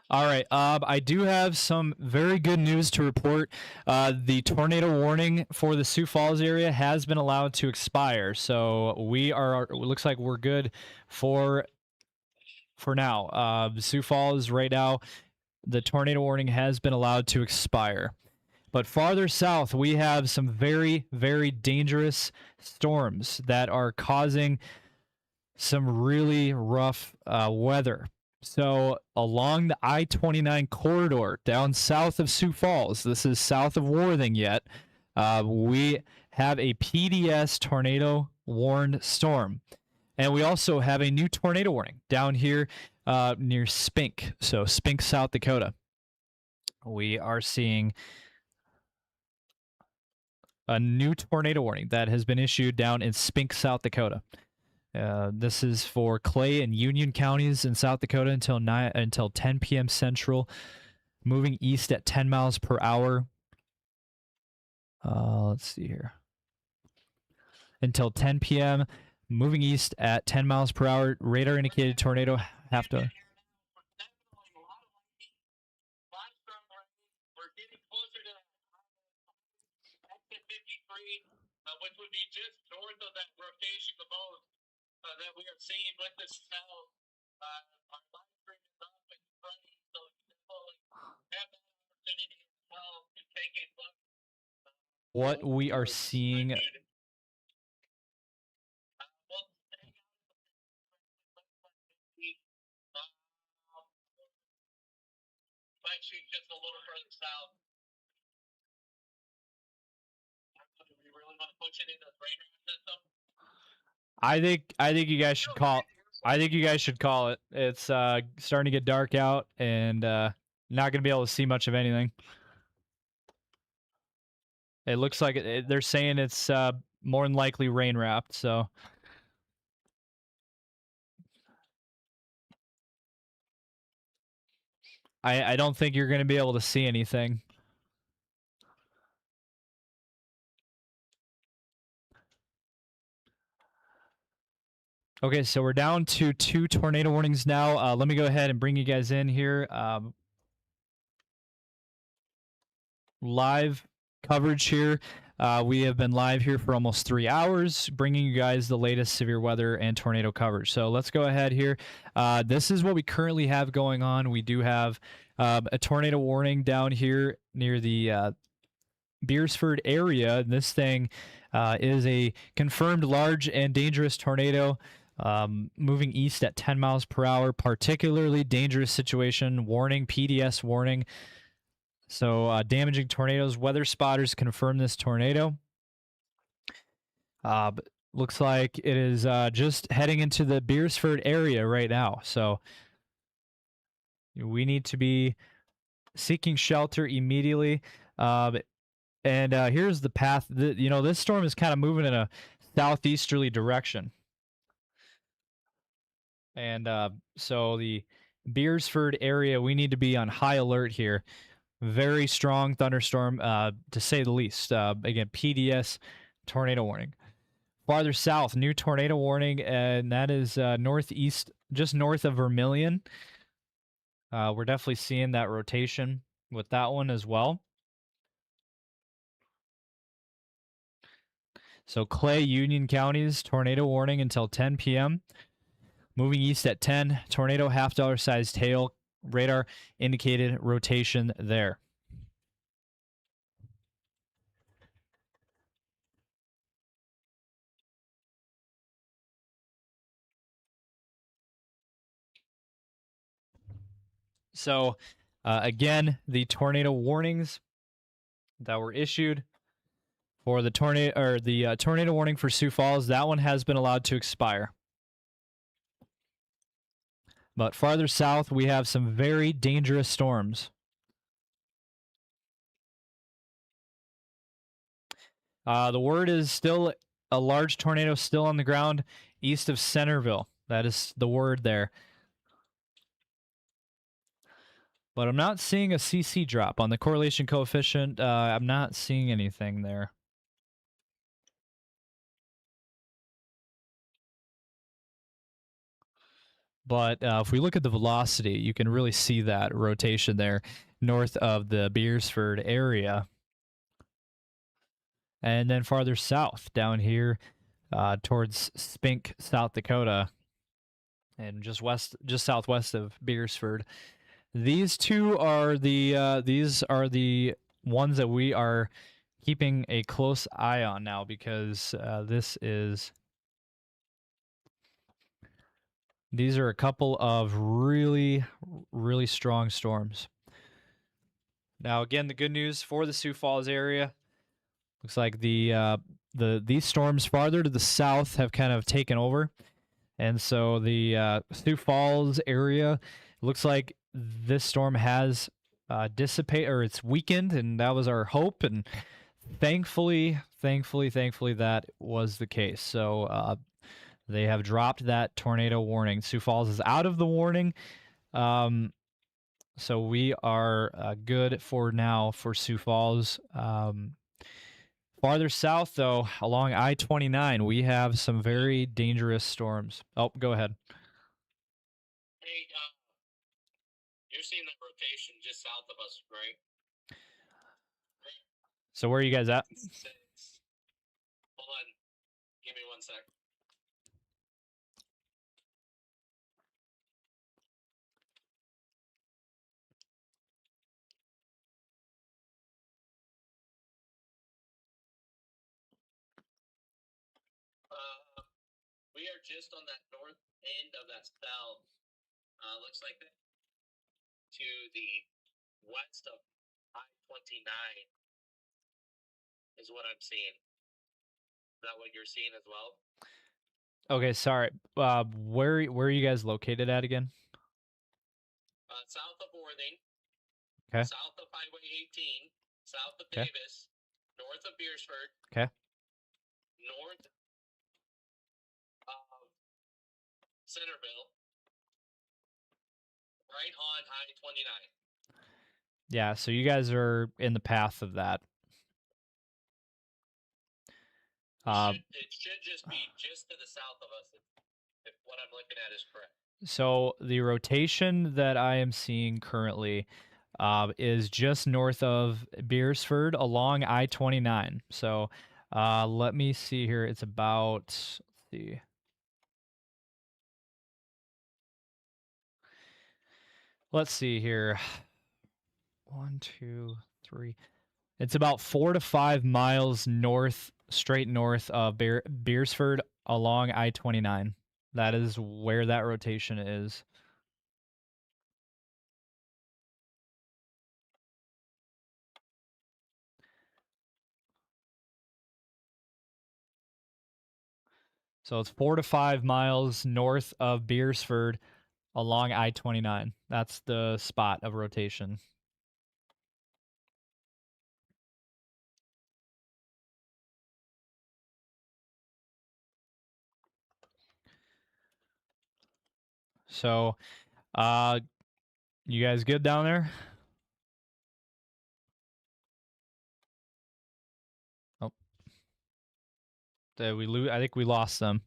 All right. I do have some very good news to report. The tornado warning for the Sioux Falls area has been allowed to expire, so we are. It looks like we're good for now. Sioux Falls right now, the tornado warning has been allowed to expire. But farther south, we have some very, very dangerous storms that are causing some really rough weather. So along the I-29 corridor down south of Sioux Falls, this is south of Worthing yet, we have a PDS tornado warned storm. And we also have a new tornado warning down here near Spink, so Spink, South Dakota. We are seeing a new tornado warning that has been issued down in Spink, South Dakota. This is for Clay and Union counties in South Dakota until 10 p.m. Central, moving east at 10 miles per hour. Let's see here. Until 10 p.m., moving east at 10 miles per hour. Radar indicated tornado have to. We're getting closer to exit 53, which would be just north of that rotation the most that we are seeing with this cell. Our live stream is up and running, so definitely have that opportunity as well to take a look. What we are seeing. Might shoot just a little further south. Do we really want to push it into the radar system? I think you guys should call. I think you guys should call it. It's starting to get dark out, and not going to be able to see much of anything. It looks like they're saying it's more than likely rain wrapped. So. I don't think you're going to be able to see anything. Okay, so we're down to 2 tornado warnings now. Let me go ahead and bring you guys in here. Live coverage here. We have been live here for almost 3 hours, bringing you guys the latest severe weather and tornado coverage. So let's go ahead here. This is what we currently have going on. We do have a tornado warning down here near the Beersford area. And this thing is a confirmed large and dangerous tornado moving east at 10 miles per hour. Particularly dangerous situation. Warning, PDS warning. So damaging tornadoes. Weather spotters confirm this tornado. Looks like it is just heading into the Beersford area right now. So we need to be seeking shelter immediately. And here's the path. This storm is kind of moving in a southeasterly direction. And so the Beersford area, we need to be on high alert here. Very strong thunderstorm, to say the least. Again, PDS tornado warning. Farther south, new tornado warning, and that is northeast, just north of Vermilion. We're definitely seeing that rotation with that one as well. So Clay, Union counties, tornado warning until 10 p.m. Moving east at 10, tornado half-dollar sized hail, radar indicated rotation there. So, again, the tornado warnings that were issued for the tornado or the tornado warning for Sioux Falls, that one has been allowed to expire. But farther south, we have some very dangerous storms. The word is still a large tornado still on the ground east of Centerville. That is the word there. But I'm not seeing a CC drop on the correlation coefficient. I'm not seeing anything there. But if we look at the velocity, you can really see that rotation there north of the Beersford area. And then farther south down here towards Spink, South Dakota, and just southwest of Beersford. These two are the ones that we are keeping a close eye on now because these are a couple of really, really strong storms. Now, again, the good news for the Sioux Falls area looks like these storms farther to the south have kind of taken over, and so the Sioux Falls area looks like this storm has dissipated or it's weakened, and that was our hope, and thankfully, that was the case. So they have dropped that tornado warning. Sioux Falls is out of the warning. So we are good for now for Sioux Falls. Farther south, though, along I-29, we have some very dangerous storms. Oh, go ahead. Hey, you're seeing that rotation just south of us, right? So where are you guys at? Hold on. Give me 1 sec. We are just on that north end of that cell. Looks like that to the west of I-29 is what I'm seeing. Is that what you're seeing as well? Okay, sorry. Where are you guys located at again? South of Worthing. Okay. South of Highway 18. South of Davis. North of Beersford. Okay. North of Centerville. Right on I-29. Yeah, so you guys are in the path of that. It should just be just to the south of us if what I'm looking at is correct. So the rotation that I am seeing currently is just north of Beersford along I-29. So let me see here. It's about, let's see. Let's see here. 1, 2, 3. It's about 4 to 5 miles north, straight north of Beersford along I-29. That is where that rotation is. So it's 4 to 5 miles north of Beersford along I-29. That's the spot of rotation. So, you guys good down there? Oh, did we lose? I think we lost them.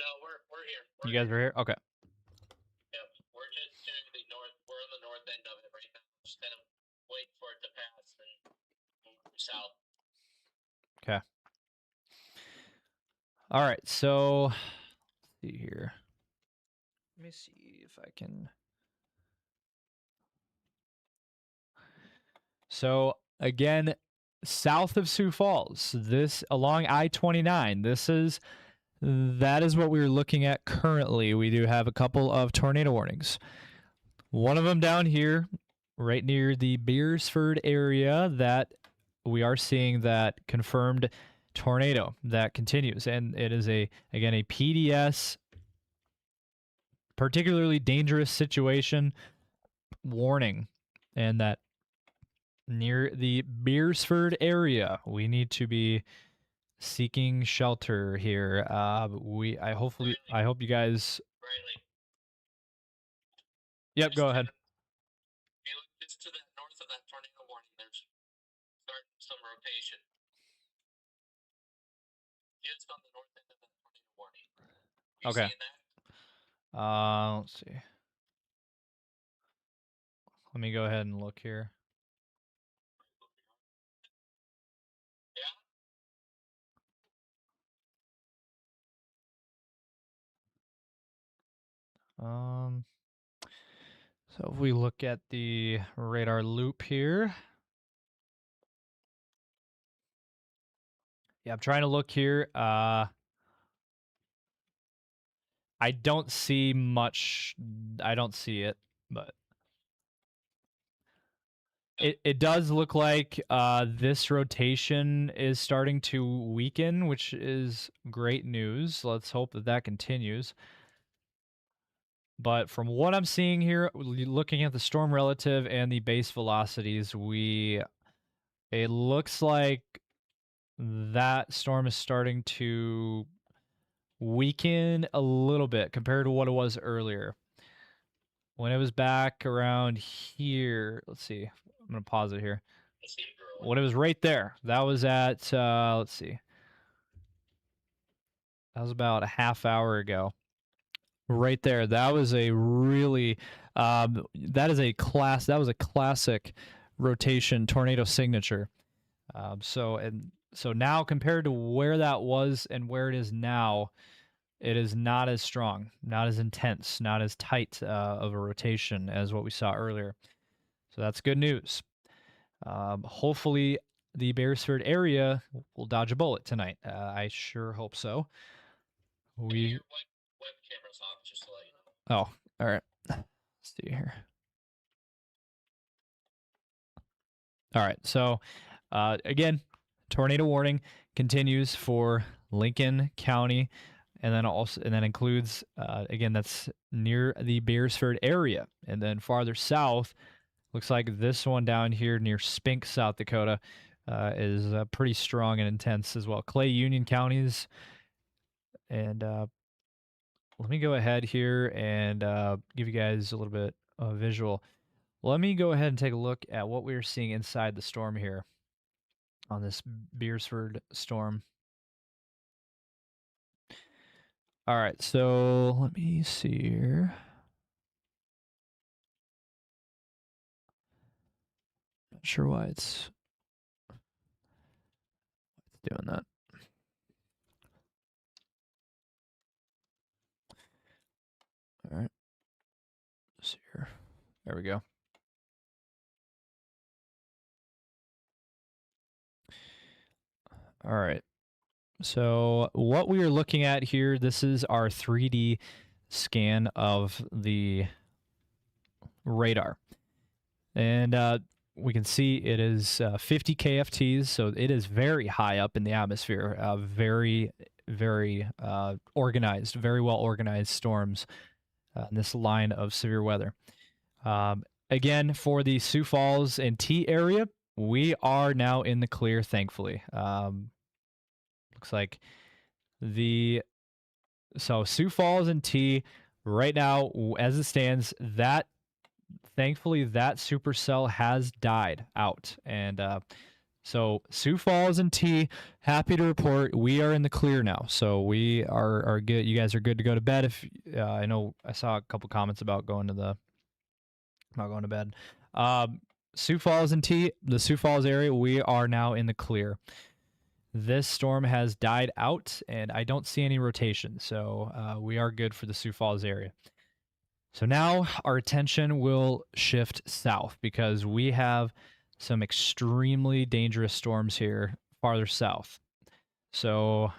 No, we're here. You guys are here? Okay. Yeah, we're just to the north. We're on the north end of it right now. Just kind of wait for it to pass and move south. Okay. All right. So, let's see here. Let me see if I can. So again, south of Sioux Falls, this along I-29, that is what we're looking at currently. We do have a couple of tornado warnings. One of them down here, right near the Beersford area, that we are seeing that confirmed tornado that continues, and it is again a PDS, particularly dangerous situation warning, and that near the Beersford area, we need to be seeking shelter here. I hope you guys. Riley. Yep, go ahead. If you look just to the north of that tornado warning, there's starting some rotation. Just on the north end of that tornado warning. You Okay. seeing that? Let's see. Let me go ahead and look here. So if we look at the radar loop here. Yeah, I'm trying to look here. I don't see much. I don't see it, but it does look like this rotation is starting to weaken, which is great news. Let's hope that that continues. But from what I'm seeing here, looking at the storm relative and the base velocities, it looks like that storm is starting to weaken a little bit compared to what it was earlier. When it was back around here, let's see. I'm going to pause it here. When it was right there, that was at, let's see. That was about a half hour ago. Right there. That was a really, that was a classic rotation tornado signature. So now compared to where that was and where it is now, it is not as strong, not as intense, not as tight of a rotation as what we saw earlier. So that's good news. Hopefully the Beresford area will dodge a bullet tonight. I sure hope so. Web camera's off, just to let you Oh, know. all right. Let's see here. All right. So again, tornado warning continues for Lincoln County, and then includes again, that's near the Beresford area, and then farther south, looks like this one down here near Spink, South Dakota, is pretty strong and intense as well. Clay, Union counties, and let me go ahead here and give you guys a little bit of visual. Let me go ahead and take a look at what we're seeing inside the storm here on this Beresford storm. All right, so let me see here. Not sure why it's doing that. All right. Let's see here. There we go. All right. So what we are looking at here, this is our 3D scan of the radar. And we can see it is 50 KFTs, so it is very high up in the atmosphere. Very, very organized, very well organized storms in this line of severe weather. Again, for the Sioux Falls and T area, we are now in the clear, thankfully. Looks like so Sioux Falls and T right now, as it stands, thankfully that supercell has died out, and so Sioux Falls and T, happy to report we are in the clear now. So we are good. You guys are good to go to bed. If I know I saw a couple comments about going to bed. Sioux Falls and the Sioux Falls area, we are now in the clear. This storm has died out, and I don't see any rotation, so we are good for the Sioux Falls area. So now our attention will shift south because we have some extremely dangerous storms here farther south. So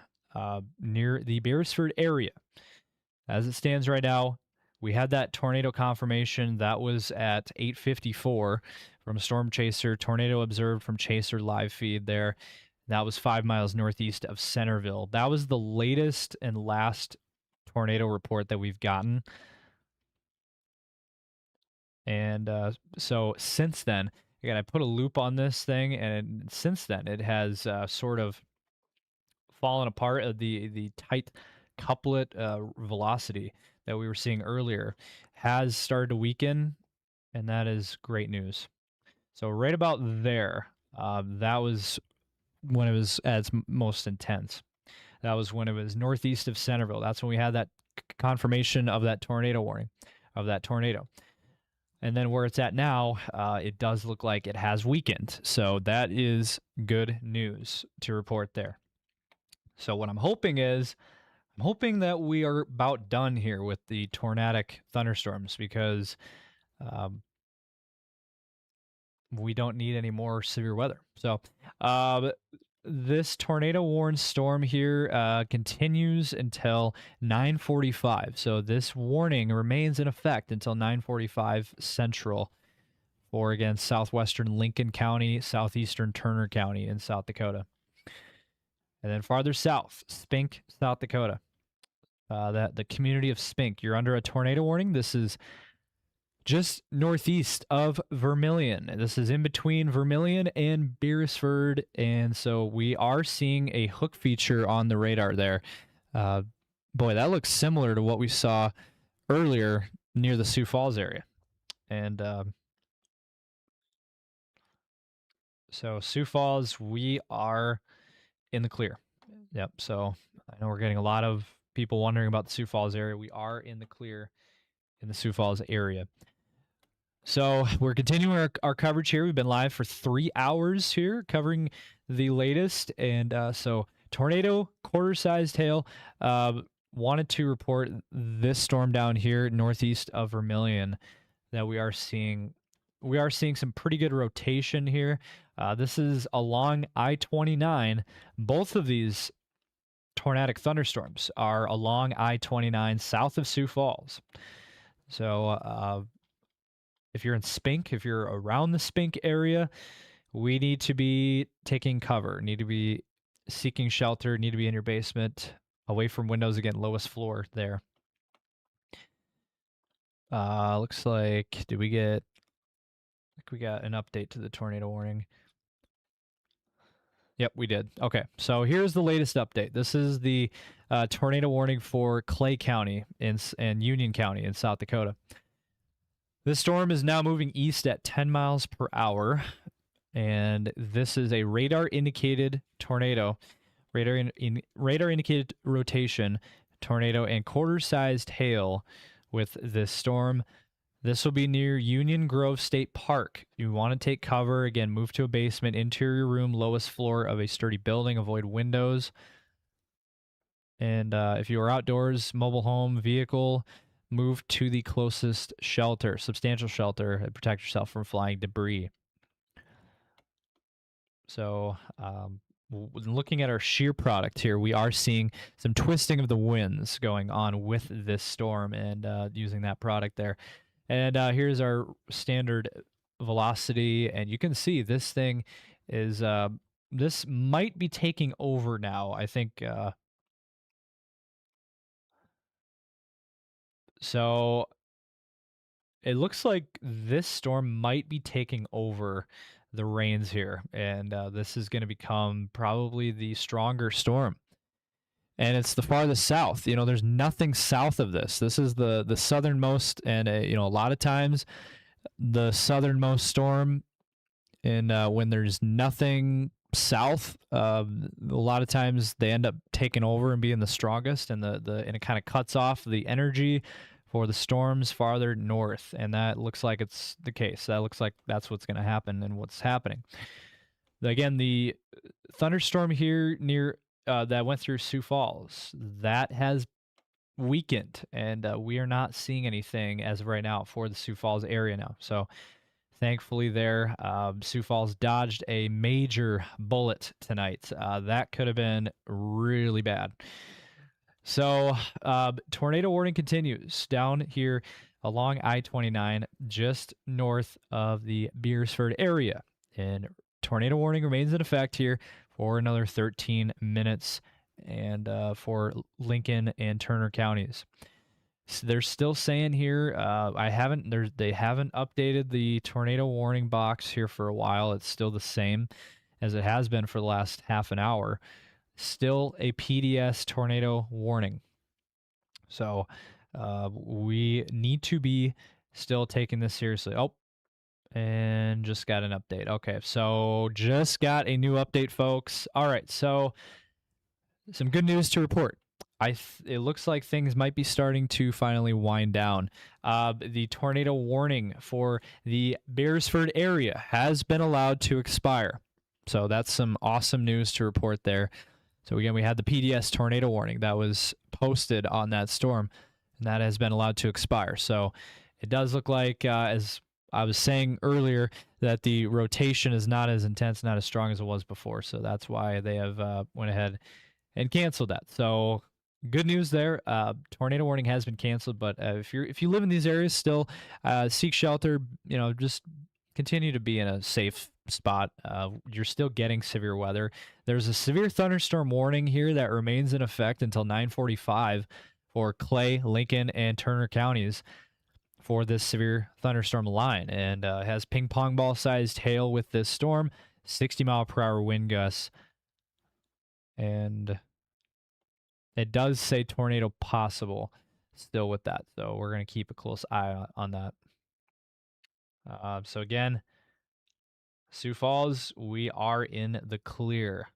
near the Beresford area, as it stands right now, we had that tornado confirmation that was at 8:54 from Storm Chaser. Tornado observed from Chaser live feed there. That was 5 miles northeast of Centerville. That was the latest and last tornado report that we've gotten. And so since then, again, I put a loop on this thing, and since then it has sort of fallen apart. The tight couplet velocity that we were seeing earlier has started to weaken, and that is great news. So right about there, that was when it was at its most intense. That was when it was northeast of Centerville. That's when we had that confirmation of that tornado warning, of that tornado. And then where it's at now, it does look like it has weakened. So that is good news to report there. So what I'm hoping is, I'm hoping that we are about done here with the tornadic thunderstorms because we don't need any more severe weather. So this tornado warned storm here continues until 9:45. So this warning remains in effect until 9:45 Central for, again, southwestern Lincoln County, southeastern Turner County in South Dakota. And then farther south, Spink, South Dakota. The community of Spink, you're under a tornado warning. This is just northeast of Vermilion. This is in between Vermilion and Beresford, and so we are seeing a hook feature on the radar there. Boy, that looks similar to what we saw earlier near the Sioux Falls area. And so Sioux Falls, we are in the clear. Yep, so I know we're getting a lot of people wondering about the Sioux Falls area. We are in the clear in the Sioux Falls area. So we're continuing our coverage here. We've been live for 3 hours here covering the latest. And so tornado, quarter-sized hail. Wanted to report this storm down here northeast of Vermilion that we are seeing. We are seeing some pretty good rotation here. This is along I-29. Both of these tornadic thunderstorms are along I-29 south of Sioux Falls. So if you're in Spink, if you're around the Spink area, we need to be taking cover, need to be seeking shelter, need to be in your basement, away from windows, again, lowest floor there. Looks like, we got an update to the tornado warning. Yep, we did. Okay, so here's the latest update. This is the tornado warning for Clay County and Union County in South Dakota. This storm is now moving east at 10 miles per hour, and this is a radar-indicated tornado, radar-indicated rotation tornado, and quarter-sized hail with this storm. This will be near Union Grove State Park. You want to take cover. Again, move to a basement, interior room, lowest floor of a sturdy building. Avoid windows. And if you are outdoors, mobile home, vehicle, move to the closest shelter, substantial shelter, and protect yourself from flying debris. So looking at our shear product here, we are seeing some twisting of the winds going on with this storm and using that product there. And here's our standard velocity, and you can see this thing is, this might be taking over now. I think, so it looks like this storm might be taking over the reins here, and this is going to become probably the stronger storm. And it's the farthest south. You know, there's nothing south of this. This is the southernmost, and you know, a lot of times the southernmost storm, and when there's nothing south, a lot of times they end up taking over and being the strongest, and and it kind of cuts off the energy for the storms farther north, and that looks like it's the case. That looks like that's what's going to happen and what's happening. Again, the thunderstorm here near that went through Sioux Falls, that has weakened, and we are not seeing anything as of right now for the Sioux Falls area now. So thankfully there, Sioux Falls dodged a major bullet tonight. That could have been really bad. So tornado warning continues down here along I-29 just north of the Beersford area, and tornado warning remains in effect here for another 13 minutes and for Lincoln and Turner counties. So they're still saying here, they haven't updated the tornado warning box here for a while. It's still the same as it has been for the last half an hour. Still a PDS tornado warning. So we need to be still taking this seriously. Oh, and just got an update. Okay, so just got a new update, folks. All right, so some good news to report. It looks like things might be starting to finally wind down. The tornado warning for the Beersford area has been allowed to expire. So that's some awesome news to report there. So again, we had the PDS tornado warning that was posted on that storm, and that has been allowed to expire. So it does look like, as I was saying earlier, that the rotation is not as intense, not as strong as it was before. So that's why they have went ahead and canceled that. So good news there. Tornado warning has been canceled, but if you live in these areas still, seek shelter. Just continue to be in a safe spot. You're still getting severe weather. There's a severe thunderstorm warning here that remains in effect until 9:45 for Clay, Lincoln, and Turner counties for this severe thunderstorm line, and has ping pong ball sized hail with this storm, 60-mile-per-hour wind gusts, and it does say tornado possible still with that. So we're going to keep a close eye on that. So again, Sioux Falls, we are in the clear.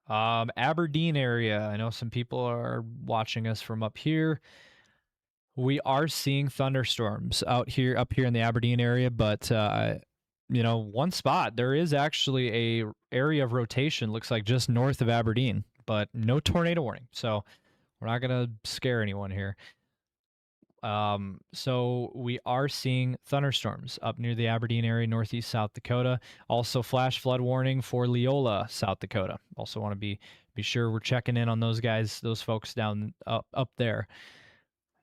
Aberdeen area, I know some people are watching us from up here. We are seeing thunderstorms up here in the Aberdeen area, but one spot there is actually a area of rotation, looks like just north of Aberdeen, but no tornado warning. So we're not going to scare anyone here. So we are seeing thunderstorms up near the Aberdeen area, northeast South Dakota. Also flash flood warning for Leola, South Dakota. Also want to be sure we're checking in on those guys, those folks down up there.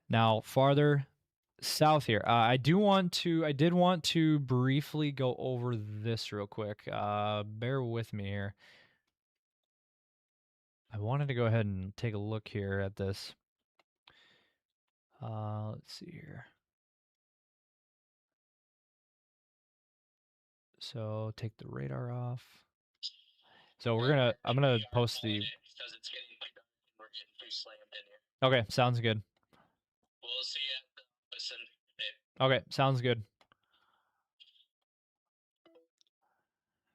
Now farther south here, I did want to briefly go over this real quick. Bear with me here. I wanted to go ahead and take a look here at this. Let's see here. So take the radar off. So I'm gonna post the. Because it's getting dark and we're getting too slammed in here. Okay, sounds good. We'll see you at the office Okay, sounds good.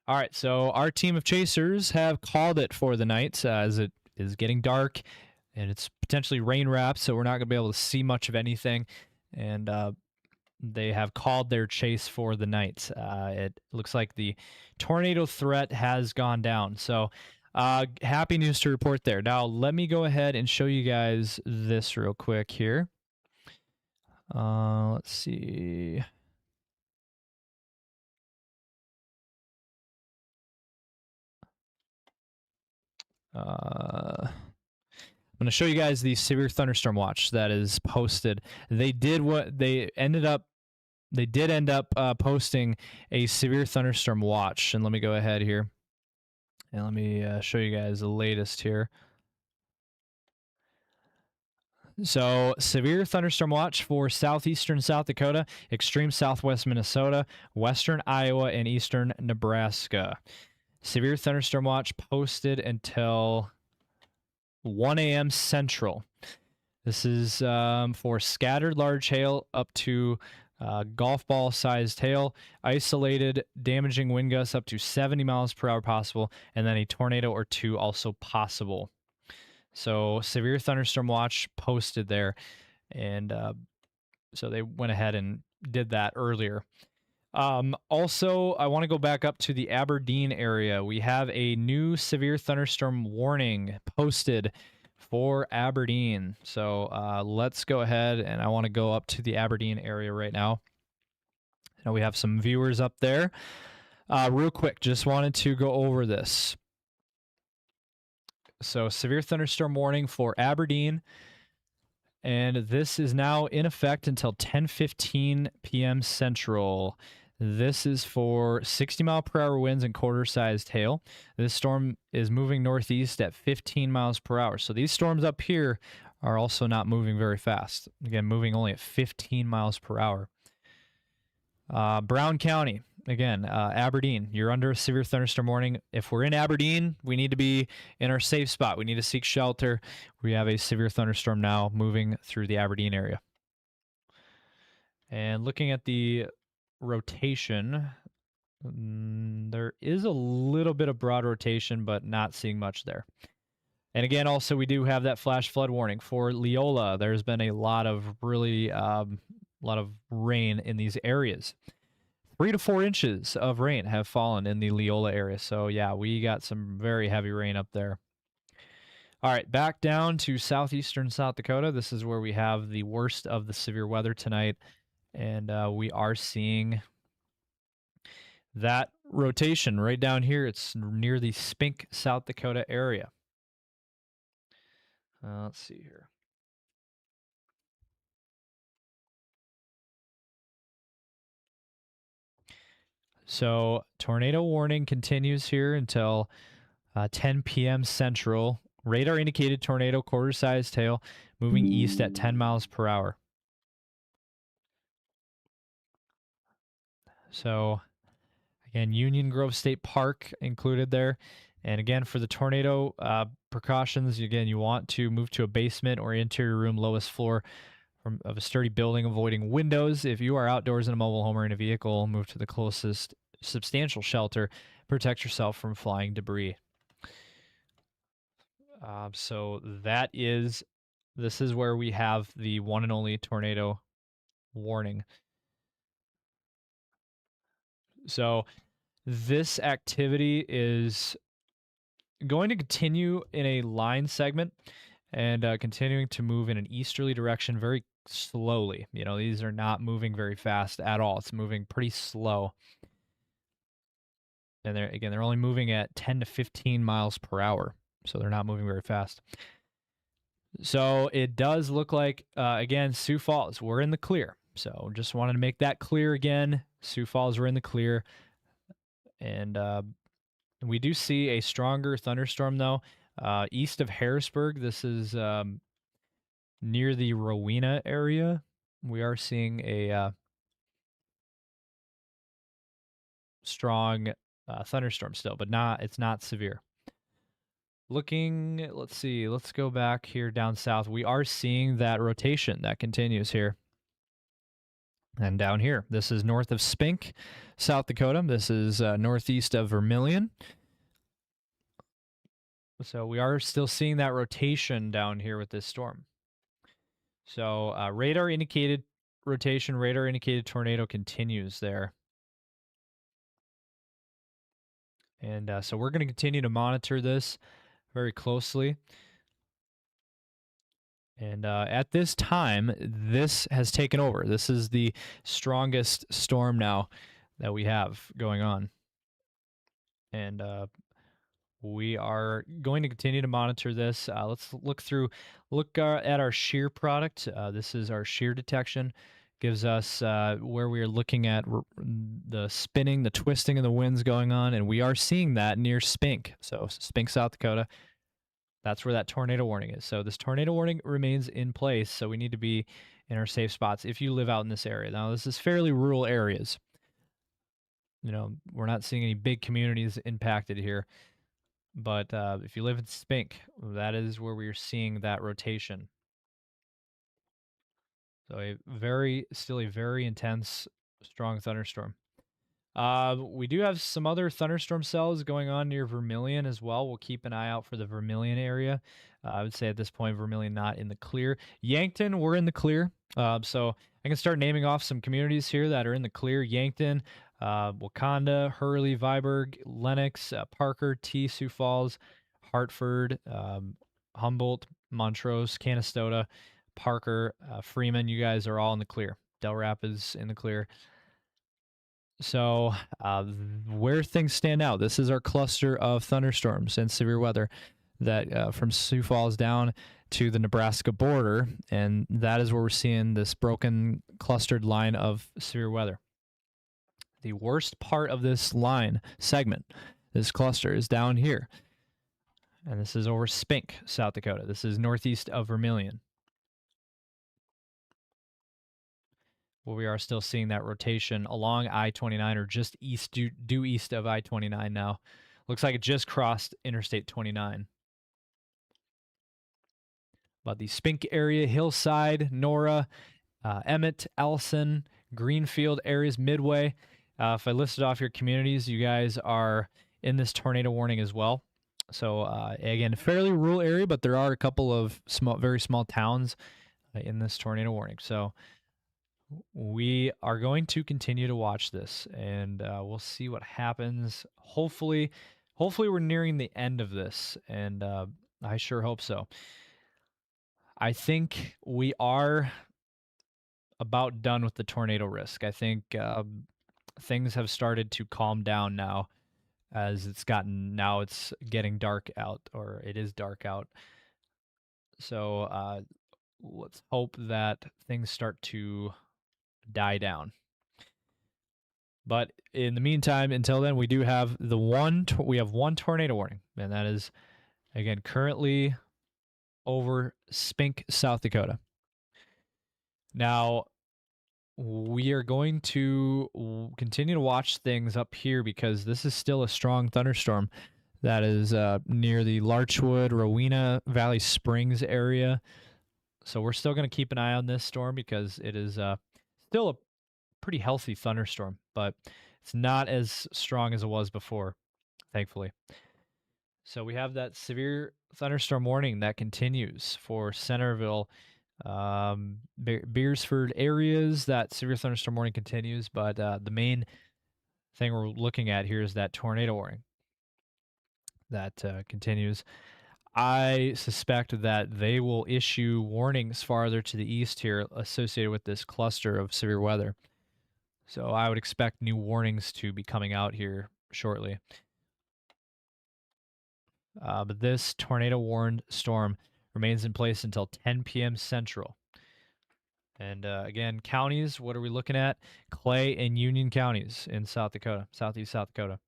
All right, so our team of chasers have called it for the night as it is getting dark and it's potentially rain wrapped, so we're not gonna be able to see much of anything. And they have called their chase for the night. It looks like the tornado threat has gone down. So happy news to report there. Now, let me go ahead and show you guys this real quick here. Let's see. I'm going to show you guys the severe thunderstorm watch that is posted. They did end up posting a severe thunderstorm watch. And let me go ahead here and let me show you guys the latest here. So, severe thunderstorm watch for southeastern South Dakota, extreme southwest Minnesota, western Iowa, and eastern Nebraska. Severe thunderstorm watch posted until 1 a.m. Central. This is for scattered large hail up to golf ball sized hail, isolated damaging wind gusts up to 70 miles per hour possible, and then a tornado or two also possible. So severe thunderstorm watch posted there, and so they went ahead and did that earlier. Also, I want to go back up to the Aberdeen area. We have a new severe thunderstorm warning posted for Aberdeen. So let's go ahead, and I want to go up to the Aberdeen area right now. Now we have some viewers up there. Real quick, just wanted to go over this. So severe thunderstorm warning for Aberdeen, and this is now in effect until 10:15 p.m. Central. This is for 60-mile-per-hour winds and quarter-sized hail. This storm is moving northeast at 15 miles per hour. So these storms up here are also not moving very fast. Again, moving only at 15 miles per hour. Brown County, again, Aberdeen, you're under a severe thunderstorm warning. If we're in Aberdeen, we need to be in our safe spot. We need to seek shelter. We have a severe thunderstorm now moving through the Aberdeen area. And looking at the rotation, there is a little bit of broad rotation, but not seeing much there. And again, also, we do have that flash flood warning for Leola. There's been a lot of really lot of rain in these areas. 3 to 4 inches of rain have fallen in the Leola area. So yeah, we got some very heavy rain up there. All right, back down to southeastern South Dakota. This is where we have the worst of the severe weather tonight. And we are seeing that rotation right down here. It's near the Spink, South Dakota area. Let's see here. So tornado warning continues here until 10 p.m. Central. Radar indicated tornado quarter-sized hail moving east at 10 miles per hour. So again, Union Grove State Park included there. And again, for the tornado precautions, again, you want to move to a basement or interior room, lowest floor of a sturdy building, avoiding windows. If you are outdoors in a mobile home or in a vehicle, move to the closest substantial shelter. Protect yourself from flying debris. So this is where we have the one and only tornado warning. So this activity is going to continue in a line segment and continuing to move in an easterly direction very slowly. You know, these are not moving very fast at all. It's moving pretty slow. And they're only moving at 10 to 15 miles per hour. So they're not moving very fast. So it does look like, again, Sioux Falls, we're in the clear. So just wanted to make that clear again. Sioux Falls, we're in the clear. And we do see a stronger thunderstorm, though, east of Harrisburg. This is near the Rowena area. We are seeing a strong thunderstorm still, but it's not severe. Let's see, let's go back here down south. We are seeing that rotation that continues here. And down here, this is north of Spink, South Dakota. This is northeast of Vermilion. So we are still seeing that rotation down here with this storm. So radar indicated rotation, radar indicated tornado continues there. And so we're going to continue to monitor this very closely. And at this time, this has taken over. This is the strongest storm now that we have going on. And we are going to continue to monitor this. Let's look at our shear product. This is our shear detection. Gives us where we are looking at the spinning, the twisting of the winds going on. And we are seeing that near Spink. So Spink, South Dakota. That's where that tornado warning is. So this tornado warning remains in place, so we need to be in our safe spots if you live out in this area. Now, this is fairly rural areas. You know, we're not seeing any big communities impacted here. But if you live in Spink, that is where we are seeing that rotation. So still a very intense, strong thunderstorm. We do have some other thunderstorm cells going on near Vermilion as well. We'll keep an eye out for the Vermilion area. I would say at this point, Vermilion not in the clear. Yankton, we're in the clear. So I can start naming off some communities here that are in the clear. Yankton, Wakanda, Hurley, Viborg, Lenox, Parker, T, Sioux Falls, Hartford, Humboldt, Montrose, Canastota, Parker, Freeman. You guys are all in the clear. Del Rapids in the clear. So, where things stand out, this is our cluster of thunderstorms and severe weather that from Sioux Falls down to the Nebraska border, and that is where we're seeing this broken, clustered line of severe weather. The worst part of this line segment, this cluster, is down here, and this is over Spink, South Dakota. This is northeast of Vermilion. Where we are still seeing that rotation along I-29 or just due east of I-29 now. Looks like it just crossed Interstate 29. But the Spink area, Hillside, Nora, Emmett, Ellison, Greenfield areas, Midway. If I listed off your communities, you guys are in this tornado warning as well. So again, fairly rural area, but there are a couple of very small towns in this tornado warning. So we are going to continue to watch this, and we'll see what happens. Hopefully we're nearing the end of this, and I sure hope so. I think we are about done with the tornado risk. I think things have started to calm down now as it's getting dark out, or it is dark out. So let's hope that things start to die down. But in the meantime, until then, we do have one tornado warning, and that is, again, currently over Spink, South Dakota. Now, we are going to continue to watch things up here because this is still a strong thunderstorm that is near the Larchwood, Rowena, Valley Springs area. So we're still going to keep an eye on this storm because it is still a pretty healthy thunderstorm, but it's not as strong as it was before, thankfully. So we have that severe thunderstorm warning that continues for Centerville, Beersford areas. That severe thunderstorm warning continues, but the main thing we're looking at here is that tornado warning that continues. I suspect that they will issue warnings farther to the east here associated with this cluster of severe weather. So I would expect new warnings to be coming out here shortly. But this tornado warned storm remains in place until 10 p.m. Central. And again, counties, what are we looking at? Clay and Union counties in South Dakota, southeast South Dakota.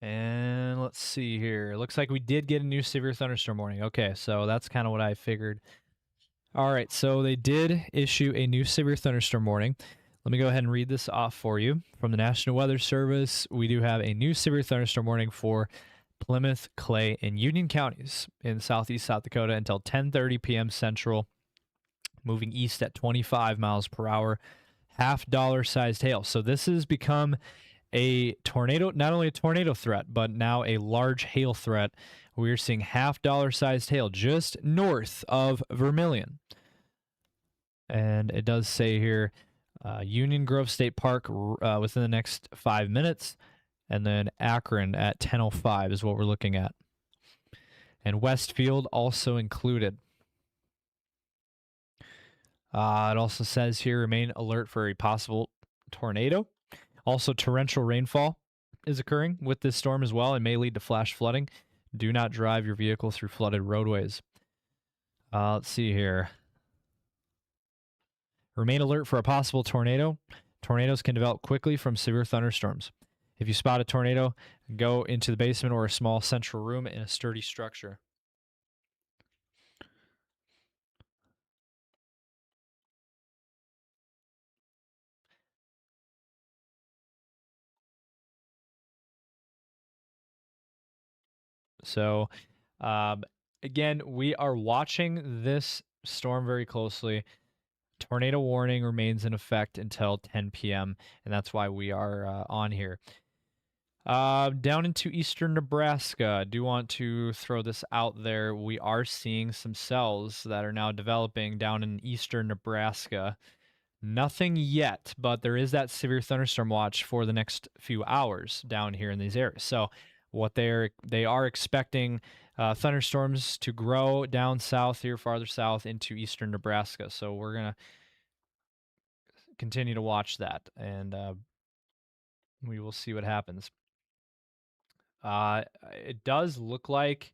And let's see here. It looks like we did get a new severe thunderstorm warning. Okay, so that's kind of what I figured. All right, so they did issue a new severe thunderstorm warning. Let me go ahead and read this off for you. From the National Weather Service, we do have a new severe thunderstorm warning for Plymouth, Clay, and Union counties in southeast South Dakota until 10:30 p.m. Central, moving east at 25 miles per hour, $half-sized hail. So this has become a tornado, not only a tornado threat, but now a large hail threat. We're seeing $half-sized hail just north of Vermilion. And it does say here, Union Grove State Park within the next 5 minutes, and then Akron at 10:05 is what we're looking at. And Westfield also included. It also says here, remain alert for a possible tornado. Also, torrential rainfall is occurring with this storm as well and may lead to flash flooding. Do not drive your vehicle through flooded roadways. Let's see here. Remain alert for a possible tornado. Tornadoes can develop quickly from severe thunderstorms. If you spot a tornado, go into the basement or a small central room in a sturdy structure. So, again, we are watching this storm very closely. Tornado warning remains in effect until 10 p.m., and that's why we are on here. Down into eastern Nebraska, I do want to throw this out there. We are seeing some cells that are now developing down in eastern Nebraska. Nothing yet, but there is that severe thunderstorm watch for the next few hours down here in these areas. So, what they are expecting thunderstorms to grow down south here, farther south into eastern Nebraska. So we're gonna continue to watch that, and we will see what happens. It does look like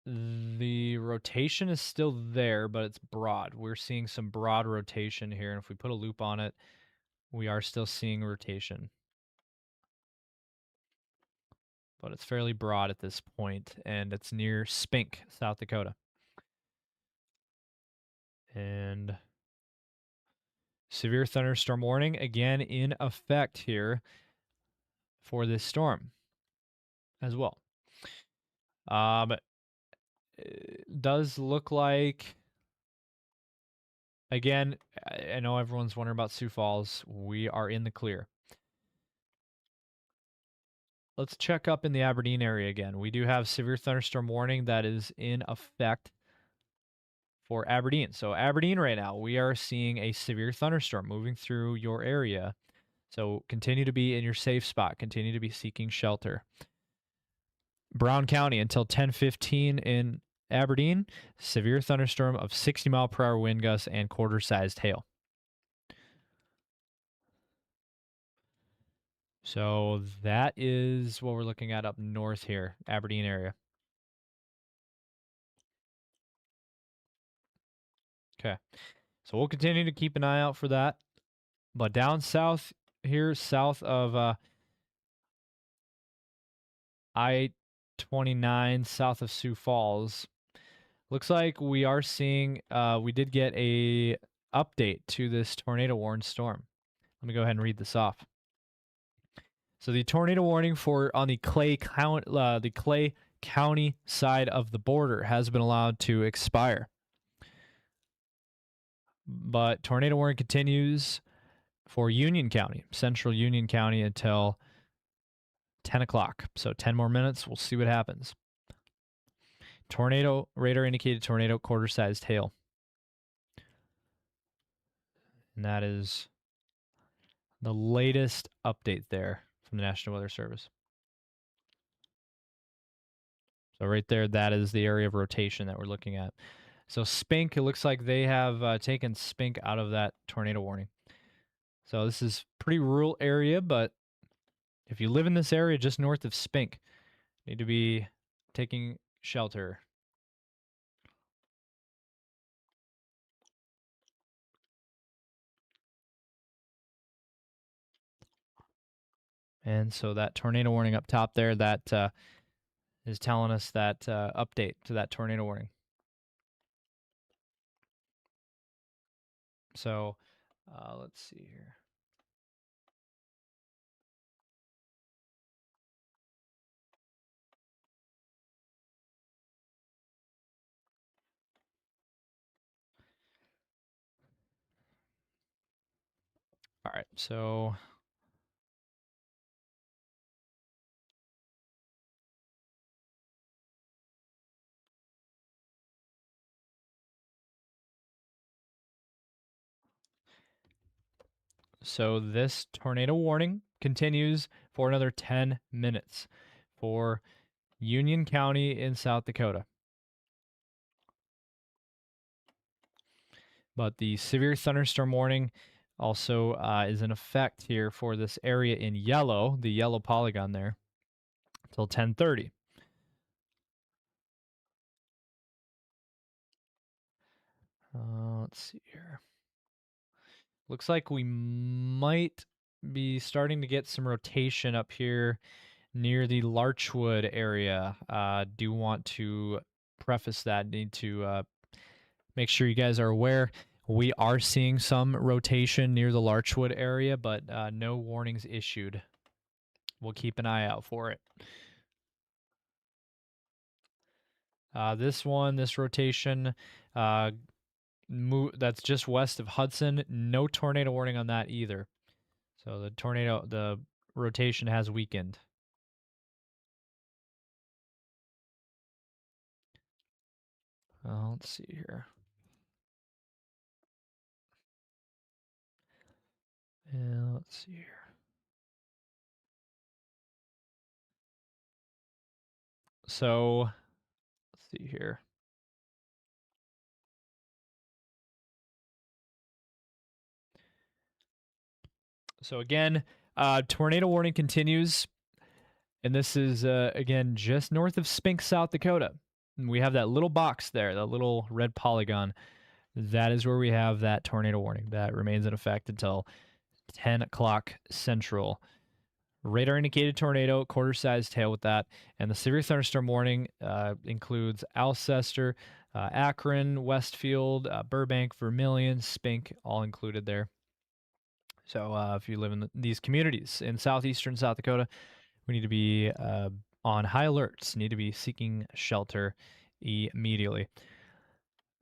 the rotation is still there, but it's broad. We're seeing some broad rotation here, and if we put a loop on it, we are still seeing rotation. But it's fairly broad at this point, and it's near Spink, South Dakota. And severe thunderstorm warning again in effect here for this storm as well. It does look like, again, I know everyone's wondering about Sioux Falls. We are in the clear. Let's check up in the Aberdeen area again. We do have severe thunderstorm warning that is in effect for Aberdeen. So Aberdeen right now, we are seeing a severe thunderstorm moving through your area. So continue to be in your safe spot. Continue to be seeking shelter. Brown County until 10:15 in Aberdeen, severe thunderstorm of 60-mile-per-hour wind gusts and quarter-sized hail. So that is what we're looking at up north here, Aberdeen area. Okay. So we'll continue to keep an eye out for that. But down south here, south of I-29, south of Sioux Falls, looks like we are seeing, we did get a update to this tornado warning storm. Let me go ahead and read this off. So the tornado warning for on the Clay County side of the border has been allowed to expire. But tornado warning continues for Union County, central Union County, until 10 o'clock. So 10 more minutes. We'll see what happens. Tornado radar indicated tornado quarter-sized hail. And that is the latest update there from the National Weather Service. So right there, that is the area of rotation that we're looking at. So Spink, it looks like they have taken Spink out of that tornado warning. So this is pretty rural area, but if you live in this area just north of Spink, you need to be taking shelter. And so that tornado warning up top there, that is telling us that update to that tornado warning. So let's see here. All right, so this tornado warning continues for another 10 minutes for Union County in South Dakota. But the severe thunderstorm warning also is in effect here for this area in yellow, the yellow polygon there, until 10:30. Let's see here. Looks like we might be starting to get some rotation up here near the Larchwood area. Do want to preface that. Need to make sure you guys are aware. We are seeing some rotation near the Larchwood area, but no warnings issued. We'll keep an eye out for it. This rotation, that's just west of Hudson. No tornado warning on that either. So the rotation has weakened. Let's see here. Yeah, let's see here. So, let's see here. So again, tornado warning continues, and this is again just north of Spink, South Dakota. And we have that little box there, that little red polygon. That is where we have that tornado warning that remains in effect until 10 o'clock Central. Radar indicated tornado, quarter-sized hail with that, and the severe thunderstorm warning includes Alcester, Akron, Westfield, Burbank, Vermilion, Spink, all included there. So if you live in these communities in southeastern South Dakota, we need to be on high alerts, need to be seeking shelter immediately.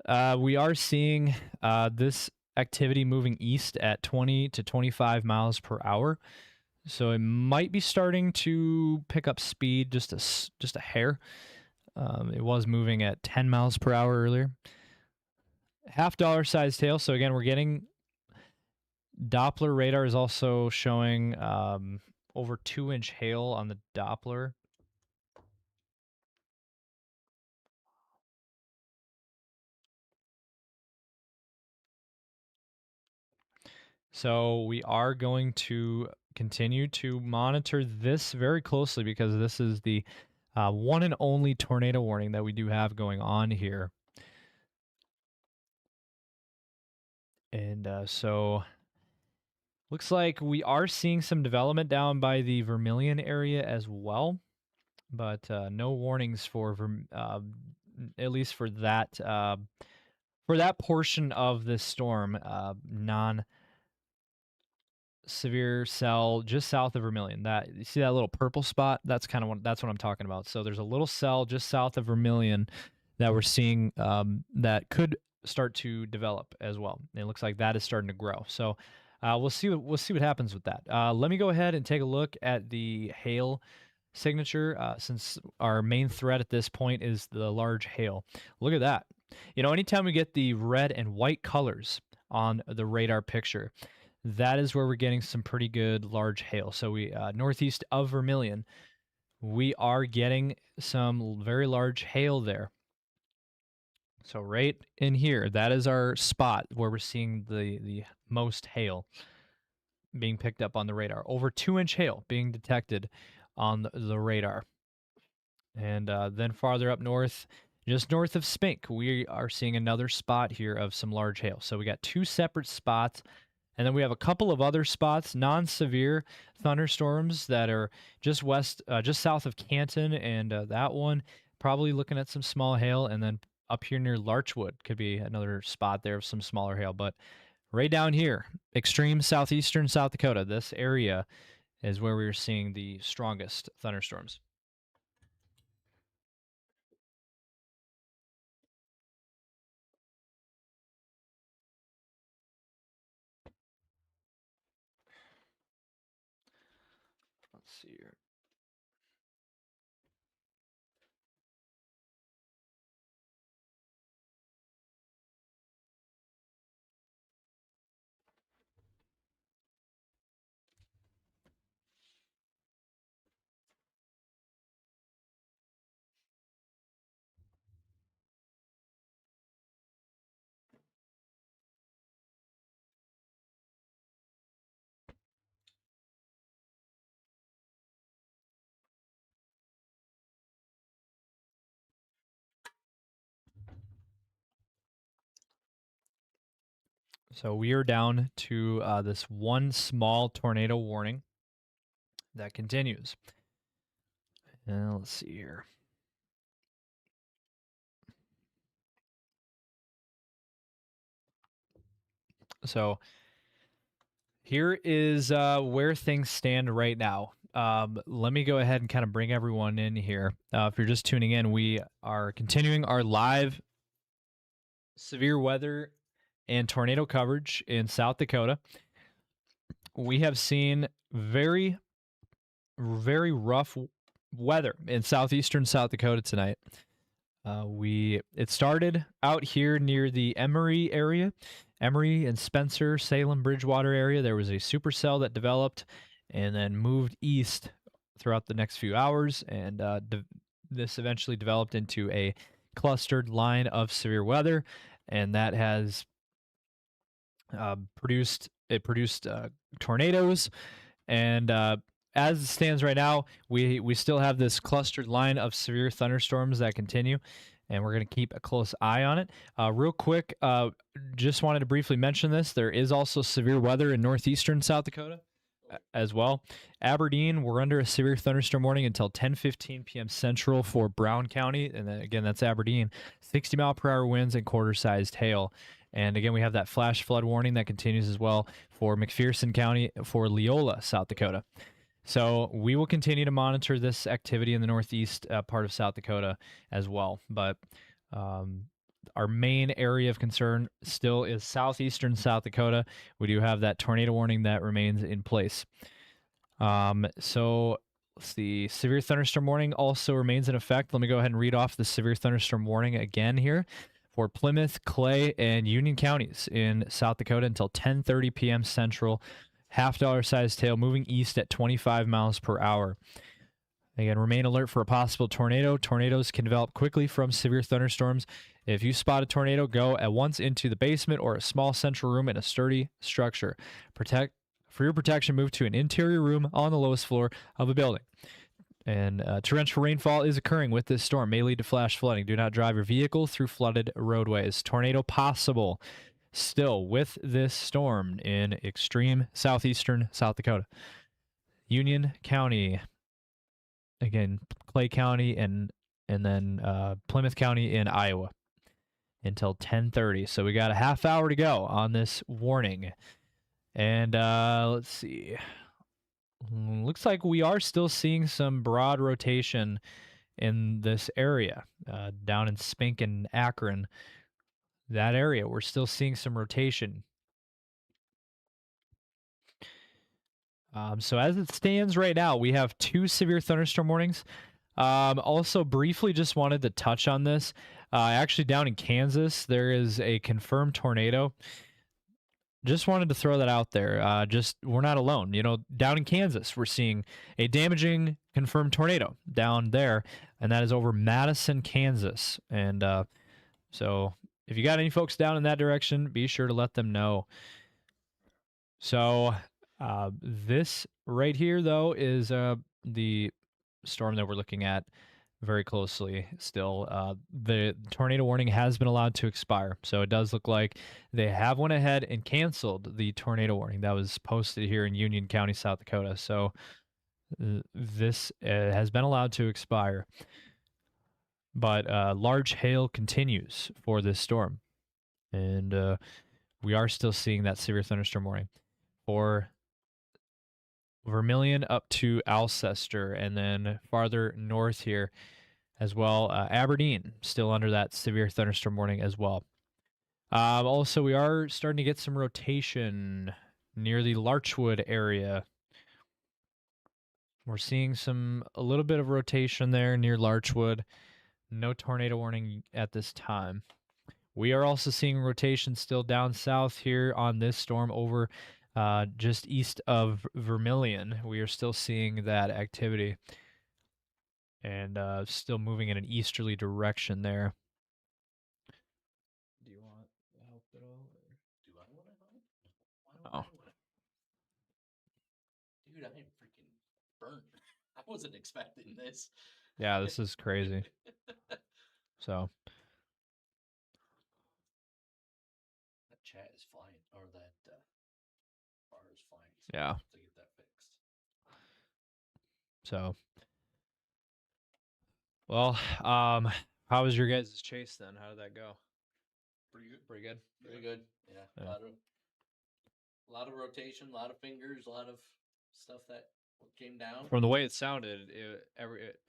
We are seeing this activity moving east at 20 to 25 miles per hour. So it might be starting to pick up speed just a hair. It was moving at 10 miles per hour earlier. $half sized hail. So again, we're getting Doppler radar is also showing over 2-inch hail on the Doppler. So we are going to continue to monitor this very closely because this is the one and only tornado warning that we do have going on here. And so looks like we are seeing some development down by the Vermilion area as well, but no warnings for at least for that portion of this storm, non-severe cell just south of Vermilion. That you see that little purple spot? That's what I'm talking about. So there's a little cell just south of Vermilion that we're seeing that could start to develop as well. And it looks like that is starting to grow. So we'll see what happens with that. Let me go ahead and take a look at the hail signature since our main threat at this point is the large hail. Look at that. Anytime we get the red and white colors on the radar picture, that is where we're getting some pretty good large hail. So we northeast of Vermilion, we are getting some very large hail there. So right in here, that is our spot where we're seeing the most hail being picked up on the radar. Over 2-inch hail being detected on the radar. And then farther up north, just north of Spink, we are seeing another spot here of some large hail. So we got 2 separate spots. And then we have a couple of other spots, non-severe thunderstorms that are just south of Canton, and that one probably looking at some small hail. And then up here near Larchwood could be another spot there of some smaller hail. But right down here, extreme southeastern South Dakota, this area is where we are seeing the strongest thunderstorms. Let's see here. So we are down to this one small tornado warning that continues. And let's see here. So here is where things stand right now. let me go ahead and kind of bring everyone in here. If you're just tuning in, we are continuing our live severe weather and tornado coverage in South Dakota. We have seen very, very rough weather in southeastern South Dakota tonight. It started out here near the Emory area, Emory and Spencer, Salem, Bridgewater area. There was a supercell that developed and then moved east throughout the next few hours, and this eventually developed into a clustered line of severe weather, and that has produced tornadoes. And as it stands right now, we still have this clustered line of severe thunderstorms that continue, and we're going to keep a close eye on it. Real quick, just wanted to briefly mention this. There is also severe weather in northeastern South Dakota as well. Aberdeen, we're under a severe thunderstorm warning until 10:15 p.m. Central for Brown County, and then, again, that's Aberdeen. 60-mile-per-hour winds and quarter-sized hail. And again, we have that flash flood warning that continues as well for McPherson County for Leola, South Dakota. So we will continue to monitor this activity in the northeast part of South Dakota as well. But our main area of concern still is southeastern South Dakota. We do have that tornado warning that remains in place. So the severe thunderstorm warning also remains in effect. Let me go ahead and read off the severe thunderstorm warning again here for Plymouth, Clay, and Union counties in South Dakota until 10:30 p.m. Central. $half-sized tail moving east at 25 miles per hour. Again, remain alert for a possible tornado. Tornadoes can develop quickly from severe thunderstorms. If you spot a tornado, go at once into the basement or a small central room in a sturdy structure. For your protection, move to an interior room on the lowest floor of a building. And torrential rainfall is occurring with this storm, may lead to flash flooding. Do not drive your vehicle through flooded roadways. Tornado possible still with this storm in extreme southeastern South Dakota. Union County, again, Clay County, and then Plymouth County in Iowa until 10:30. So we got a half hour to go on this warning. And let's see. Looks like we are still seeing some broad rotation in this area, down in Spink and Akron. That area, we're still seeing some rotation. So as it stands right now, we have 2 severe thunderstorm warnings. Also, briefly, just wanted to touch on this. Actually, down in Kansas, there is a confirmed tornado. Just wanted to throw that out there. We're not alone. Down in Kansas, we're seeing a damaging confirmed tornado down there, and that is over Madison, Kansas. And so if you got any folks down in that direction, be sure to let them know. So this right here, though, is the storm that we're looking at very closely still. The tornado warning has been allowed to expire. So it does look like they have went ahead and canceled the tornado warning that was posted here in Union County, South Dakota. So this has been allowed to expire. But large hail continues for this storm. And we are still seeing that severe thunderstorm warning for Vermilion up to Alcester, and then farther north here as well. Aberdeen still under that severe thunderstorm warning as well. Also, we are starting to get some rotation near the Larchwood area. We're seeing a little bit of rotation there near Larchwood. No tornado warning at this time. We are also seeing rotation still down south here on this storm over just east of Vermilion. We are still seeing that activity and still moving in an easterly direction there. Do you want help at all? Do I want to help? Oh. I wanna- Dude, I am freaking burnt. I wasn't expecting this. Yeah, this is crazy. So that chat is flying, or that bar is flying. So Yeah. I have to get that fixed. So, well, how was your guys' chase then? How did that go? Pretty good. Pretty good. Pretty good. Yeah. Yeah. A lot of rotation, a lot of fingers, a lot of stuff that what came down. From the way it sounded,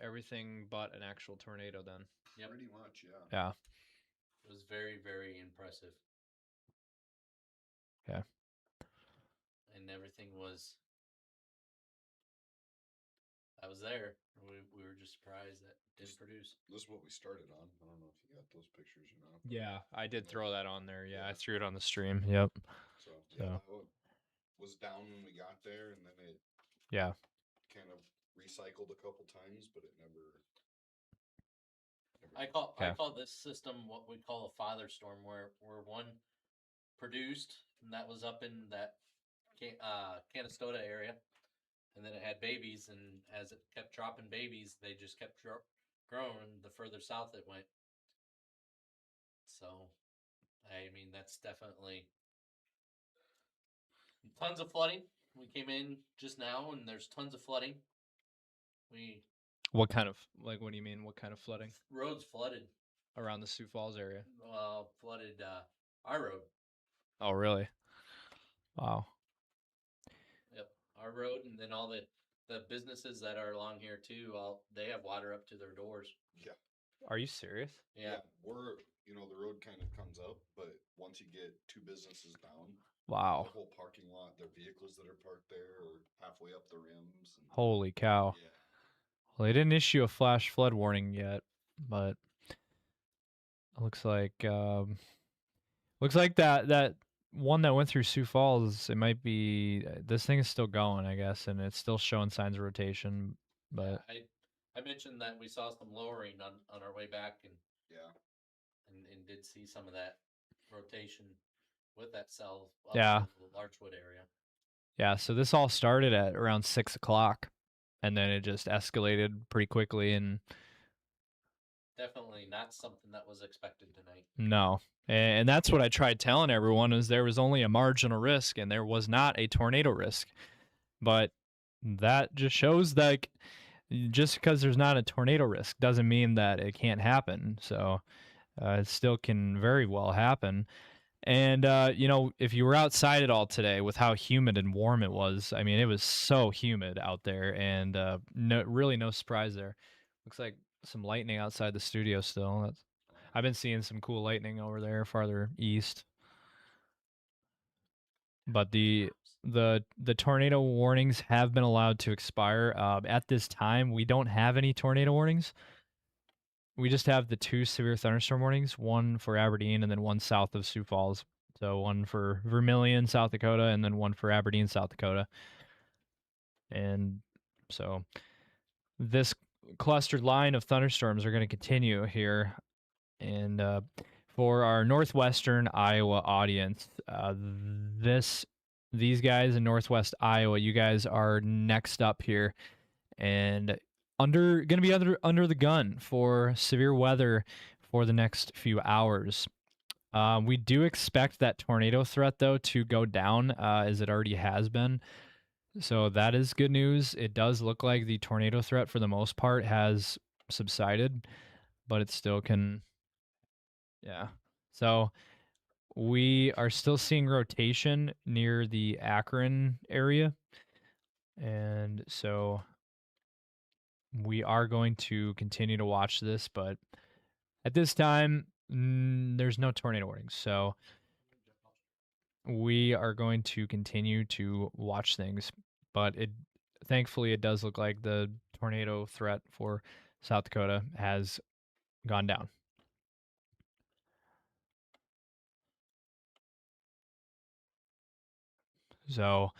everything but an actual tornado. Then. Yep. Pretty much, yeah. Yeah. It was very, very impressive. Yeah. And everything was. I was there. We were just surprised that it didn't produce. This is what we started on. I don't know if you got those pictures or not. Yeah, I did throw that on there. Yeah, I Yeah. threw it on the stream. Yep. So yeah, that was down when we got there, and then it kind of recycled a couple times, but it never I call this system what we call a father storm, where one produced, and that was up in that Canastota area, and then it had babies, and as it kept dropping babies, they just kept growing the further south it went. So, I mean, that's definitely tons of flooding. We came in just now, and there's tons of flooding. What kind of, like, what do you mean? What kind of flooding? Roads flooded. Around the Sioux Falls area? Flooded our road. Oh, really? Wow. Yep, our road, and then all the businesses that are along here too. They have water up to their doors. Yeah. Are you serious? Yeah. We're the road kind of comes up, but once you get two businesses down, Wow. the whole parking lot, their vehicles that are parked there are halfway up the rims. And, Holy cow. yeah. Well, they didn't issue a flash flood warning yet, but it looks like that one that went through Sioux Falls, it might be, this thing is still going, I guess, and it's still showing signs of rotation. But yeah, I mentioned that we saw some lowering on our way back, and yeah, and did see some of that rotation with that cell up Yeah. to the Larchwood area. yeah, so this all started at around 6 o'clock, and then it just escalated pretty quickly, and Definitely not something that was expected tonight. no. And that's what I tried telling everyone, is there was only a marginal risk, and there was not a tornado risk. But that just shows that just because there's not a tornado risk doesn't mean that it can't happen. So it still can very well happen. And, if you were outside at all today with how humid and warm it was, I mean, it was so humid out there, and really no surprise there. Looks like some lightning outside the studio still. I've been seeing some cool lightning over there farther east. But the tornado warnings have been allowed to expire. At this time, we don't have any tornado warnings. We just have the 2 severe thunderstorm warnings, one for Aberdeen and then one south of Sioux Falls. So one for Vermilion, South Dakota, and then one for Aberdeen, South Dakota. And so this clustered line of thunderstorms are going to continue here. And for our northwestern Iowa audience, these guys in northwest Iowa, you guys are next up here, and going to be under the gun for severe weather for the next few hours. We do expect that tornado threat, though, to go down, as it already has been. So that is good news. It does look like the tornado threat, for the most part, has subsided, but it still can. Yeah. So we are still seeing rotation near the Akron area. And so we are going to continue to watch this, but at this time, there's no tornado warnings. So we are going to continue to watch things, but thankfully it does look like the tornado threat for South Dakota has gone down. So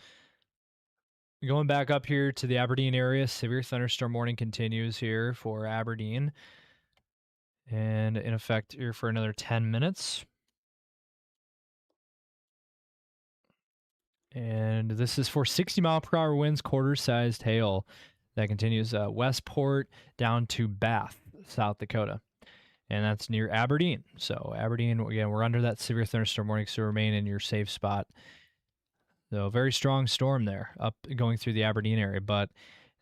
going back up here to the Aberdeen area, severe thunderstorm warning continues here for Aberdeen, and in effect here for another 10 minutes. And this is for 60-mile-per-hour winds, quarter-sized hail. That continues Westport down to Bath, South Dakota. And that's near Aberdeen. So Aberdeen, again, we're under that severe thunderstorm warning, so remain in your safe spot. So very strong storm there up going through the Aberdeen area. But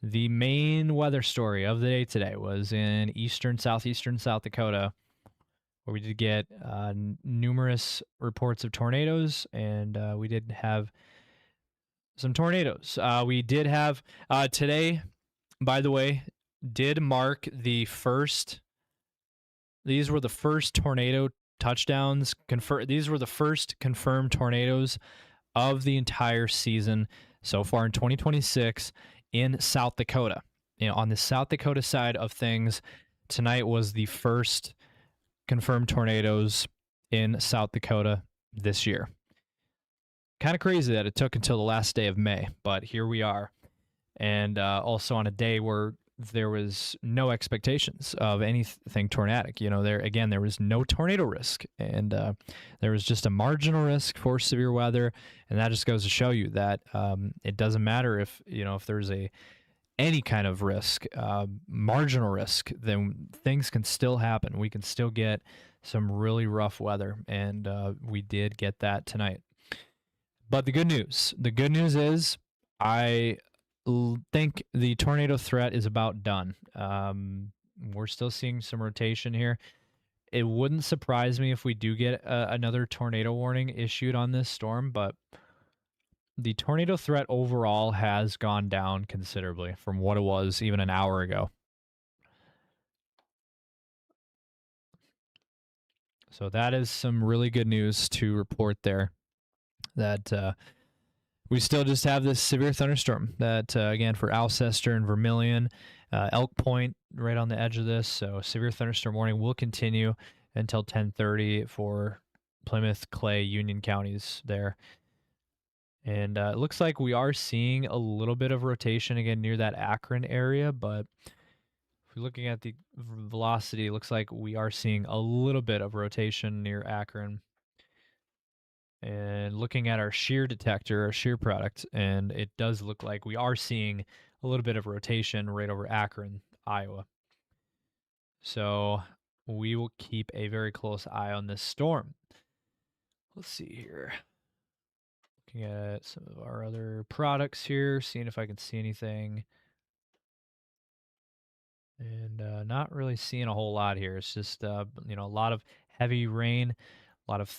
the main weather story of the day today was in southeastern South Dakota, where we did get numerous reports of tornadoes, and we did have some tornadoes. We did have today, by the way, did mark the first. These were the first tornado touchdowns. These were the first confirmed tornadoes of the entire season so far in 2026 in South Dakota. On the South Dakota side of things, tonight was the first confirmed tornadoes in South Dakota this year. Kind of crazy that it took until the last day of May, but here we are. And also on a day where there was no expectations of anything tornadic. There was no tornado risk, and there was just a marginal risk for severe weather, and that just goes to show you that it doesn't matter if there's any kind of risk, marginal risk, then things can still happen. We can still get some really rough weather, and we did get that tonight. But the good news is I think the tornado threat is about done. We're still seeing some rotation here. It wouldn't surprise me if we do get another tornado warning issued on this storm, but the tornado threat overall has gone down considerably from what it was even an hour ago. So that is some really good news to report there, that we still just have this severe thunderstorm that, again, for Alcester and Vermilion, Elk Point right on the edge of this. So severe thunderstorm warning will continue until 10:30 for Plymouth, Clay, Union counties there. And it looks like we are seeing a little bit of rotation again near that Akron area, but if we're looking at the velocity, it looks like we are seeing a little bit of rotation near Akron. And looking at our shear detector, our shear product, and it does look like we are seeing a little bit of rotation right over Akron, Iowa. So we will keep a very close eye on this storm. Let's see here. Looking at some of our other products here, seeing if I can see anything. And not really seeing a whole lot here. It's just, a lot of heavy rain, a lot of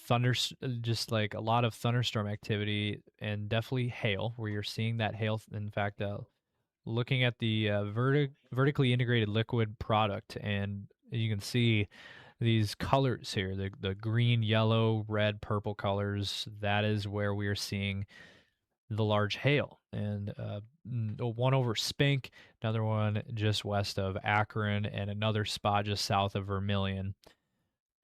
just like a lot of thunderstorm activity, and definitely hail, where you're seeing that hail. In fact, looking at the vertically integrated liquid product, and you can see these colors here, the green, yellow, red, purple colors. That is where we are seeing the large hail, and one over Spink, another one just west of Akron, and another spot just south of Vermilion.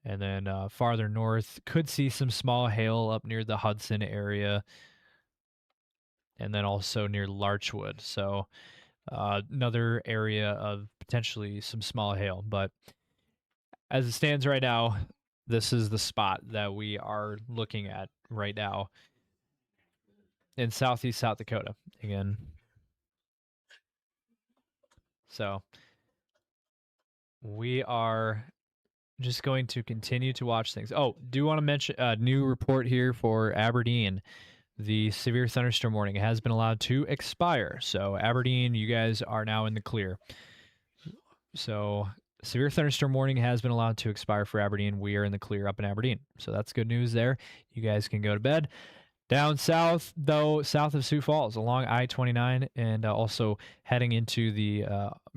And then farther north, could see some small hail up near the Hudson area, and then also near Larchwood. So another area of potentially some small hail. But as it stands right now, this is the spot that we are looking at right now in southeast South Dakota again. So we are just going to continue to watch things. Oh, do want to mention a new report here for Aberdeen. The severe thunderstorm warning has been allowed to expire. So Aberdeen, you guys are now in the clear. So severe thunderstorm warning has been allowed to expire for Aberdeen. We are in the clear up in Aberdeen. So that's good news there. You guys can go to bed. Down south, though, south of Sioux Falls, along I-29, and also heading into the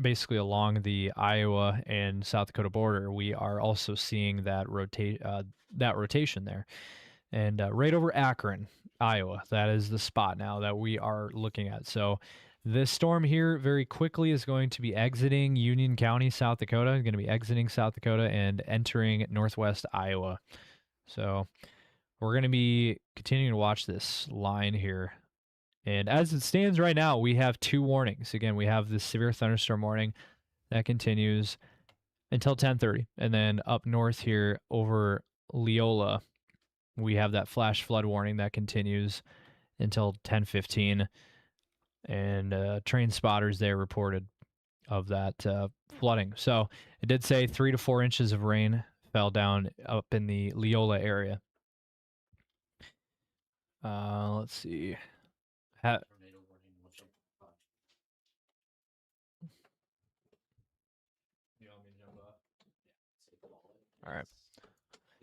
basically along the Iowa and South Dakota border, we are also seeing that rotation there. And right over Akron, Iowa, that is the spot now that we are looking at. So this storm here very quickly is going to be exiting Union County, South Dakota. It's going to be exiting South Dakota and entering northwest Iowa. So we're going to be continuing to watch this line here. And as it stands right now, we have two warnings. Again, we have the severe thunderstorm warning that continues until 10:30. And then up north here over Leola, we have that flash flood warning that continues until 10:15. And train spotters there reported of that flooding. So it did say 3 to 4 inches of rain fell down up in the Leola area. Let's see. Tornado warning was up. All right.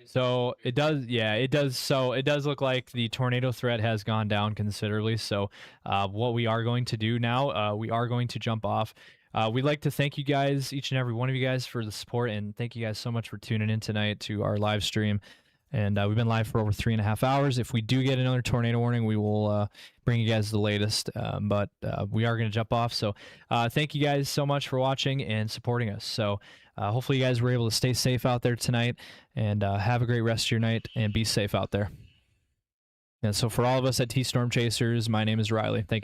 So it does, yeah, it does. So it does look like the tornado threat has gone down considerably. So what we are going to do now, we are going to jump off. We'd like to thank you guys, each and every one of you guys, for the support, and thank you guys so much for tuning in tonight to our live stream. And we've been live for over 3.5 hours. If we do get another tornado warning, we will bring you guys the latest. But we are going to jump off. So thank you guys so much for watching and supporting us. So hopefully you guys were able to stay safe out there tonight, and have a great rest of your night, and be safe out there. And so for all of us at T Storm Chasers, my name is Riley. Thank you.